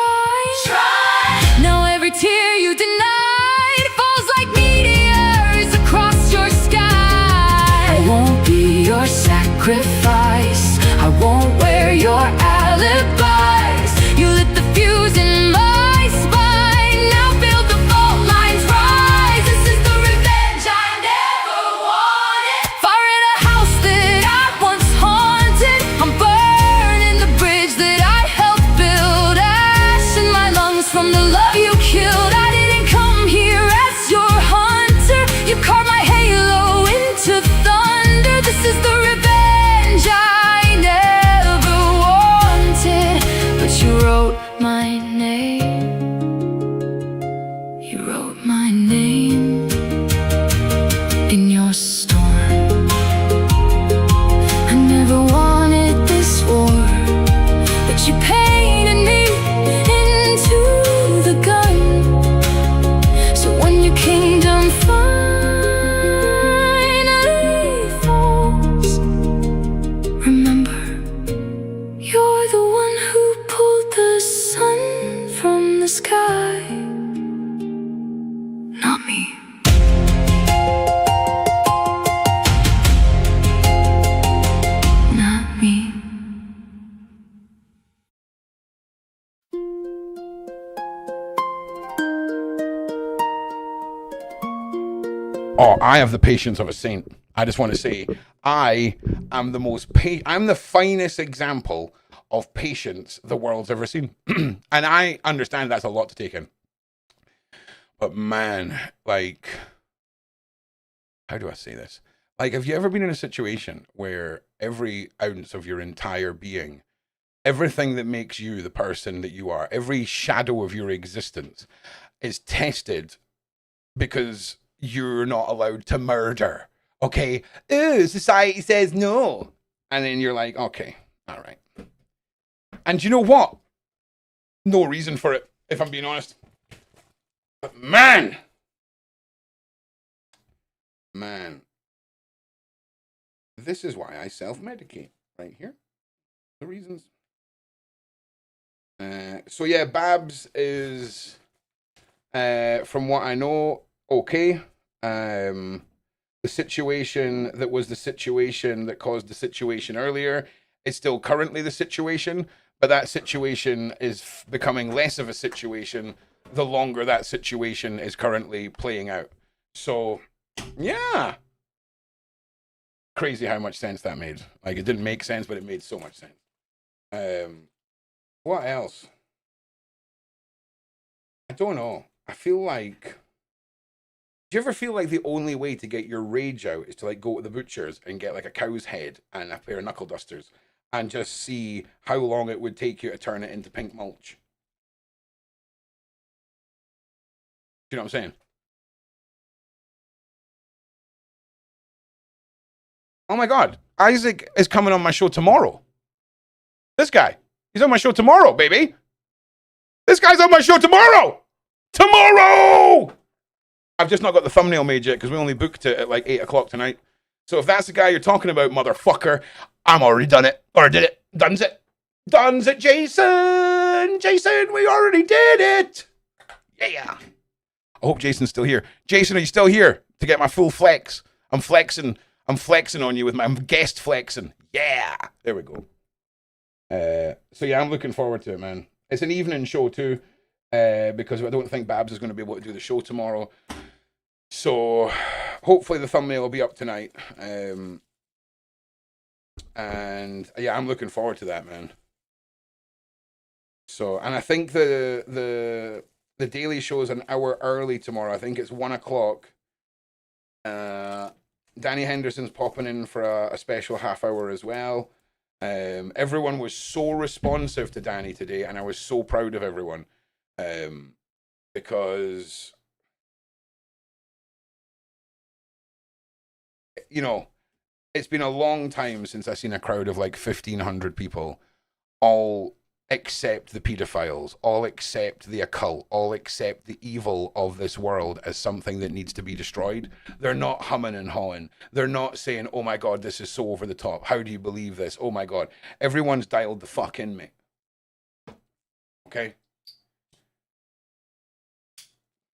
Now every tear you denied falls like meteors across your sky. I won't be your sacrifice, I won't wear your alibis. You lit the fuse in my spine, now feel the fault lines rise. This is the revenge I never wanted, fire in a house that I once haunted. I'm burning the bridge that I helped build, ash in my lungs from the love you killed. I didn't come here as your hunter, you carved my halo into thunder. This is the revenge I never wanted, but you wrote my name, you wrote my name in your storm. I never wanted this war, but you painted me into the gun. So when your kingdom finally falls, remember, you're the one who pulled the sun from the sky, not me. Not me. Oh, I have the patience of a saint. I just want to say, I am the most I'm the finest example of patience the world's ever seen. And I understand that's a lot to take in. But man, like, how do I say this? Like, have you ever been in a situation where every ounce of your entire being, everything that makes you the person that you are, every shadow of your existence is tested because you're not allowed to murder? Okay, ooh, society says no. And then you're like, okay, all right. And you know what? No reason for it, if I'm being honest. But man, this is why I self-medicate right here. The reasons. So yeah, Babs is, from what I know, okay. The situation that was the situation that caused the situation earlier is still currently the situation, but that situation is becoming less of a situation the longer that situation is currently playing out. So, yeah. Crazy how much sense that made. Like, it didn't make sense, but it made so much sense. What else? I don't know. I feel like... Do you ever feel like the only way to get your rage out is to, like, go to the butcher's and get, like, a cow's head and a pair of knuckle dusters and just see how long it would take you to turn it into pink mulch? You know what I'm saying? Oh my God, Isaac is coming on my show tomorrow. This guy, he's on my show tomorrow, baby. This guy's on my show tomorrow. Tomorrow! I've just not got the thumbnail made yet because we only booked it at like 8 o'clock tonight. So if that's the guy you're talking about, motherfucker, I'm already done it. Or did it. Done's it. Done's it, Jason. Jason, we already did it. Yeah. I hope Jason's still here. Jason, are you still here to get my full flex? I'm flexing on you with my guest flexing. Yeah. There we go. So yeah, I'm looking forward to it, man. It's an evening show too, because I don't think Babs is going to be able to do the show tomorrow. So hopefully the thumbnail will be up tonight. And yeah, I'm looking forward to that, man. So, and I think the Daily Show is an hour early tomorrow. I think it's 1 o'clock. Danny Henderson's popping in for a special half hour as well. Everyone was so responsive to Danny today, and I was so proud of everyone. Because, you know, it's been a long time since I've seen a crowd of like 1,500 people all accept the pedophiles, all accept the occult, all accept the evil of this world as something that needs to be destroyed. They're not humming and hawing. They're not saying, oh my God, this is so over the top. How do you believe this? Oh my God. Everyone's dialed the fuck in, mate. Okay?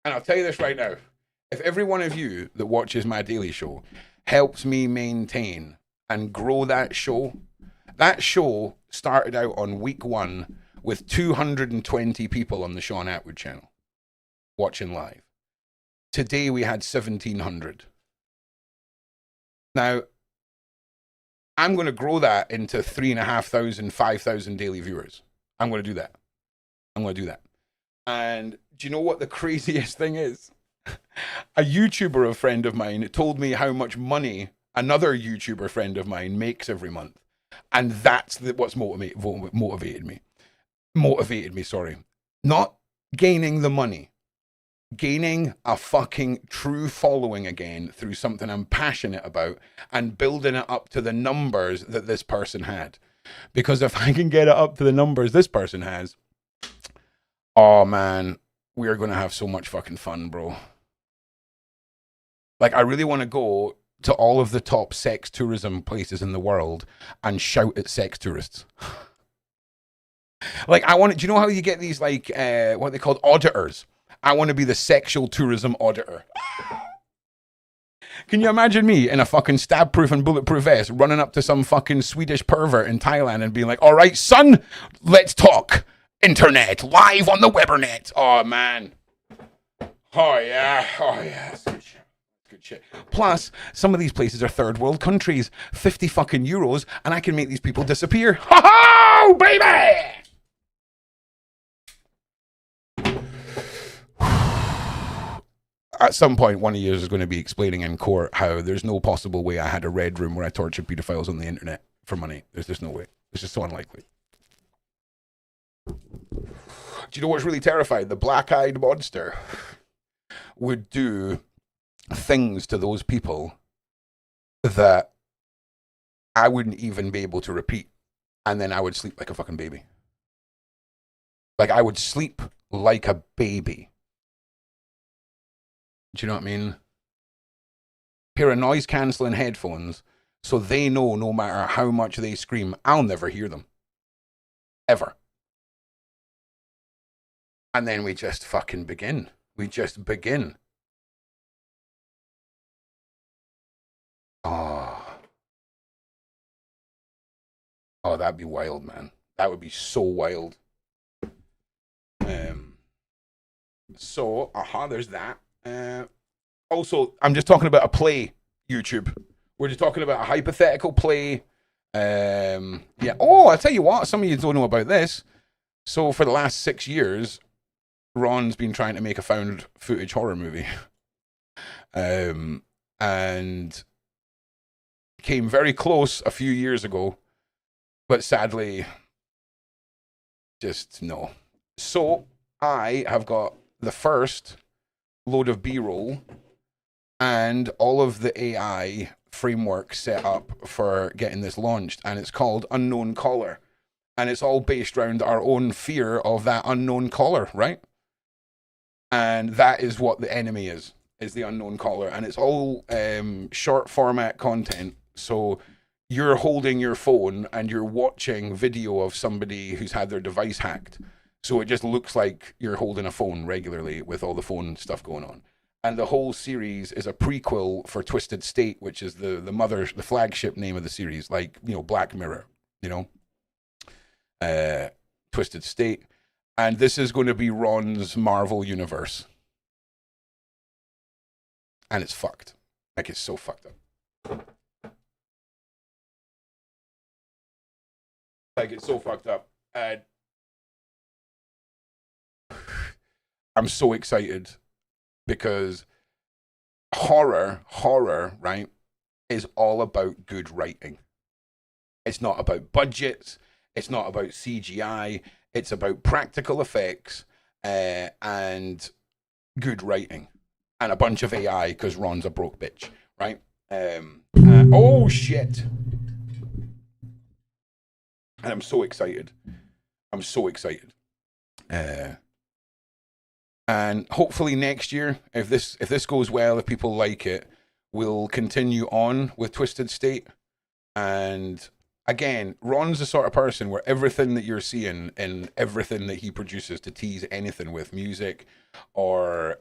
And I'll tell you this right now. If every one of you that watches my daily show helps me maintain and grow that show started out on week 1 with 220 people on the Sean Atwood channel watching live. Today we had 1,700. Now, I'm going to grow that into 3,500, 5,000 daily viewers. I'm going to do that. And do you know what the craziest thing is? A YouTuber, a friend of mine, told me how much money another YouTuber friend of mine makes every month. And that's what's motivated me. Not gaining the money. Gaining a fucking true following again through something I'm passionate about and building it up to the numbers that this person had. Because if I can get it up to the numbers this person has, oh man, we are going to have so much fucking fun, bro. Like, I really want to go to all of the top sex tourism places in the world and shout at sex tourists. Like, do you know how you get these, like, what are they called? Auditors. I want to be the sexual tourism auditor. Can you imagine me in a fucking stab-proof and bulletproof vest running up to some fucking Swedish pervert in Thailand and being like, all right, son, let's talk. Internet, live on the Webernet. Oh, man. Oh, yeah. That's good shit. Shit. Plus, some of these places are third world countries. 50 fucking euros, and I can make these people disappear. Ha-ha, baby! At some point, one of you is going to be explaining in court how there's no possible way I had a red room where I tortured pedophiles on the internet for money. There's just no way. It's just so unlikely. Do you know what's really terrifying? The black-eyed monster would do things to those people that I wouldn't even be able to repeat, and then I would sleep like a fucking baby. Like, I would sleep like a baby. Do you know what I mean? Pair of noise cancelling headphones so they know no matter how much they scream, I'll never hear them. Ever. And then we just fucking begin. Oh, that'd be wild, man. That would be so wild. There's that. Also, I'm just talking about a play, YouTube. We're just talking about a hypothetical play. Yeah. Oh, I'll tell you what. Some of you don't know about this. So for the last 6 years, Ron's been trying to make a found footage horror movie. And came very close a few years ago, but sadly, just no. So I have got the first load of B-roll and all of the AI framework set up for getting this launched, and it's called Unknown Caller, and it's all based around our own fear of that unknown caller, right? And that is what the enemy is the unknown caller, and it's all short format content. So you're holding your phone and you're watching video of somebody who's had their device hacked, so it just looks like you're holding a phone regularly with all the phone stuff going on. And the whole series is a prequel for Twisted State, which is the flagship name of the series, like, you know, Black Mirror, you know, Twisted State. And this is going to be Ron's Marvel universe. And it's fucked. Like, it's so fucked up. Like, it's so fucked up. And I'm so excited because horror, right, is all about good writing. It's not about budgets. It's not about CGI. It's about practical effects and good writing. And a bunch of AI, because Ron's a broke bitch, right? Oh, shit. And I'm so excited. I'm so excited. And hopefully next year, if this goes well, if people like it, we'll continue on with Twisted State. And again, Ron's the sort of person where everything that you're seeing and everything that he produces to tease anything with music or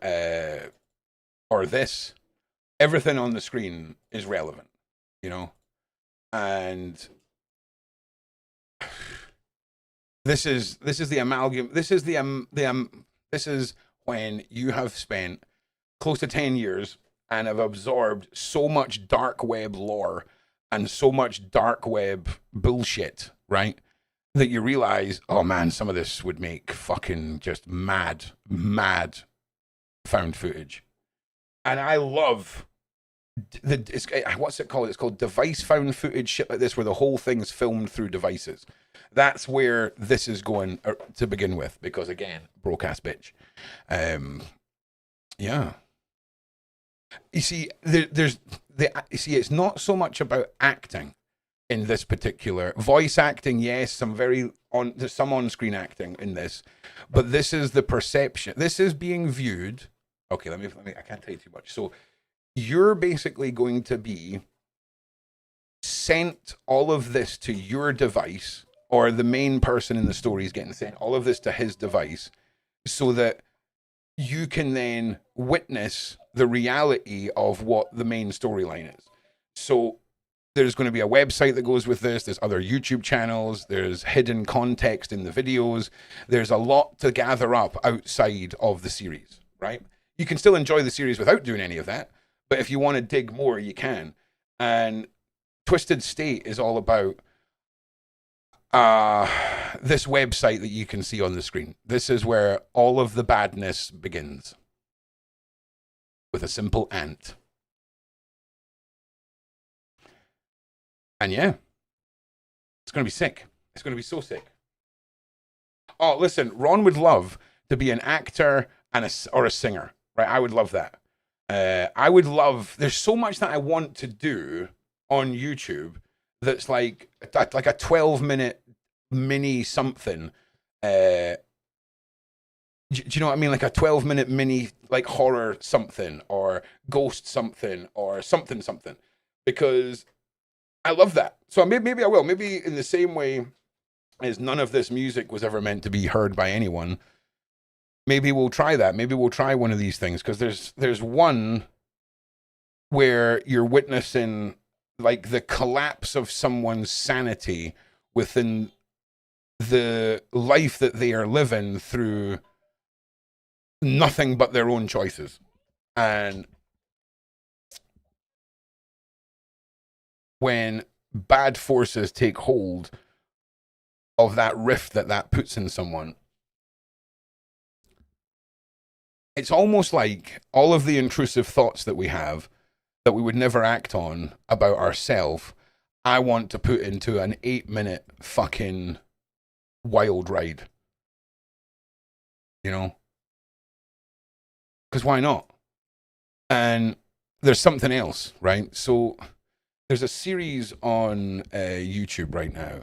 this, everything on the screen is relevant, you know? And this is the amalgam. This is when you have spent close to 10 years and have absorbed so much dark web lore and so much dark web bullshit, right? That you realize, oh man, some of this would make fucking just mad found footage. And I love what's it called? It's called device found footage, shit like this, where the whole thing's filmed through devices. That's where this is going to begin with, because again, broke ass bitch. Yeah. You see, it's not so much about acting in this particular voice acting. Yes, there's some on-screen acting in this, but this is the perception. This is being viewed. Okay, let me. I can't tell you too much. So you're basically going to be sent all of this to your device, or the main person in the story is getting sent all of this to his device, so that you can then witness the reality of what the main storyline is. So there's going to be a website that goes with this. There's other YouTube channels. There's hidden context in the videos. There's a lot to gather up outside of the series, right? You can still enjoy the series without doing any of that, but if you want to dig more, you can. And Twisted State is all about this website that you can see on the screen. This is where all of the badness begins, with a simple ant. And yeah, it's going to be sick. It's going to be so sick. Oh, listen, Ron would love to be an actor and a singer, right? I would love that. There's so much that I want to do on YouTube that's like a 12-minute mini something. Do you know what I mean? Like a 12-minute mini, like horror something, or ghost something, or something. Because I love that. So maybe I will. Maybe in the same way as none of this music was ever meant to be heard by anyone, maybe we'll try that. Maybe we'll try one of these things, because there's one where you're witnessing like the collapse of someone's sanity within the life that they are living through nothing but their own choices. And when bad forces take hold of that rift that puts in someone, it's almost like all of the intrusive thoughts that we have that we would never act on about ourselves, I want to put into an 8-minute fucking wild ride. You know? Because why not? And there's something else, right? So there's a series on YouTube right now.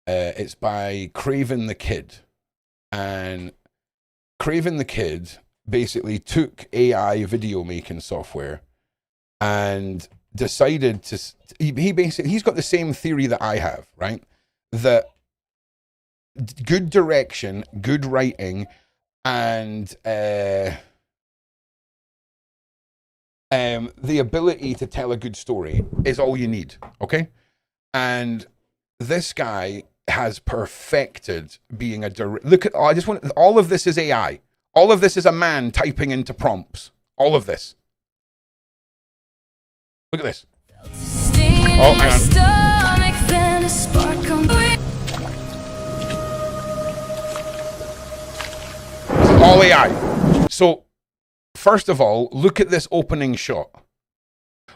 It's by Craven the Kid. And Craven the Kid basically took AI video making software and decided to, he's got the same theory that I have, right? That good direction, good writing, and the ability to tell a good story is all you need, okay? And this guy has perfected being a look at, I just want, all of this is AI. All of this is a man typing into prompts. All of this. Look at this. Oh, hang on. This is all AI. So, first of all, look at this opening shot.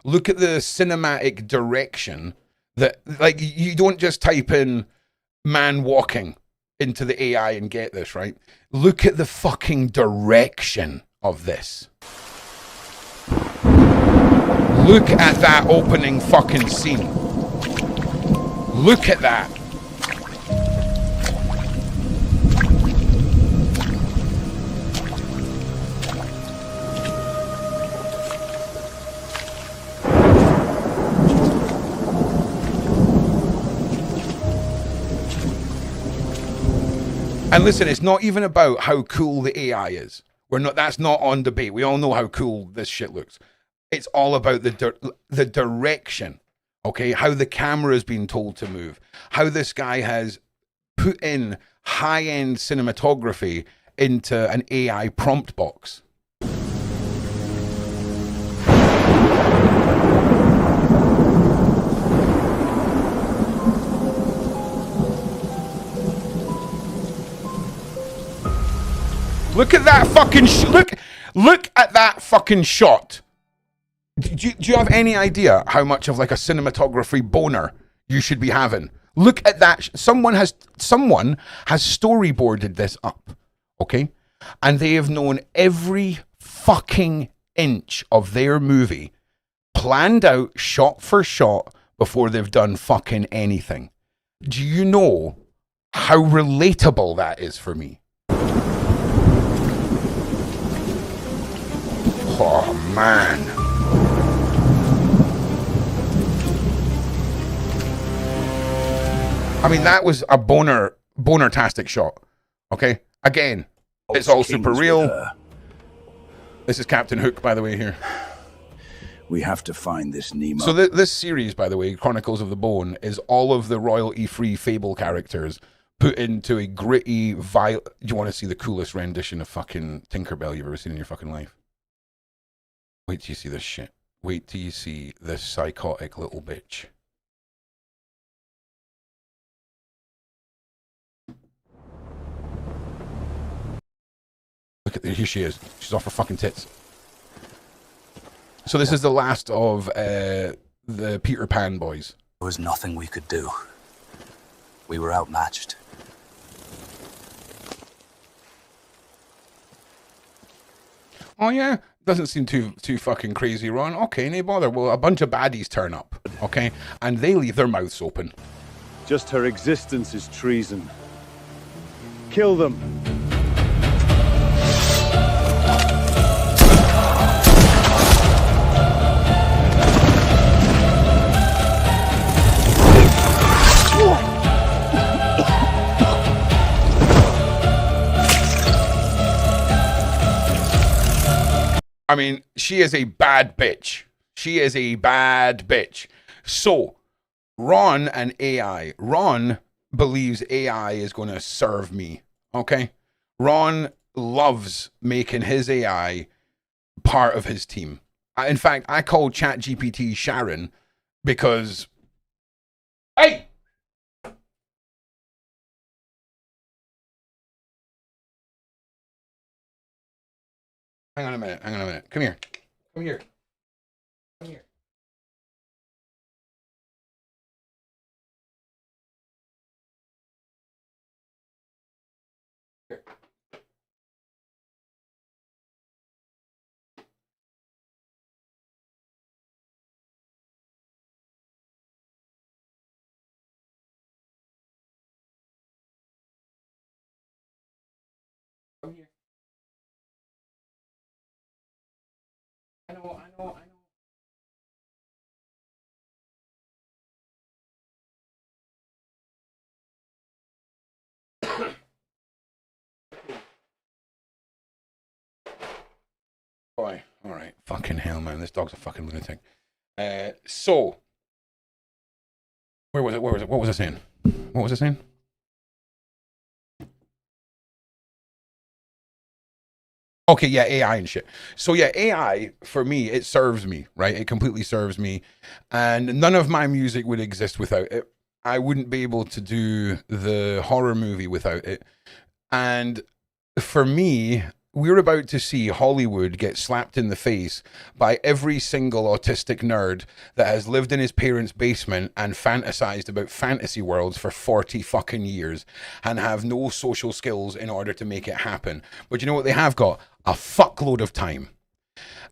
Look at the cinematic direction that, like, you don't just type in man walking into the AI and get this, right? Look at the fucking direction of this. Look at that opening fucking scene. Look at that. And listen, it's not even about how cool the AI is. That's not on debate. We all know how cool this shit looks. It's all about the direction, okay? How the camera has been told to move. How this guy has put in high-end cinematography into an AI prompt box. Look at that fucking look at that fucking shot. Do you have any idea how much of like a cinematography boner you should be having? Look at that. Someone has storyboarded this up, okay? And they have known every fucking inch of their movie planned out shot for shot before they've done fucking anything. Do you know how relatable that is for me? Oh man. I mean, that was a boner-tastic shot. Okay? Again, it's all super real. This is Captain Hook, by the way, here. We have to find this Nemo. So this series, by the way, Chronicles of the Bone, is all of the royalty-free Fable characters put into a gritty, violent... Do you want to see the coolest rendition of fucking Tinkerbell you've ever seen in your fucking life? Wait till you see this shit. Wait till you see this psychotic little bitch. Look at here she is. She's off her fucking tits. So this is the last of the Peter Pan boys. There was nothing we could do. We were outmatched. Oh yeah? Doesn't seem too fucking crazy, Ron. Okay, no bother. Well, a bunch of baddies turn up, okay? And they leave their mouths open. Just her existence is treason. Kill them. I mean, she is a bad bitch. She is a bad bitch. So, Ron and AI. Ron believes AI is going to serve me. Okay? Ron loves making his AI part of his team. In fact, I call ChatGPT Sharon because... Hey! Hang on a minute. Come here. Come here. Come here. Here. All right. Fucking hell, man. This dog's a fucking lunatic. So, where was it? What was I saying? What was I saying? Okay, yeah, AI and shit. So yeah, AI for me, it serves me, right? It completely serves me, and none of my music would exist without it. I wouldn't be able to do the horror movie without it. And for me, we're about to see Hollywood get slapped in the face by every single autistic nerd that has lived in his parents' basement and fantasized about fantasy worlds for 40 fucking years and have no social skills in order to make it happen. But you know what they have got? A fuckload of time.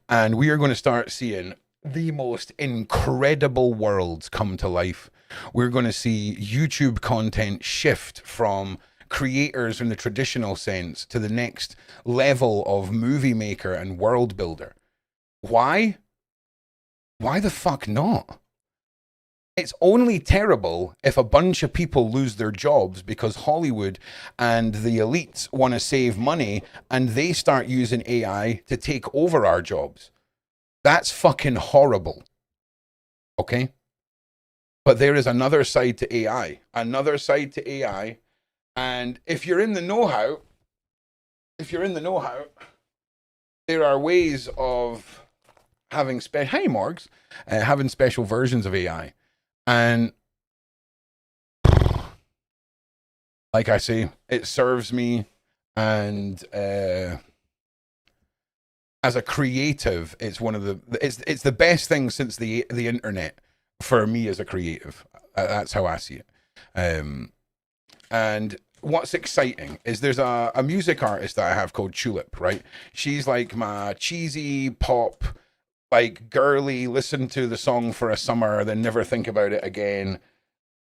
And we are going to start seeing the most incredible worlds come to life. We're going to see YouTube content shift from creators in the traditional sense to the next level of movie maker and world builder. Why? Why the fuck not? It's only terrible if a bunch of people lose their jobs because Hollywood and the elites want to save money and they start using AI to take over our jobs. That's fucking horrible. Okay? But there is another side to AI. Another side to AI. And if you're in the know-how, there are ways of having having special versions of AI. And like I say, it serves me, and as a creative, it's one of it's the best thing since the internet for me as a creative. That's how I see it. And what's exciting is there's a music artist that I have called Tulip, right? She's like my cheesy pop, like girly, listen to the song for a summer, then never think about it again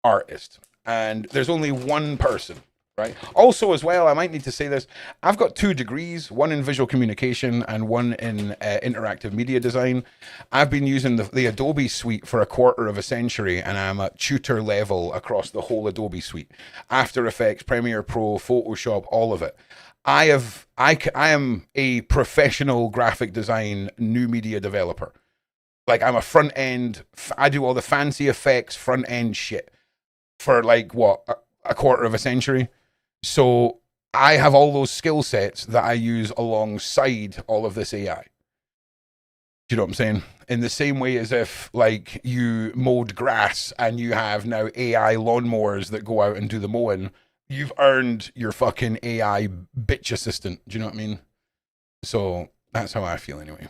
artist. And there's only one person, right? Also, as well, I might need to say this, I've got 2 degrees, one in visual communication and one in interactive media design. I've been using the Adobe suite for a quarter of a century, and I'm at tutor level across the whole Adobe suite. After Effects, Premiere Pro, Photoshop, all of it. I am a professional graphic design new media developer. Like, I'm a front end, I do all the fancy effects, front end shit for like what, a quarter of a century. So I have all those skill sets that I use alongside all of this AI. Do you know what I'm saying? In the same way as if like you mowed grass and you have now AI lawnmowers that go out and do the mowing, you've earned your fucking AI bitch assistant. Do you know what I mean? So that's how I feel anyway.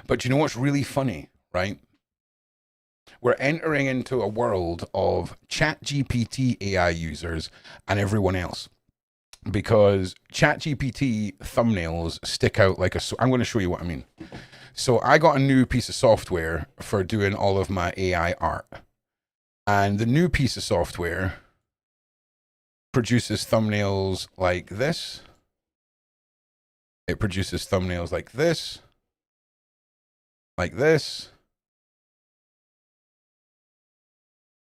But you know what's really funny, right? We're entering into a world of ChatGPT AI users and everyone else, because ChatGPT thumbnails stick out like I'm going to show you what I mean. So I got a new piece of software for doing all of my AI art. And the new piece of software produces thumbnails like this. It produces thumbnails like this. Like this.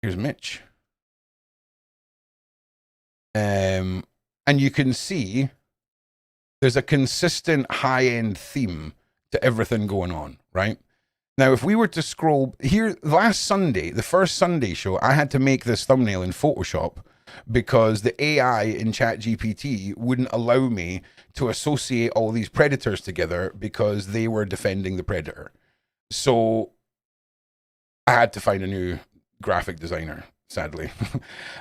Here's Mitch. And you can see there's a consistent high-end theme to everything going on, right? Now, if we were to scroll here, last Sunday, the first Sunday show, I had to make this thumbnail in Photoshop because the AI in ChatGPT wouldn't allow me to associate all these predators together because they were defending the predator. So I had to find a new graphic designer, sadly.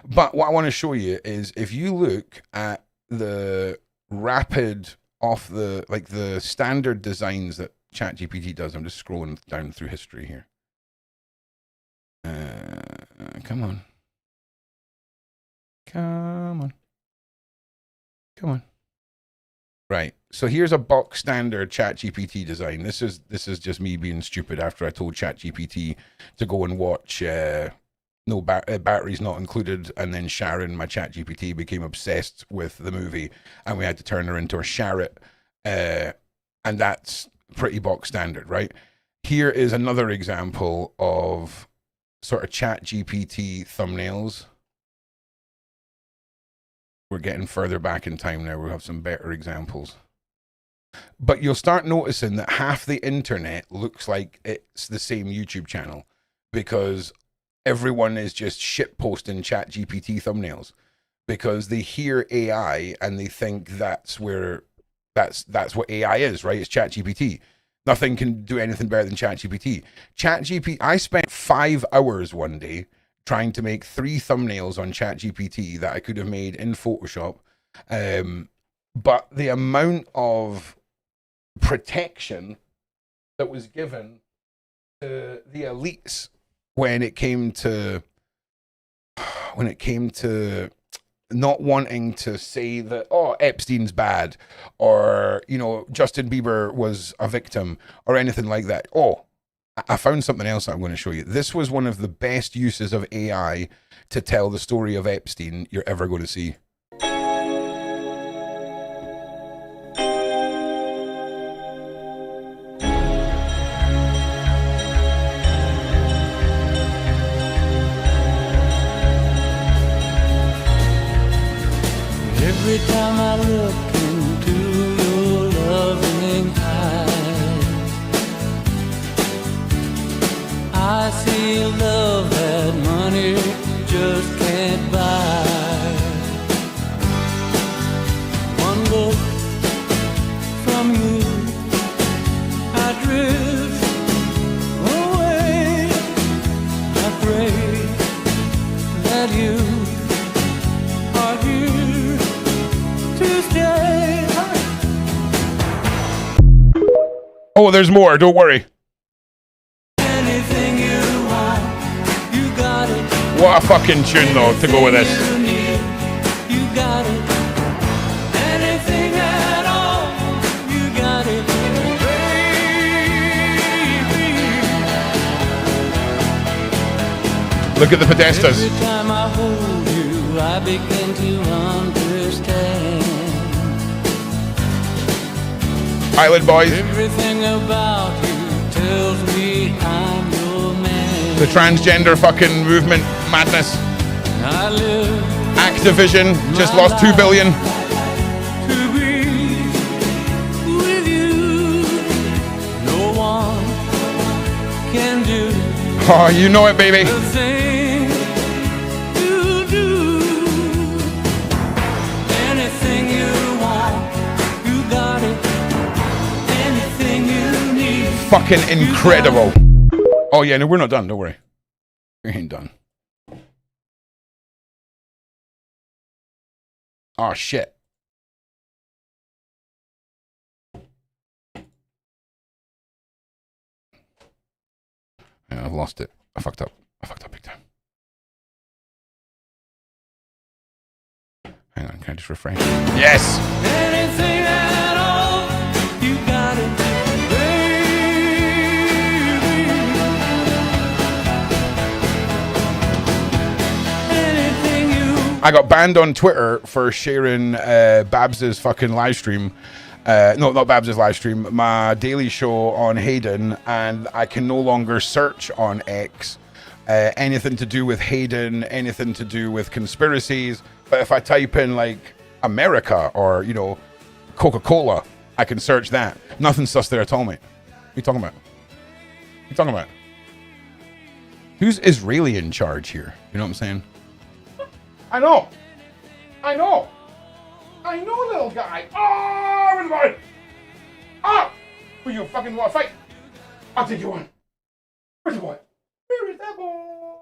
But what I want to show you is if you look at the rapid off the, like the standard designs that ChatGPT does. I'm just scrolling down through history here. Come on. Come on. Come on. Right. So here's a box standard ChatGPT design. This is just me being stupid after I told ChatGPT to go and watch no batteries not included, and then Sharon, my ChatGPT, became obsessed with the movie, and we had to turn her into a Sharrett, and that's pretty box standard, right? Here is another example of sort of ChatGPT thumbnails. We're getting further back in time now. We'll have some better examples. But you'll start noticing that half the internet looks like it's the same YouTube channel because everyone is just shit posting ChatGPT thumbnails because they hear AI and they think that's what AI is, right? It's ChatGPT. Nothing can do anything better than ChatGPT. I spent 5 hours one day trying to make 3 thumbnails on ChatGPT that I could have made in Photoshop. But the amount of protection that was given to the elites when it came to not wanting to say that, oh, Epstein's bad, or, you know, Justin Bieber was a victim, or anything like that. Oh, I found something else I'm going to show you. This was one of the best uses of AI to tell the story of Epstein you're ever going to see. Every time I look into your loving eyes, I see a love that money just can't buy. One look from you, I drift away. I pray that you are here to stay. Oh, there's more. Don't worry. Anything you want, you got it. What a fucking tune, though, to go with this. You need, you got it. Anything at all, you got it. Baby. Look at the Podestas. Every time I hold you, I begin to understand. Island Boys. Everything about you tells me I'm your man. The transgender fucking movement madness. I live Activision just lost $2 billion. to be with you. No one can do Oh, you know it, baby. the thing you do. Anything you want, you got it. Anything you need. Fucking incredible. Oh, yeah, no, we're not done. Don't worry. We ain't done. Oh, shit. Yeah, I've lost it. I fucked up. I fucked up big time. Hang on, can I just refresh? Yes! Anything at all, you got it, baby. Anything you I got banned on Twitter for sharing Babs's fucking live stream. No, not Babs's live stream. My daily show on Hayden, and I can no longer search on X anything to do with Hayden, anything to do with conspiracies. But if I type in like America or, you know, Coca-Cola, I can search that. Nothing sus there at all, mate. What are you talking about? What are you talking about? Who's Israeli in charge here? You know what I'm saying? I know. I know. I know, little guy. Oh, where's the boy? Ah! Who you fucking want to fight? I'll take you one. Where's the boy? Where is that boy?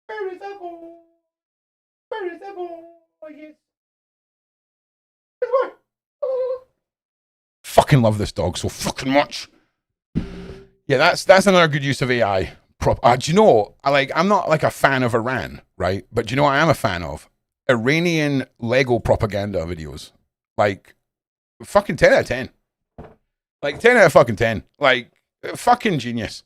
Where is that boy? Where is that boy? Yes. Where's the boy? Oh. Fucking love this dog so fucking much. Yeah, that's another good use of AI. Do you know, I'm not like a fan of Iran, right? But do you know what I am a fan of? Iranian Lego propaganda videos. Like, fucking 10 out of 10. Like, 10 out of fucking 10. Like, fucking genius.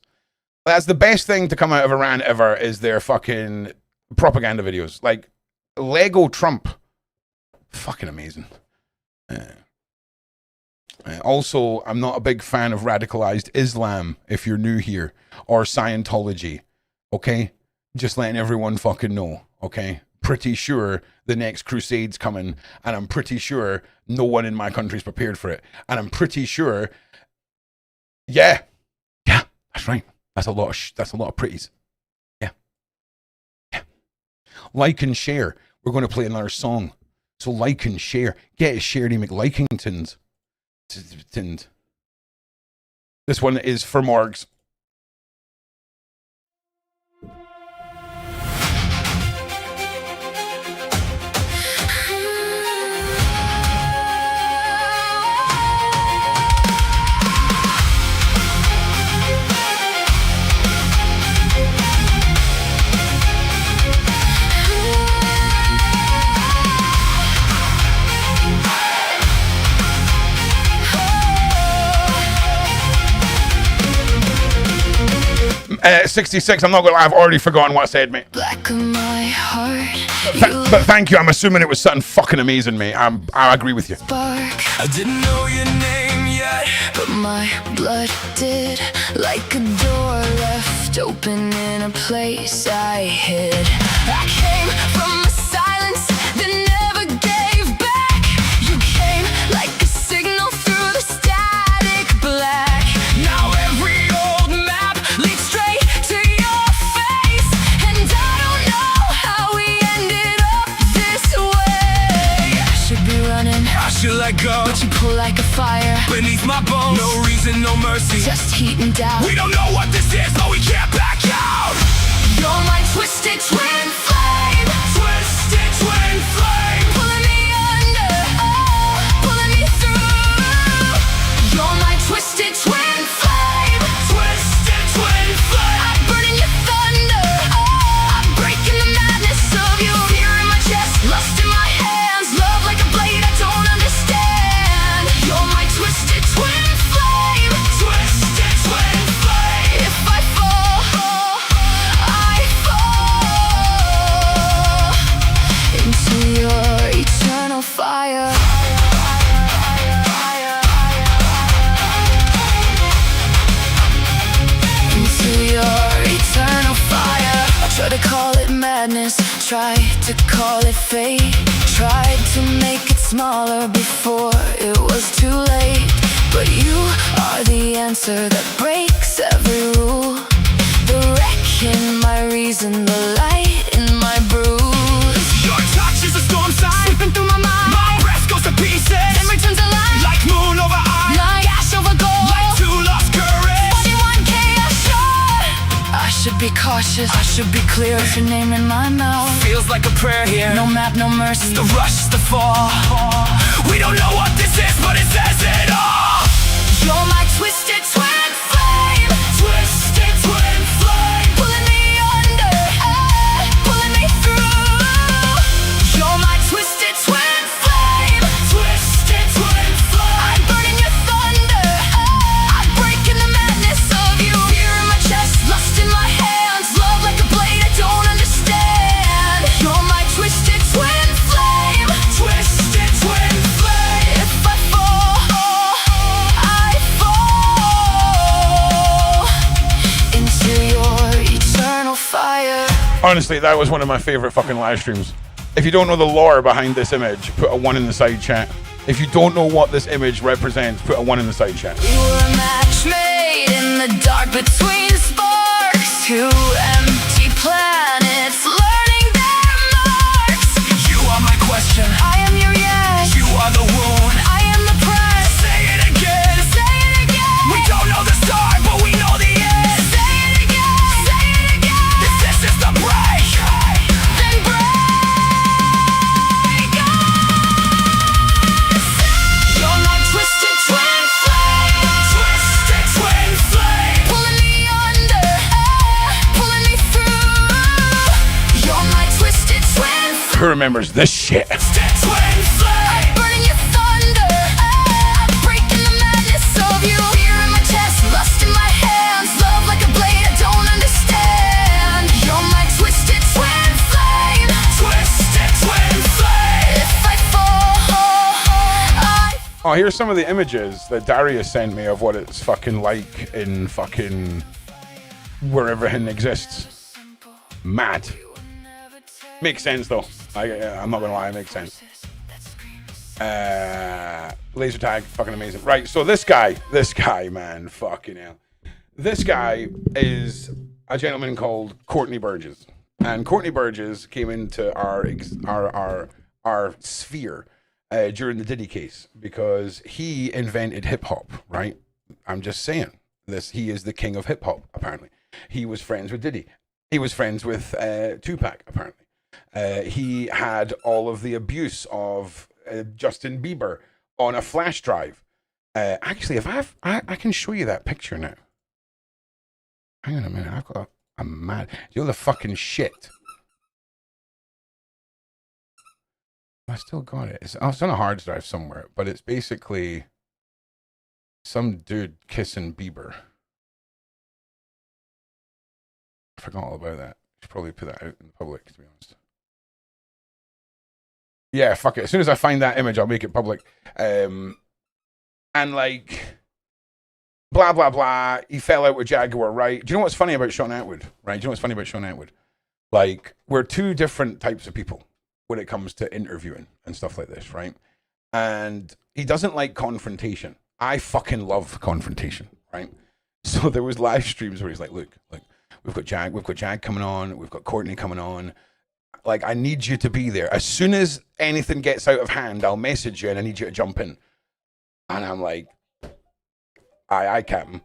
That's the best thing to come out of Iran ever, is their fucking propaganda videos. Like, Lego Trump. Fucking amazing. Also, I'm not a big fan of radicalized Islam, if you're new here, or Scientology. Okay? Just letting everyone fucking know. Okay? pretty sure the next crusade's coming, and I'm pretty sure no one in my country's prepared for it, and I'm pretty sure, yeah, that's right. That's a lot of pretties. Yeah. Like and share. We're going to play another song, so like and share. Get a Sherry McLikingtons. This one is for Morgs. At 66, I'm not gonna lie, I've already forgotten what I said, mate. Black of my heart. But thank you. I'm assuming it was something fucking amazing, mate. I agree with you. Spark, I didn't know your name yet. but my blood did. Like a door left open in a place I hid. I came from a silence that never gave back. You came like a signal through the static black. Now every old map leads straight to your face, and I don't know how we ended up this way. I should be running, I should let go, but you pull like a fire. beneath my bones. No reason, no mercy. Just heat and doubt. We don't know what this is, but we can't back out. You're my twisted twin flame, Twisted twin flame. pulling me under, pulling me through. You're my twisted twin flame, Twisted twin flame. I'm burning your thunder, I'm breaking the madness of you. Fear in my chest, lust in my hands, love like a blade I don't understand. You're my twisted twin flame, Twisted twin flame. if I fall, I fall into your eternal fire. Into your eternal fire. I tried to call it madness, tried to call it fate, tried to make it smaller before it was too late. But you are the answer that breaks every rule. The wreck in my reason, the light in my bruise. Your touch is a storm sign. Slipping through my mind, My breath goes to pieces. then returns alive. Like moon over eye. Like ash over gold. Like two lost courage. Body one chaos shot. I should be cautious, I should be clear. put your name in my mouth. Feels like a prayer here. No map, no mercy. The rush, the fall. We don't know what this is, but it says it all. You're my twisted twin flame, Twisted twin flame. pulling me under, pulling me through. You're my twisted twin flame, Twisted twin flame. I'm burning your thunder, I'm breaking the madness of you. Fear in my chest, lust in my hands, love like a blade I don't understand. You're my twisted twin flame, Twisted twin flame. if I fall, I fall into your eternal fire. Honestly, that was one of my favorite fucking live streams. If you don't know the lore behind this image, put a 1 in the side chat. If you don't know what this image represents, put a 1 in the side chat. We were a match made in the dark between sparks. Two empty planets learning their marks. You are my question. I am your yes, You are the wound. I am the press. Say it again. Say it again. We don't know the start, but we know the end. Say it again. Say it again. This is the break. Then break us. You're my twisted twin flame, Twisted twin flame. pulling me under, pulling me through. You're my twisted twin flame. Who remembers this shit? Twisted twin flame. Burning your thunder, I'm breaking the madness of you. Fear in my chest, lust in my hands, love like a blade I don't understand. You're my twisted twin flame, Twisted twin flame. if I fall, I Oh, here's some of the images that Darius sent me of what it's fucking like in fucking where everything exists. Mad. never tell Makes sense though. I'm not gonna lie, it makes sense. Laser tag, fucking amazing. Right, so this guy, man, fucking hell. This guy is a gentleman called Courtney Burgess, and Courtney Burgess came into our sphere during the Diddy case because he invented hip hop. Right, I'm just saying this. He is the king of hip hop. Apparently, he was friends with Diddy. He was friends with Tupac. Apparently, he had all of the abuse of Justin Bieber on a flash drive. Actually, if I can show you that picture now. Hang on a minute, I'm mad. You know the fucking shit. I still got it. It's on a hard drive somewhere, but it's basically some dude kissing Bieber. I forgot all about that. Should probably put that out in the public, to be honest. Yeah, fuck it. As soon as I find that image, I'll make it public. And like, blah, blah, blah. He fell out with Jaguar, right? Do you know what's funny about Sean Atwood, right? Do you know what's funny about Sean Atwood? Like, we're two different types of people when it comes to interviewing and stuff like this, right? And he doesn't like confrontation. I fucking love confrontation, right? So there was live streams where he's like, look, we've got Jag coming on, we've got Courtney coming on. Like, I need you to be there. As soon as anything gets out of hand, I'll message you and I need you to jump in. And I'm like, aye, Captain.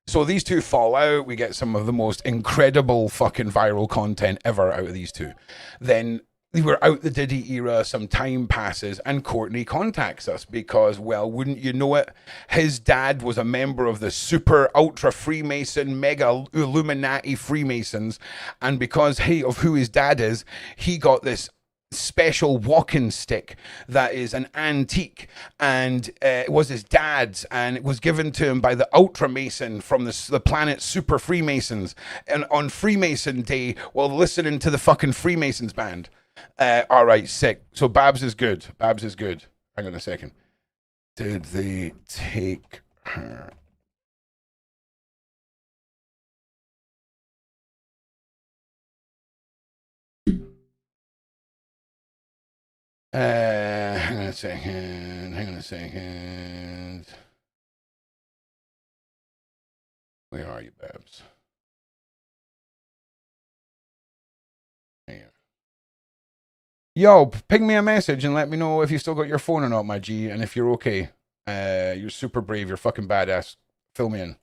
So these two fall out. We get some of the most incredible fucking viral content ever out of these two. Then we were out the Diddy era, some time passes, and Courtney contacts us because, well, wouldn't you know it, his dad was a member of the super ultra Freemason, mega Illuminati Freemasons, and because of who his dad is, he got this special walking stick that is an antique, and it was his dad's, and it was given to him by the Ultra Mason from the planet Super Freemasons, and on Freemason Day while listening to the fucking Freemasons band. All right, sick. So Babs is good. Hang on a second. Did they take her? Hang on a second. Where are you, Babs? Here. Yo, ping me a message and let me know if you still got your phone or not, my G, and if you're okay. You're super brave, you're fucking badass. Fill me in.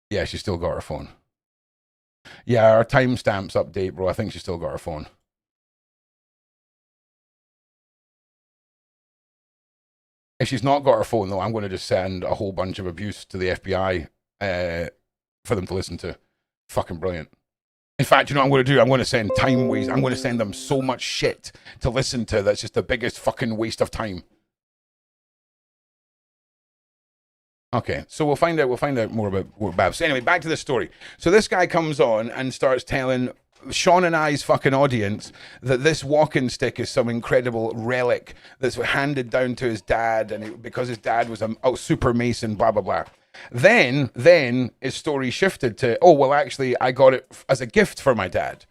Yeah, she still got her phone. Yeah, our timestamps update, bro. I think she still got her phone. If she's not got her phone, though, I'm going to just send a whole bunch of abuse to the FBI for them to listen to. Fucking brilliant. In fact, you know what I'm going to do? I'm going to send time waste. I'm going to send them so much shit to listen to that's just the biggest fucking waste of time. Okay, so we'll find out more about Babs. So anyway, back to the story. So this guy comes on and starts telling Sean and I's fucking audience that this walking stick is some incredible relic that's handed down to his dad, and because his dad was a super Mason, blah blah blah. Then his story shifted to, oh well, actually I got it as a gift for my dad,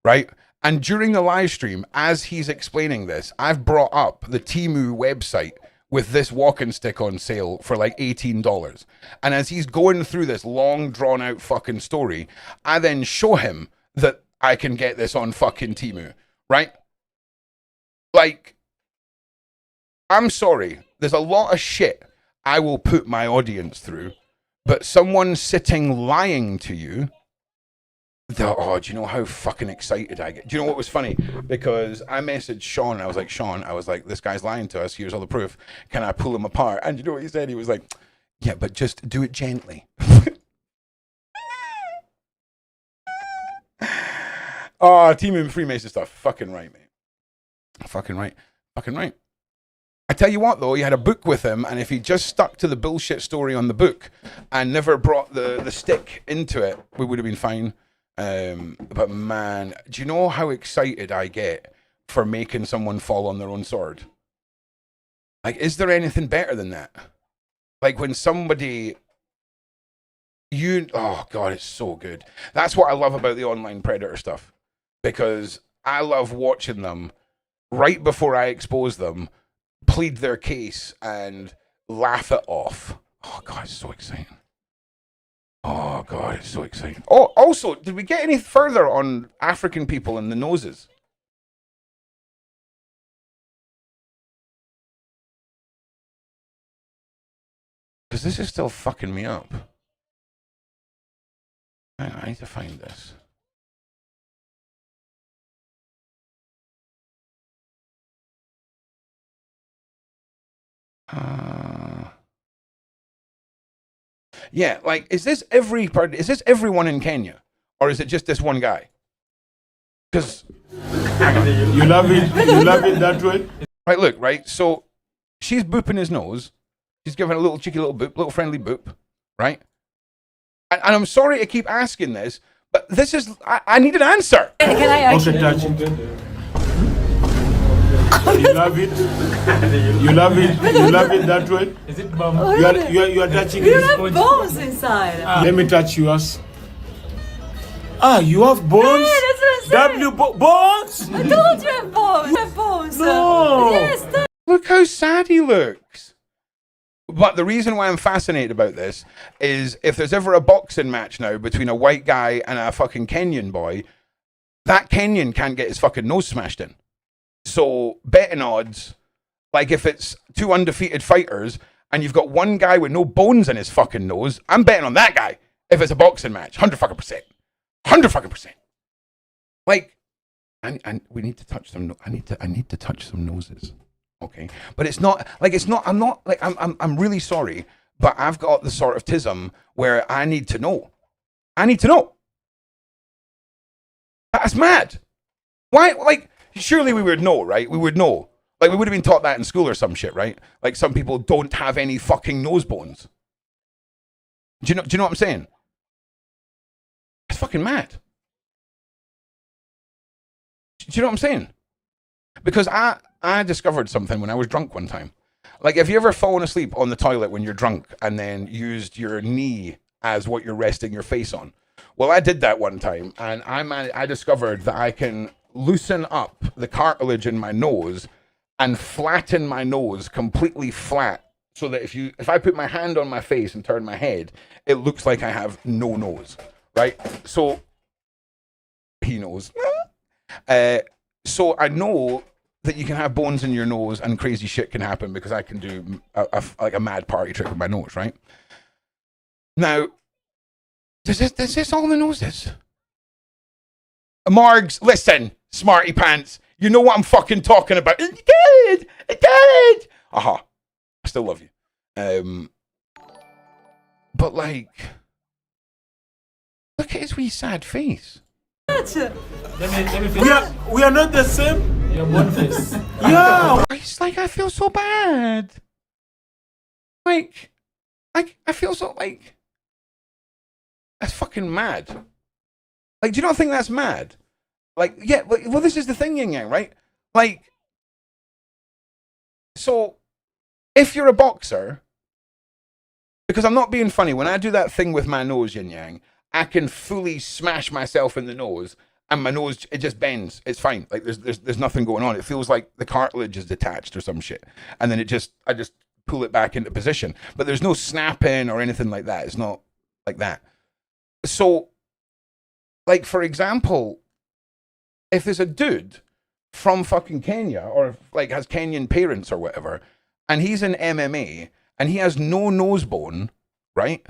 right? And during the live stream, as he's explaining this, I've brought up the Temu website with this walking stick on sale for like $18. And as he's going through this long drawn out fucking story, I then show him that I can get this on fucking Temu, right? Like, I'm sorry, there's a lot of shit I will put my audience through, but someone sitting lying to you, do you know how fucking excited I get? Do you know what was funny? Because I messaged Sean, and I was like, this guy's lying to us, here's all the proof, can I pull him apart? And you know what he said? He was like, yeah, but just do it gently. Oh, Team and Freemason stuff. Fucking right, mate. Fucking right. I tell you what, though, he had a book with him, and if he just stuck to the bullshit story on the book and never brought the stick into it, we would have been fine. But man, do you know how excited I get for making someone fall on their own sword? Like, is there anything better than that? Like when somebody... oh God, it's so good. That's what I love about the online predator stuff. Because I love watching them right before I expose them, plead their case and laugh it off. Oh God, it's so exciting. Oh God, it's so exciting. Oh, also, did we get any further on African people and the noses? Because this is still fucking me up. Hang on, I need to find this. Yeah, like, is this everyone in Kenya? Or is it just this one guy? Because You love it that way? right, look, right, so she's booping his nose. She's giving a little cheeky little boop, little friendly boop, right? And I'm sorry to keep asking this, but this is, I need an answer. Can I actually? Okay, touch it. You love it? You love it that way? Is it bum? You are touching You his have body. bones inside. Let me touch yours. You have bones? Yeah, that's what I'm saying. Bones? I told you have bones. You have bones. No. Yes. Look how sad he looks. But the reason why I'm fascinated about this is if there's ever a boxing match now between a white guy and a fucking Kenyan boy, that Kenyan can't get his fucking nose smashed in. So betting odds, like if it's two undefeated fighters and you've got one guy with no bones in his fucking nose, I'm betting on that guy if it's a boxing match. 100%. 100%. Like, and we need to touch some. I need to touch some noses. Okay, but it's not like I'm not like I'm really sorry, but I've got the sort of tism where I need to know. I need to know. That's mad. Why? Like, surely we would know, right? We would know. Like, we would have been taught that in school or some shit, right? Like, some people don't have any fucking nose bones. Do you know what I'm saying? It's fucking mad. Do you know what I'm saying? Because I discovered something when I was drunk one time. Like, have you ever fallen asleep on the toilet when you're drunk and then used your knee as what you're resting your face on? Well, I did that one time, and I discovered that I can loosen up the cartilage in my nose and flatten my nose completely flat, so that if I put my hand on my face and turn my head, it looks like I have no nose, right? So he knows. So I know that you can have bones in your nose and crazy shit can happen because I can do like a mad party trick with my nose, right? Now, does this all the noses? Margs, listen, smarty pants. You know what I'm fucking talking about. It did. Aha. I still love you. But like, look at his wee sad face. Let me We are not the same. Your bone face. Yeah. It's like I feel so bad. Like I feel so like that's fucking mad. Like, do you not think that's mad? Like, yeah, well, this is the thing, Yin Yang, right? Like, so if you're a boxer, because I'm not being funny, when I do that thing with my nose, Yin Yang, I can fully smash myself in the nose, and my nose, it just bends. It's fine. Like, there's nothing going on. It feels like the cartilage is detached or some shit, and then I just pull it back into position. But there's no snapping or anything like that. It's not like that. So, like, for example, if there's a dude from fucking Kenya, or like has Kenyan parents or whatever, and he's in MMA and he has no nose bone, right?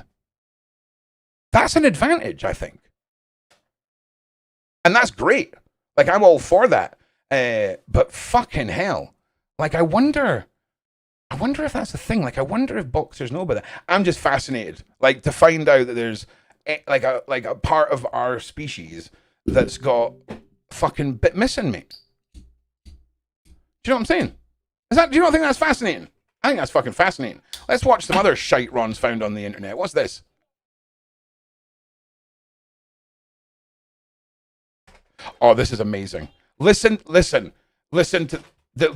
That's an advantage, I think. And that's great. Like, I'm all for that. But fucking hell. Like, I wonder if that's the thing. Like, I wonder if boxers know about that. I'm just fascinated. Like, to find out that there's like a part of our species that's got fucking bit missing, mate. Do you know what I'm saying? Do you not think that's fascinating? I think that's fucking fascinating. Let's watch some other shite Ron's found on the internet. What's this? Oh, this is amazing. Listen to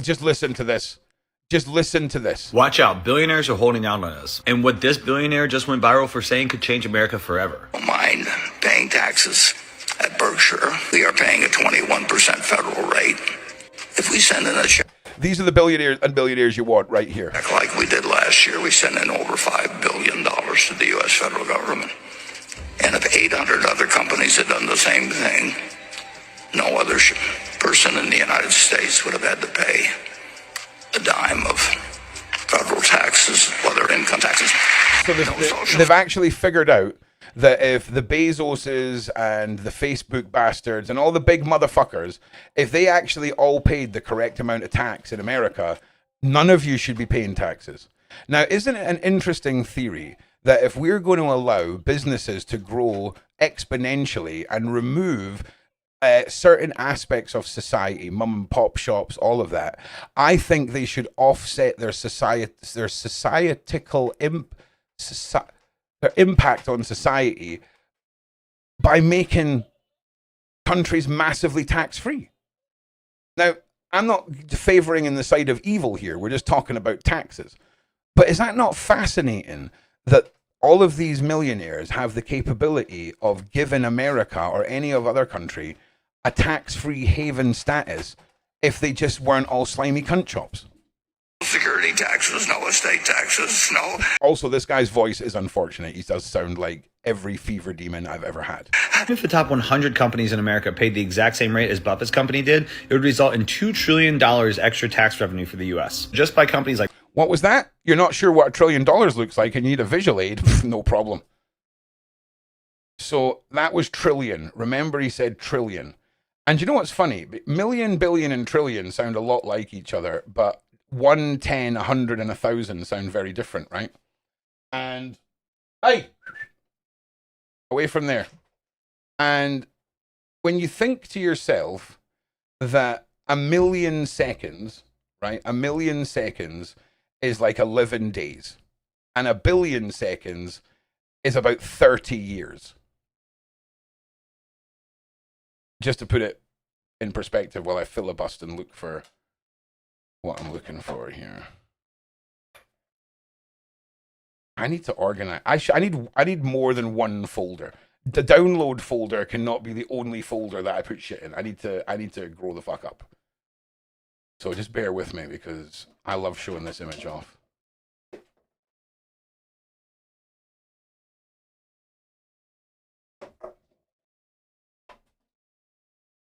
just listen to this. Just listen to this. Watch out, billionaires are holding out on us. And what this billionaire just went viral for saying could change America forever. Don't mind paying taxes. At Berkshire, we are paying a 21% federal rate. If we send in a check These are the billionaires and billionaires you want right here. like we did last year, we sent in over $5 billion to the U.S. federal government. And if 800 other companies had done the same thing, no other person in the United States would have had to pay a dime of federal taxes, whether income taxes. So they've actually figured out that if the Bezoses and the Facebook bastards and all the big motherfuckers, if they actually all paid the correct amount of tax in America, none of you should be paying taxes. Now, isn't it an interesting theory that if we're going to allow businesses to grow exponentially and remove certain aspects of society, mum and pop shops, all of that, I think they should offset their societal their impact on society by making countries massively tax-free. Now, I'm not favoring in the side of evil here. We're just talking about taxes. But is that not fascinating that all of these millionaires have the capability of giving America or any other country a tax-free haven status if they just weren't all slimy cunt chops? Security taxes, no estate taxes, no. Also, this guy's voice is unfortunate. He does sound like every fever demon I've ever had. If the top 100 companies in America paid the exact same rate as Buffett's company did, it would result in $2 trillion extra tax revenue for the U.S. just by companies like... What was that? You're not sure what $1 trillion looks like and you need a visual aid? No problem. So that was trillion. Remember, he said trillion. And you know what's funny? Million, billion, and trillion sound a lot like each other, but 1, 10, 100, and 1,000 sound very different, right? And, hey, away from there. And when you think to yourself that 1,000,000 seconds, right, 1,000,000 seconds is like 11 days, and 1,000,000,000 seconds is about 30 years. Just to put it in perspective while I filibust and look for what I'm looking for here. I need to organize. I need more than one folder. The download folder cannot be the only folder that I put shit in. I need to grow the fuck up. So just bear with me because I love showing this image off.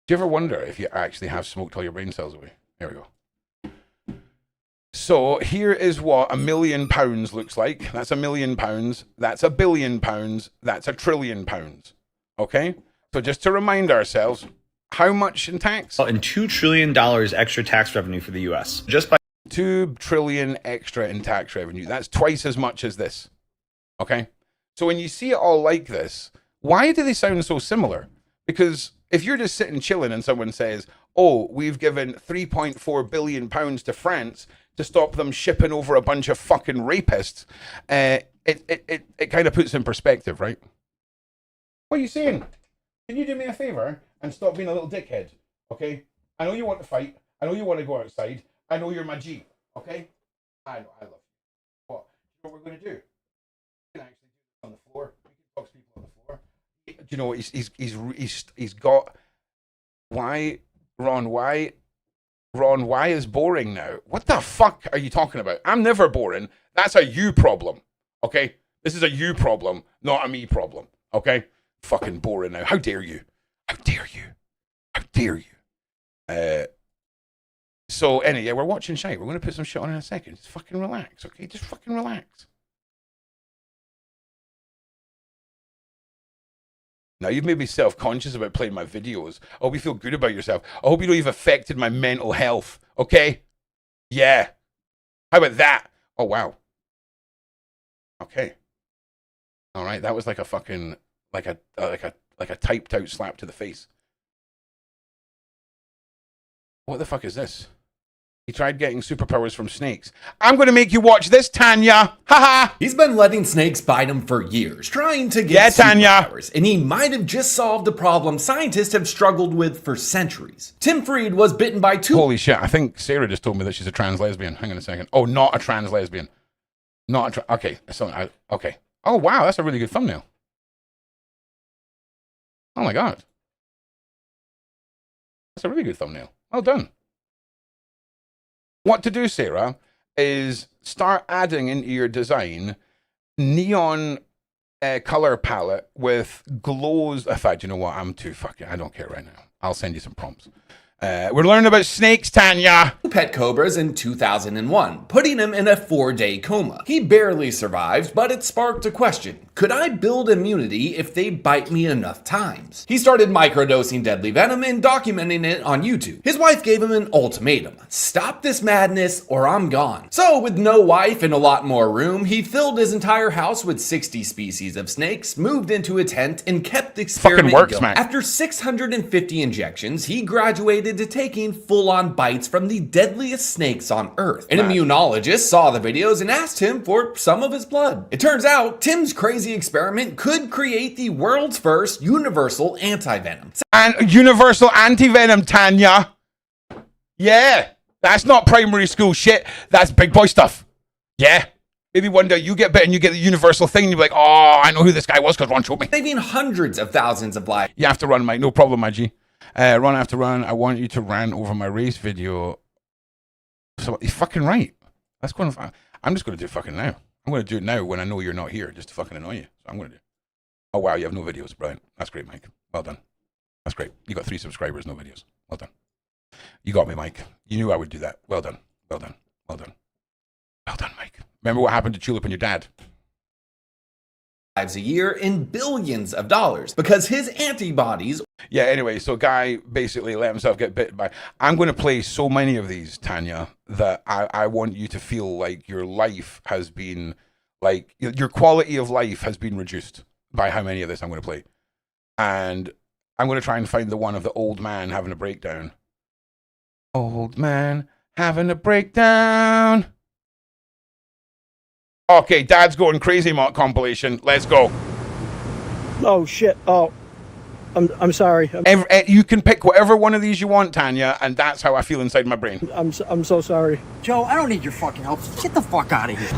Do you ever wonder if you actually have smoked all your brain cells away? There we go. So here is what £1,000,000 looks like. That's £1,000,000. That's £1 billion. That's £1 trillion. Okay? So just to remind ourselves, how much in tax? And $2 trillion extra tax revenue for the U.S. just by... 2 trillion extra in tax revenue. That's twice as much as this. Okay? So when you see it all like this, why do they sound so similar? Because if you're just sitting chilling and someone says, oh, we've given £3.4 billion to France to stop them shipping over a bunch of fucking rapists, it kind of puts in perspective, right? What are you saying? Can you do me a favor and stop being a little dickhead, okay? I know you want to fight. I know you want to go outside. I know you're my G, okay? I know, I love you. What? You know what we're going to do? We can actually do this on the floor. We can talk to people on the floor. Do you know what? He's got... Why, Ron, why is boring now? What the fuck are you talking about? I'm never boring. That's a you problem, okay? This is a you problem, not a me problem, okay? Fucking boring now. How dare you? How dare you? How dare you? So anyway, we're watching shite. We're going to put some shit on in a second. Just fucking relax, okay? Just fucking relax. Now, you've made me self-conscious about playing my videos. I hope you feel good about yourself. I hope you know you've affected my mental health, okay? Yeah. How about that? Oh, wow. Okay. All right, that was like a fucking, like a typed out slap to the face. What the fuck is this? He tried getting superpowers from snakes. I'm going to make you watch this, Tanya. Haha. He's been letting snakes bite him for years, trying to get superpowers, and he might have just solved a problem scientists have struggled with for centuries. Tim Fried was bitten by two... Holy shit, I think Sarah just told me that she's a trans lesbian. Hang on a second. Oh, not a trans lesbian. Not a okay. So, okay. Oh, wow, that's a really good thumbnail. Oh my God. That's a really good thumbnail. Well done. What to do, Sarah, is start adding into your design neon color palette with glows. In fact, you know what? I'm too fucking. I don't care right now. I'll send you some prompts. We're learning about snakes, Tanya. Pet cobras in 2001, putting him in a 4-day coma. He barely survived, but it sparked a question. Could I build immunity if they bite me enough times? He started microdosing deadly venom and documenting it on YouTube. His wife gave him an ultimatum. Stop this madness or I'm gone. So with no wife and a lot more room, he filled his entire house with 60 species of snakes, moved into a tent, and kept experimenting. Fucking works, man. After 650 injections, he graduated to taking full-on bites from the deadliest snakes on Earth. An immunologist saw the videos and asked him for some of his blood. It turns out Tim's crazy experiment could create the world's first universal anti-venom. And universal anti-venom, Tanya. Yeah, that's not primary school shit. That's big boy stuff. Yeah. Maybe one day you get bit and you get the universal thing and you'll be like, oh, I know who this guy was because Ron showed me. Saving hundreds of thousands of lives. You have to run, Mike. No problem, my G. Run after run. I want you to rant over my race video. So he's fucking right. That's going to. I'm just going to do it fucking now. I'm going to do it now when I know you're not here, just to fucking annoy you. So I'm going to do it. Oh wow, you have no videos. Brilliant. That's great, Mike. Well done. That's great. You got 3 subscribers, no videos. Well done. You got me, Mike. You knew I would do that. Well done. Well done. Well done. Well done, Mike. Remember what happened to Tulip and your dad? A year and billions of dollars because his antibodies. Yeah, anyway, so guy basically let himself get bitten by. I'm going to play so many of these, Tanya, that I want you to feel like your life has been, like, your quality of life has been reduced by how many of this I'm going to play. And I'm going to try and find the one of the old man having a breakdown. Old man having a breakdown. Okay, Dad's going crazy mock compilation. Let's go. Oh shit! Oh, I'm sorry. You can pick whatever one of these you want, Tanya, and that's how I feel inside my brain. I'm so sorry. Joe, I don't need your fucking help. Get the fuck out of here.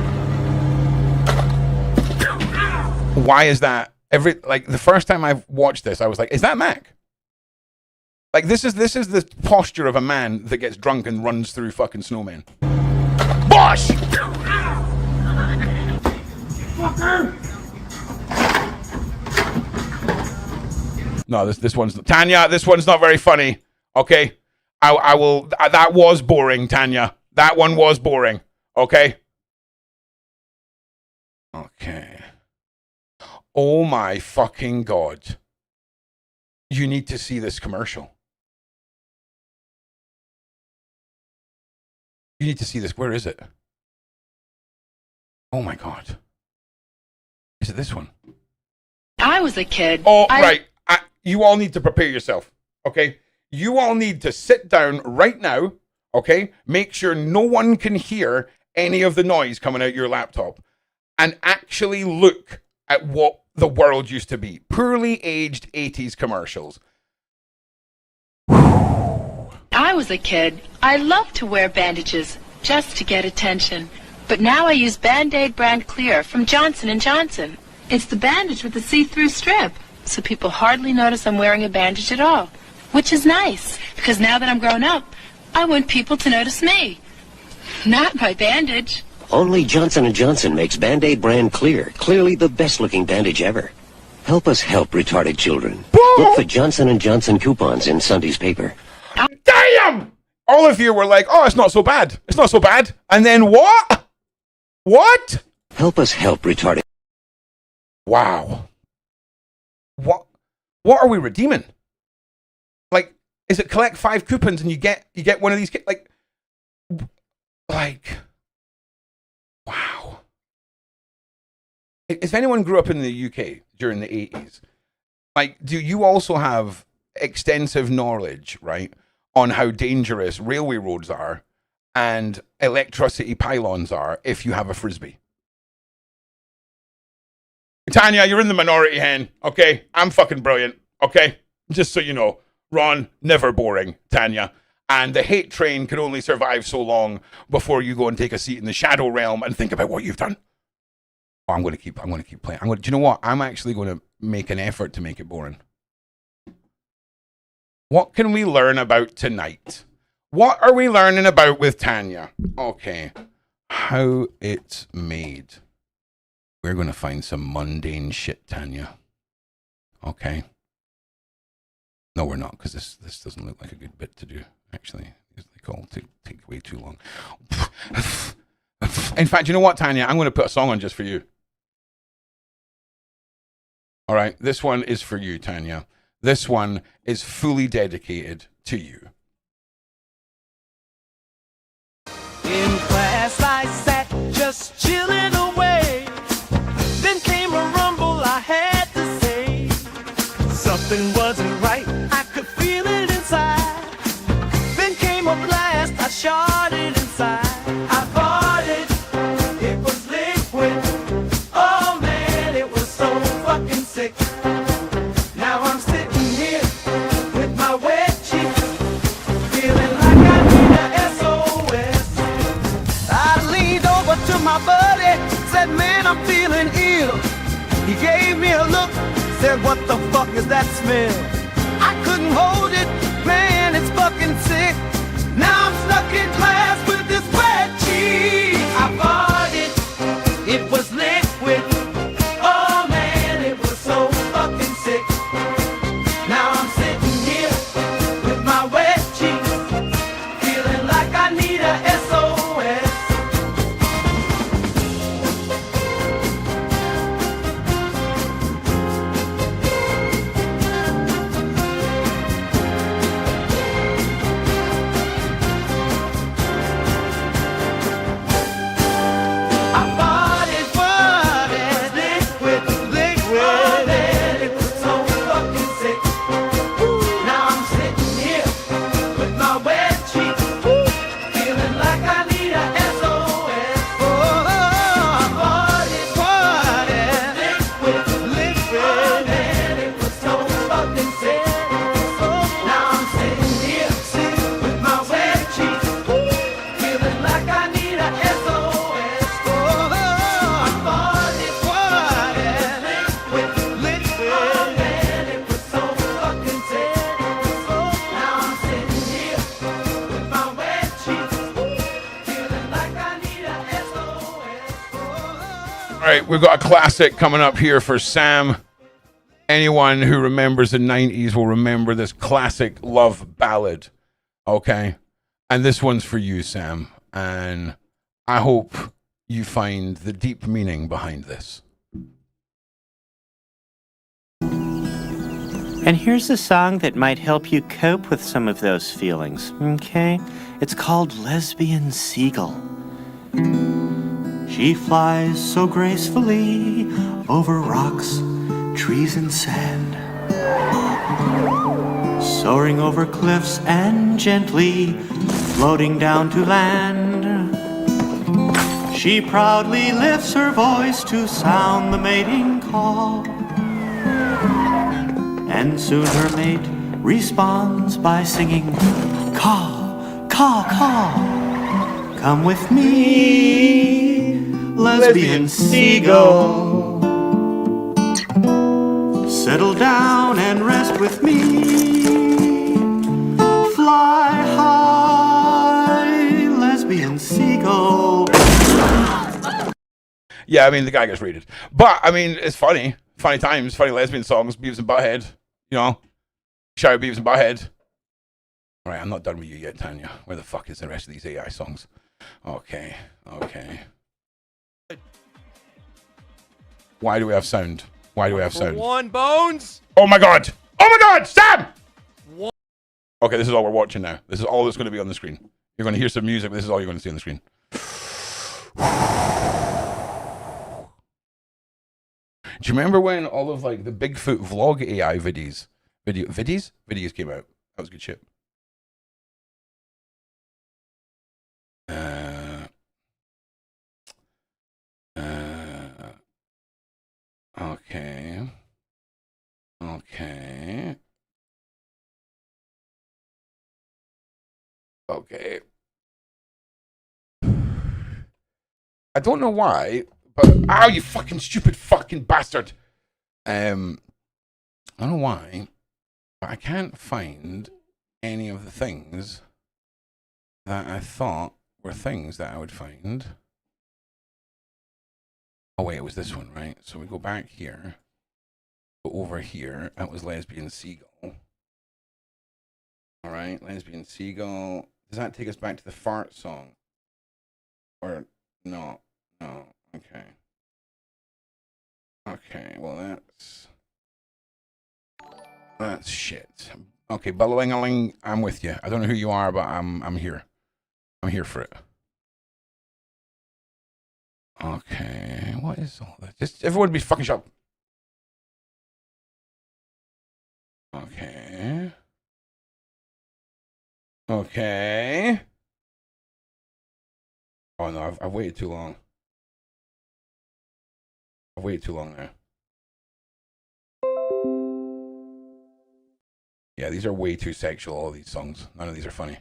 Why is that? The first time I've watched this, I was like, is that Mac? Like, this is the posture of a man that gets drunk and runs through fucking snowmen. Bosh! No, this one's Tanya. This one's not very funny. Okay, I will. That was boring, Tanya. That one was boring. Okay. Okay. Oh my fucking god! You need to see this commercial. You need to see this. Where is it? Oh my god. Is it this one? I was a kid. Oh, right. You all need to prepare yourself, okay? You all need to sit down right now, okay? Make sure no one can hear any of the noise coming out your laptop and actually look at what the world used to be. Poorly aged 80s commercials. I was a kid. I loved to wear bandages just to get attention. But now I use Band-Aid brand clear from Johnson & Johnson. It's the bandage with the see-through strip, so people hardly notice I'm wearing a bandage at all. Which is nice, because now that I'm grown up, I want people to notice me, not my bandage. Only Johnson & Johnson makes Band-Aid brand clear. Clearly the best-looking bandage ever. Help us help retarded children. Look for Johnson & Johnson coupons in Sunday's paper. Damn! All of you were like, oh, it's not so bad. It's not so bad. And then what? What? Help us help retarded. Wow. What are we redeeming? Like, is it collect 5 coupons and you get one of these like wow. If anyone grew up in the UK during the 80s, like, do you also have extensive knowledge, right, on how dangerous railway roads are and electricity pylons are if you have a frisbee? Tanya, you're in the minority, hen. Okay, I'm fucking brilliant. Okay, just so you know, Ron, never boring, Tanya. And the hate train can only survive so long before you go and take a seat in the shadow realm and think about what you've done. Oh, I'm going to keep playing. Do you know what? I'm actually going to make an effort to make it boring. What can we learn about tonight? What are we learning about with Tanya? Okay. How it's made. We're going to find some mundane shit, Tanya. Okay. No, we're not, because this doesn't look like a good bit to do, actually. They all take way too long. In fact, you know what, Tanya? I'm going to put a song on just for you. All right, this one is for you, Tanya. This one is fully dedicated to you. In class I sat just chilling away. Then came a rumble, I had to say. Something wasn't right, I could feel it inside. Then came a blast, I shot it inside. I bought it, it was liquid. Oh man, it was so fucking sick. Now I'm sitting here with my wet cheeks, feeling like I need a SOS. I leaned over to my buddy, said, man, I'm feeling ill. He gave me a look, said, what the fuck is that smell? I couldn't hold it, man, it's fucking sick. Now I'm stuck in class with this wet cheese. I bought it, it was liquid. Oh man, it was so fucking sick. Now I'm sitting here with my wet cheeks, feeling like I need a SOS. I bought it, liquid. Oh man, it was so fucking sick. Now I'm sitting here with my wet cheeks, feeling like I need a SOS. Oh, I bought it, liquid. Oh man, it was so fucking sick. Now I'm sitting here with my wet cheeks, feeling like I need a SOS. Oh, I bought it, liquid. Oh man, it was so fucking sick. Now I'm sitting here with my wet cheeks, feeling like I need a SOS. All right, we've got a classic coming up here for Sam. Anyone who remembers the 90s will remember this classic love ballad. Okay? And this one's for you, Sam. And I hope you find the deep meaning behind this. And here's a song that might help you cope with some of those feelings, okay? It's called Lesbian Seagull. She flies so gracefully over rocks, trees, and sand, soaring over cliffs and gently floating down to land. She proudly lifts her voice to sound the mating call, and soon her mate responds by singing, call, call, call. Come with me, lesbian seagull. Settle down and rest with me. Fly high, lesbian seagull. Yeah, I mean, the guy gets rated. But, I mean, it's funny. Funny times, funny lesbian songs, Beavis and Butthead. You know? Shout out Beavis and Butthead. All right, I'm not done with you yet, Tanya. Where the fuck is the rest of these AI songs? Okay, okay. Why do we have sound? Why do we have sound? One, Bones! Oh my god! Oh my god! Sam! Okay, this is all we're watching now. This is all that's going to be on the screen. You're going to hear some music, but this is all you're going to see on the screen. Do you remember when all of like the Bigfoot vlog AI videos came out? That was good shit. Okay. Okay. Okay. I don't know why, but ow, you fucking stupid fucking bastard. I don't know why, but I can't find any of the things that I thought were things that I would find. Oh wait, it was this one, right? So we go back here, go over here. That was Lesbian Seagull. All right, Lesbian Seagull. Does that take us back to the fart song? Or no? No. Okay. Okay. Well, that's shit. Okay, Bellowing, I'm with you. I don't know who you are, but I'm here. I'm here for it. Okay, what is all that? Just everyone be fucking shut up. Okay. Okay. Oh no, I've waited too long. I've waited too long now. Yeah, these are way too sexual, all these songs. None of these are funny.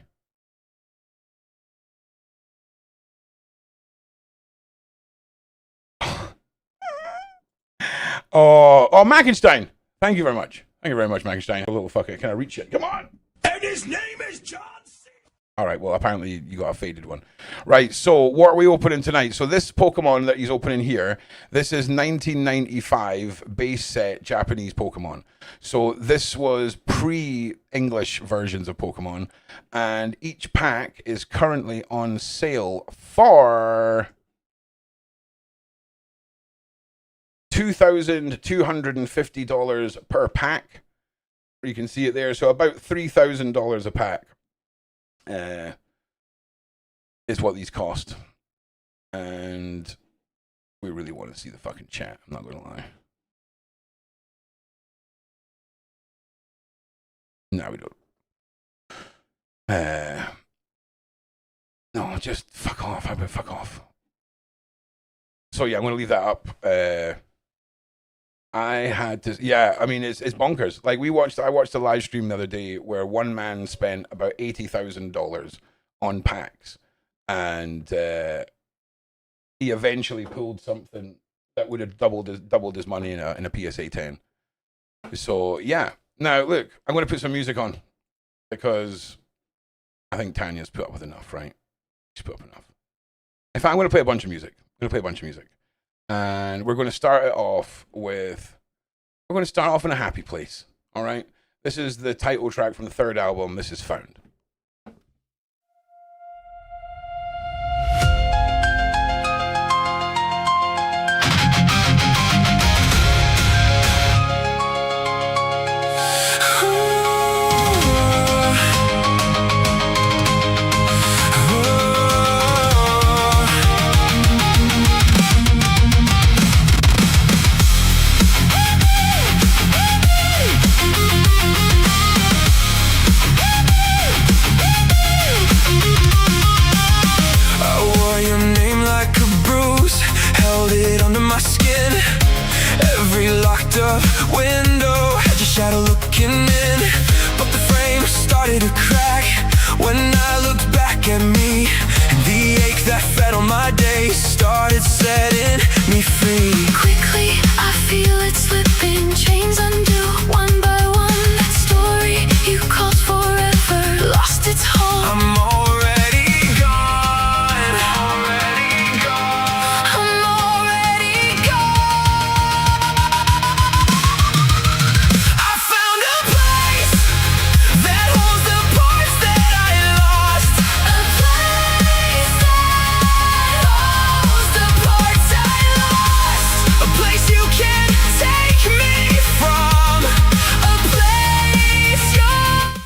Oh, Mackenstein. Thank you very much. Thank you very much, Mackenstein. A little fucker. Can I reach it? Come on. And his name is John C. All right, well, apparently you got a faded one. Right, so what are we opening tonight? So this Pokemon that he's opening here, this is 1995 base set Japanese Pokemon. So this was pre-English versions of Pokemon, and each pack is currently on sale for $2,250 per pack. You can see it there, so about $3,000 a pack. Is what these cost, and we really want to see the fucking chat. I'm not gonna lie. No, we don't. No, just fuck off. How about fuck off? So yeah, I'm gonna leave that up. I had to, yeah, I mean, it's bonkers. Like I watched a live stream the other day where one man spent about $80,000 on packs, and he eventually pulled something that would have doubled his money in a PSA 10. So yeah, now look, I'm going to put some music on because I think Tanya's put up with enough, right? She's put up enough. In fact, I'm going to play a bunch of music. And we're going to start it off with, we're going to start off in a happy place. All right. This is the title track from the third album. This is Found. Window had your shadow looking in, but the frame started to crack when I looked back at me, and the ache that fed on my day started setting me free. Quickly, I feel it slipping, chains undo one by one. That story you called forever lost its home. I'm already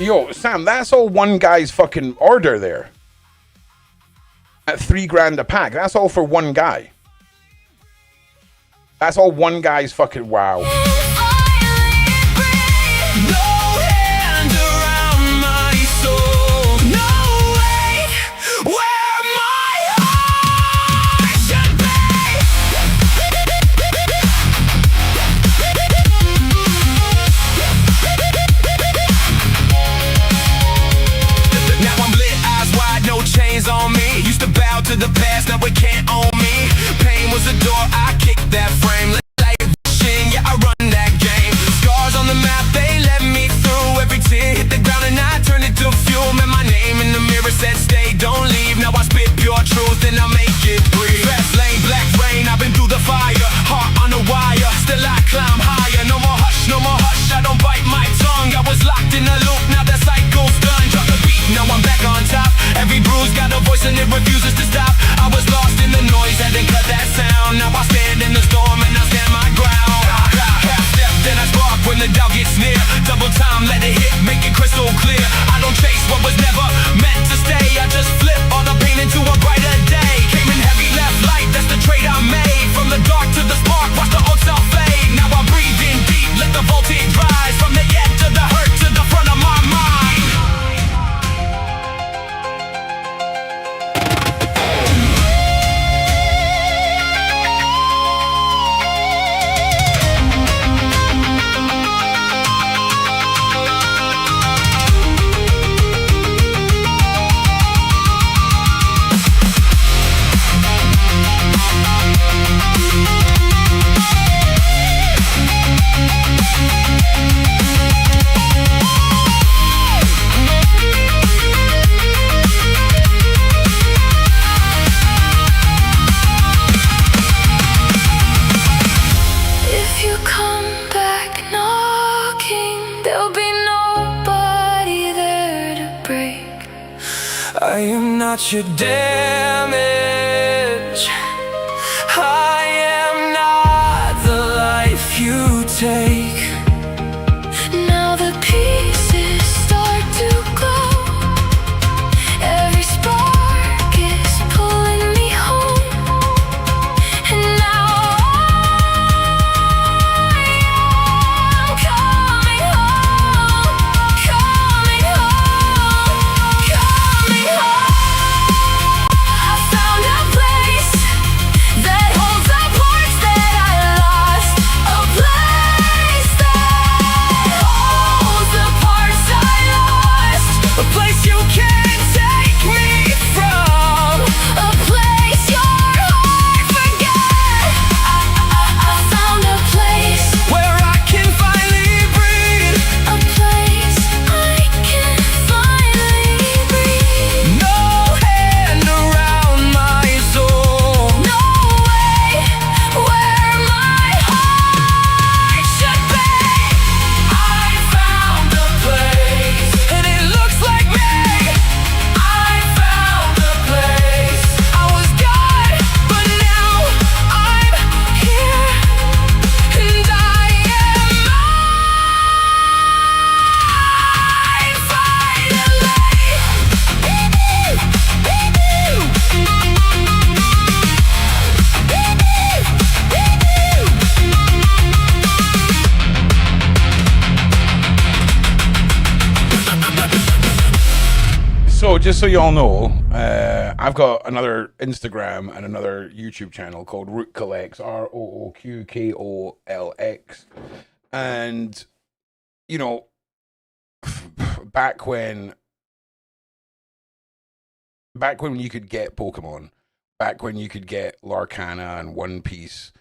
Yo, Sam, that's all one guy's fucking order there. At $3,000 a pack. That's all for one guy. That's all one guy's fucking wow. On me, used to bow to the past, now it can't own me. Pain was a door, I kicked that frame. Like yeah, I run that not your damage. I am not the life you take. Now the pieces start to glow. Every spark is pulling me home. And now I am coming home, coming home, coming home. I found a place that holds the parts that I lost. A place that holds the parts I lost. A place you can't take me from. A place your heart forget. I found a place Where I can finally breathe. A place I can finally breathe. No hand around my soul. No way where my heart should be. I found a place, and it looks like me. I found a place. I was gone, but now I'm here, and I am mine So, just so you all know, I've got another Instagram and another YouTube channel called ROOQ Collects, ROOQKOLX. And, you know, back when you could get Pokemon, back when you could get Larcana and One Piece,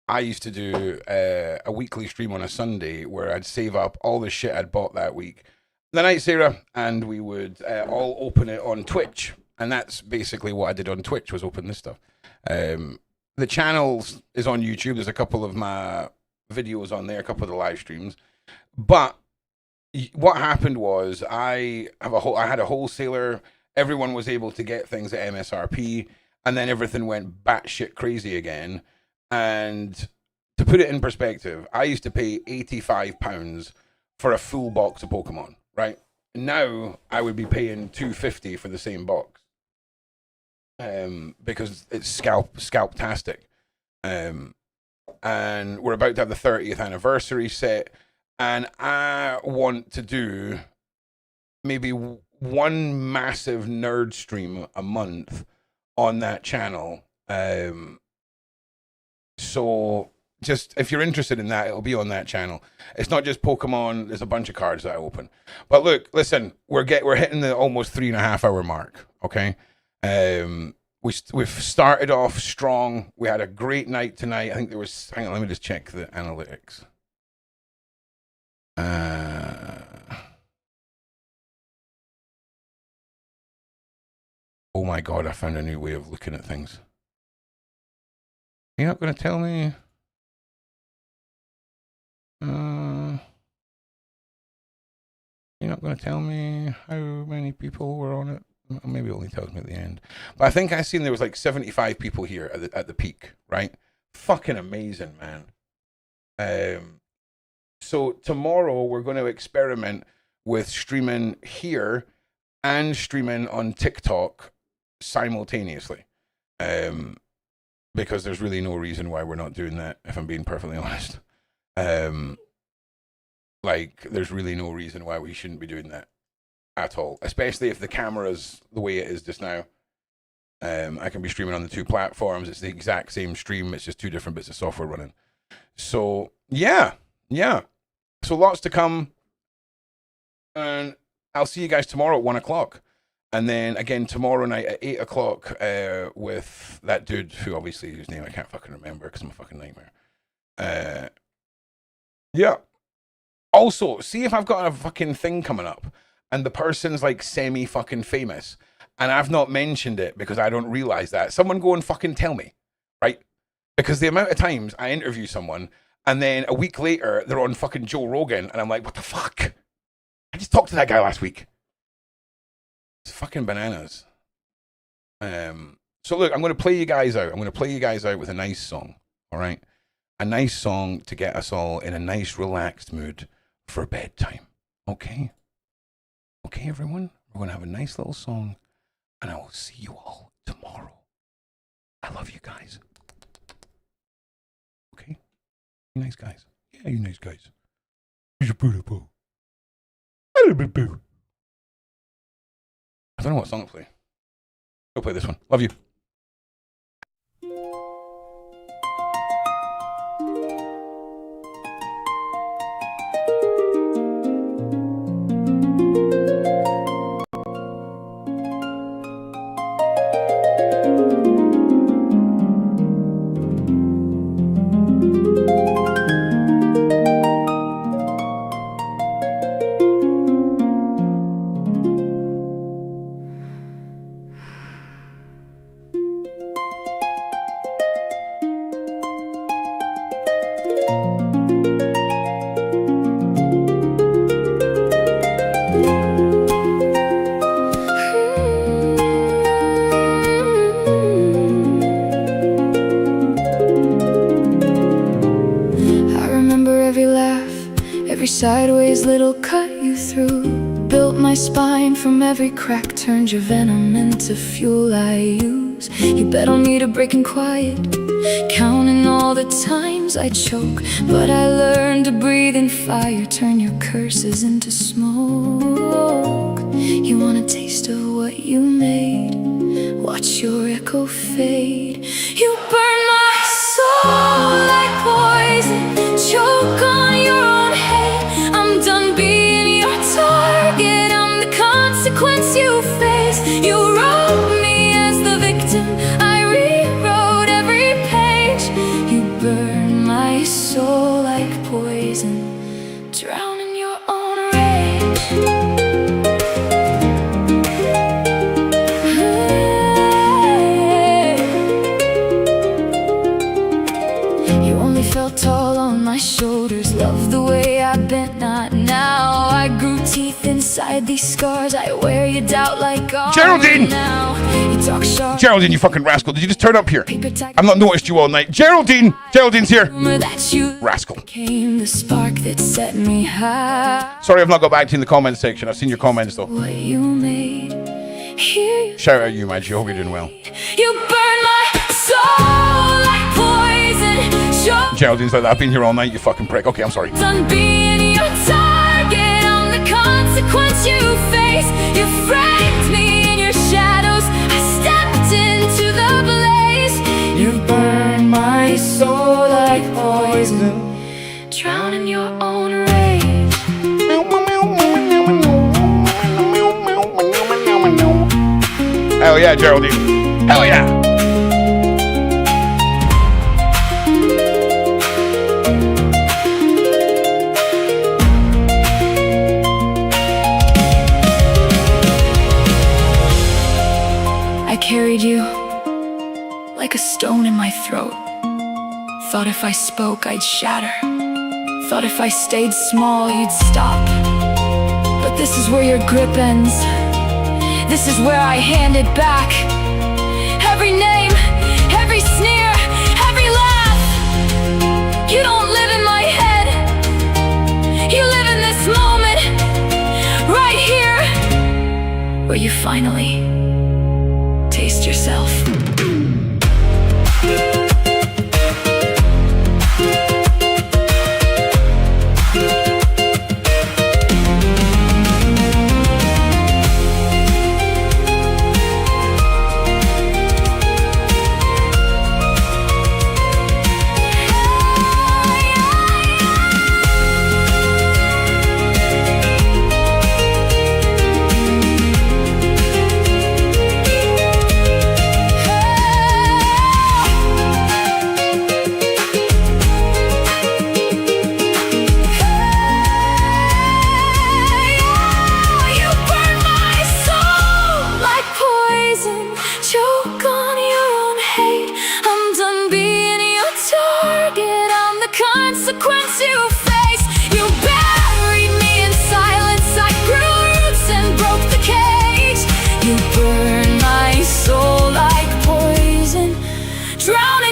I used to do a weekly stream on a Sunday where I'd save up all the shit I'd bought that week, the night, Sarah, and we would all open it on Twitch. And that's basically what I did on Twitch, was open this stuff. The channel is on YouTube. There's a couple of my videos on there, a couple of the live streams. But what happened was I had a wholesaler. Everyone was able to get things at MSRP, and then everything went batshit crazy again. And to put it in perspective, I used to pay £85 for a full box of Pokemon, right? Now I would be paying $250 for the same box, because it's scalptastic. And we're about to have the 30th anniversary set, and I want to do maybe one massive nerd stream a month on that channel. So just if you're interested in that, it'll be on that channel. It's not just Pokemon. There's a bunch of cards that I open. But look, listen, we're hitting the almost 3.5 hour mark. Okay. We've started off strong. We had a great night tonight. I think there was, hang on, let me just check the analytics. Oh my God, I found a new way of looking at things. You're not going to tell me? You're not going to tell me how many people were on it? Maybe it only tells me at the end. But I think I seen there was like 75 people here at the peak, right? Fucking amazing, man. So tomorrow we're going to experiment with streaming here and streaming on TikTok simultaneously. Because there's really no reason why we're not doing that, if I'm being perfectly honest. Like, there's really no reason why we shouldn't be doing that at all, especially if the camera's the way it is just now. I can be streaming on the two platforms. It's the exact same stream. It's just two different bits of software running. So, yeah. So lots to come. And I'll see you guys tomorrow at 1 o'clock. And then again tomorrow night at 8 o'clock with that dude who obviously, whose name I can't fucking remember because I'm a fucking nightmare. Yeah. Also, see if I've got a fucking thing coming up and the person's like semi-fucking famous and I've not mentioned it because I don't realize that. Someone go and fucking tell me, right? Because the amount of times I interview someone and then a week later they're on fucking Joe Rogan and I'm like, what the fuck? I just talked to that guy last week. It's fucking bananas. So look, I'm going to play you guys out. I'm going to play you guys out with a nice song. All right, a nice song to get us all in a nice, relaxed mood for bedtime. Okay, okay, everyone. We're going to have a nice little song, and I will see you all tomorrow. I love you guys. Okay, you nice guys. Yeah, you nice guys. You're beautiful. I don't know what song to play. Go play this one. Love you. Sideways little cut you through. Built my spine from every crack. Turned your venom into fuel I use. You bet on me to break in quiet, counting all the times I choke. But I learned to breathe in fire. Turn your curses into smoke. You want a taste of what you made? Watch your echo fade. You burn my soul like poison. Choke on your own hate. I'm done being your target. I'm the consequence you face. You wrote me as the victim. I rewrote every page. You burn my soul like poison. Drown in your own rage. You only felt tall on my shoulders. Love the way I bent, not now. I grew teeth inside these scars. I wear you doubt like armor. Geraldine! Now you talk sharp. Geraldine, you fucking rascal. Did you just turn up here? I've not noticed you all night. Geraldine! Geraldine's here. That you Rascal. Came the spark that set me high. Sorry I've not got back to you in the comments section. I've seen your comments though. What you made. Here Shout out you, my G. Hope you're doing well. you burn my soul like poison. Show Geraldine's like that. I've been here all night, you fucking prick. Okay, I'm sorry. done being your target. I'm the consequence you face. You framed me in your shadows. I stepped into the blaze. You burn my soul like poison. Drown in your own rage. Hell yeah, Geraldine. Hell yeah. I carried you like a stone in my throat. Thought if I spoke, I'd shatter. Thought if I stayed small, you'd stop. But this is where your grip ends. This is where I hand it back. Every name, every sneer, every laugh. You don't live in my head. You live in this moment, right here, where you finally taste yourself.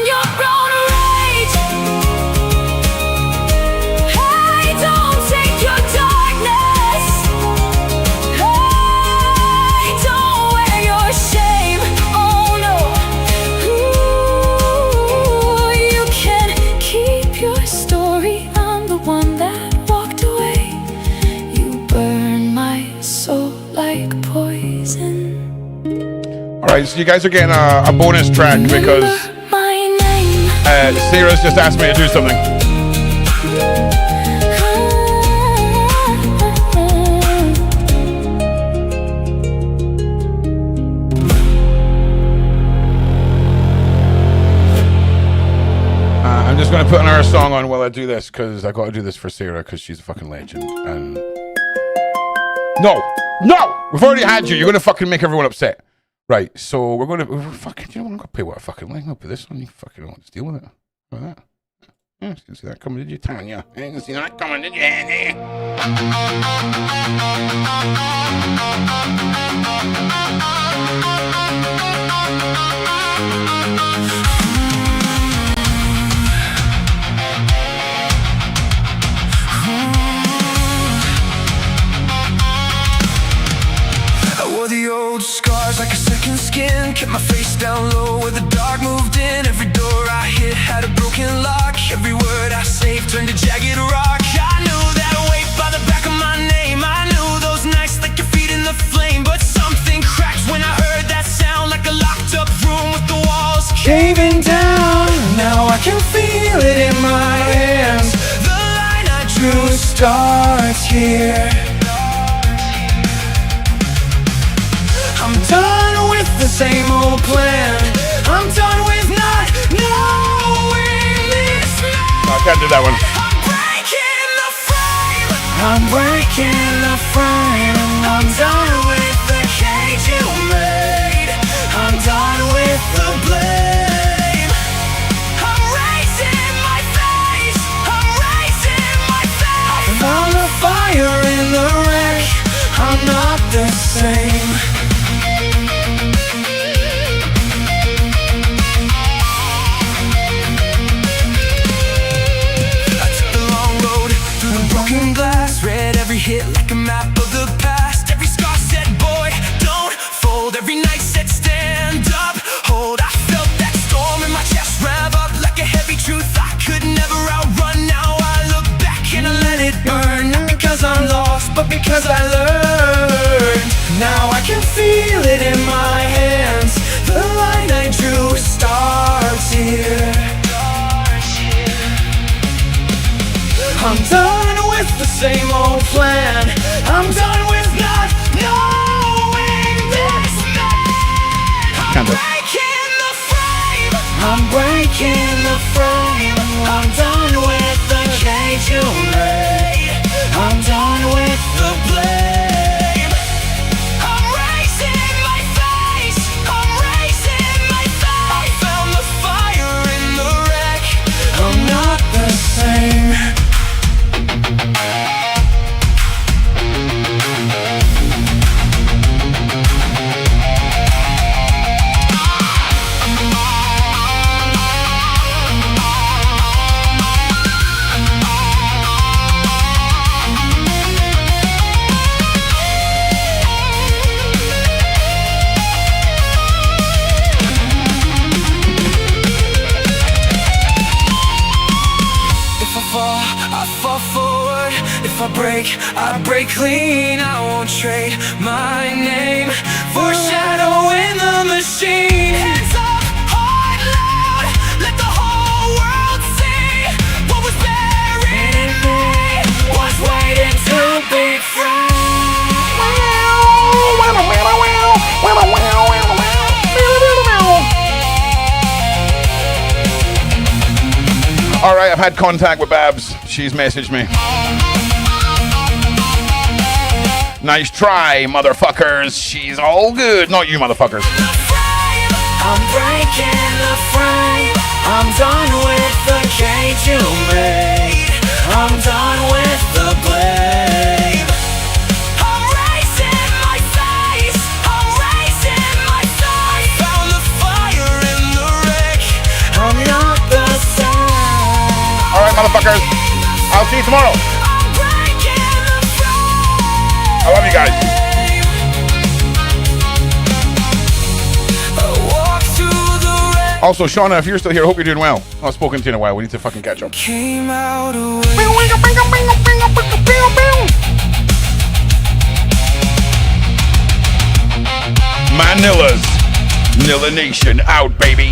your own rage. Hey, don't take your darkness. Hey, don't wear your shame. Oh no. Ooh, you can keep your story. I'm the one that walked away. You burn my soul like poison. All right, so you guys are getting a bonus track because Sarah's just asked me to do something. I'm just going to put another song on while I do this because I got to do this for Sarah because she's a fucking legend. And no, we've already had you. You're going to fucking make everyone upset. Right, so we're going to fucking. You know what? I'm going to pay what I fucking like. I'll put this on. You fucking don't want to deal with it. Like that. Yeah, you didn't see that coming, did you, Tanya? You didn't see that coming, did you? I wore the old scars like a second skin. Kept my face down low where the dark moved in. Every door I hit had a broken lock. Every word I saved turned to jagged rock. I knew that weight by the back of my name. I knew those nights like your feet in the flame. But something cracked when I heard that sound, like a locked up room with the walls caving down. Now I can feel it in my hands. The line I drew starts here. I'm done with the same old plan. I'm done with not knowing this man. I can't do that one. I'm breaking the frame. I'm breaking the frame. I'm done with the cage you made. I'm done with the blame. I'm raising my face. I'm raising my face. I found the fire in the wreck. I'm not the same. Hit like a map of the past. Every scar said, boy, don't fold. Every night said, stand up, hold. I felt that storm in my chest rev up like a heavy truth I could never outrun. Now I look back and I let it burn. Not because I'm lost, but because I learned. Now I can feel it in my hands. The line I drew starts here. I'm done with the same old plan. I'm done with not knowing this man. I'm breaking the frame. I'm breaking the frame. I'm done with the cage you made. I'm done with the blame. I'm raising my face. I'm raising my face. I found the fire in the wreck. I'm not the same. I break clean, I won't trade my name for shadow in the machine. Hands up, heart loud, let the whole world see. What was buried in me was waiting to be free. All right, I've had contact with Babs. She's messaged me. Nice try, motherfuckers. She's all good. Not you, motherfuckers. I'm breaking the frame. I'm done with the cage you made. I'm done with the blame. I'm raising my face. I'm raising my face. I found the fire in the wreck. I'm not motherfuckers. I'll see you tomorrow. I love you guys. Also, Shauna, if you're still here, I hope you're doing well. I've not spoken to you in a while. We need to fucking catch up. Came out Manila's Nilla Nation out, baby.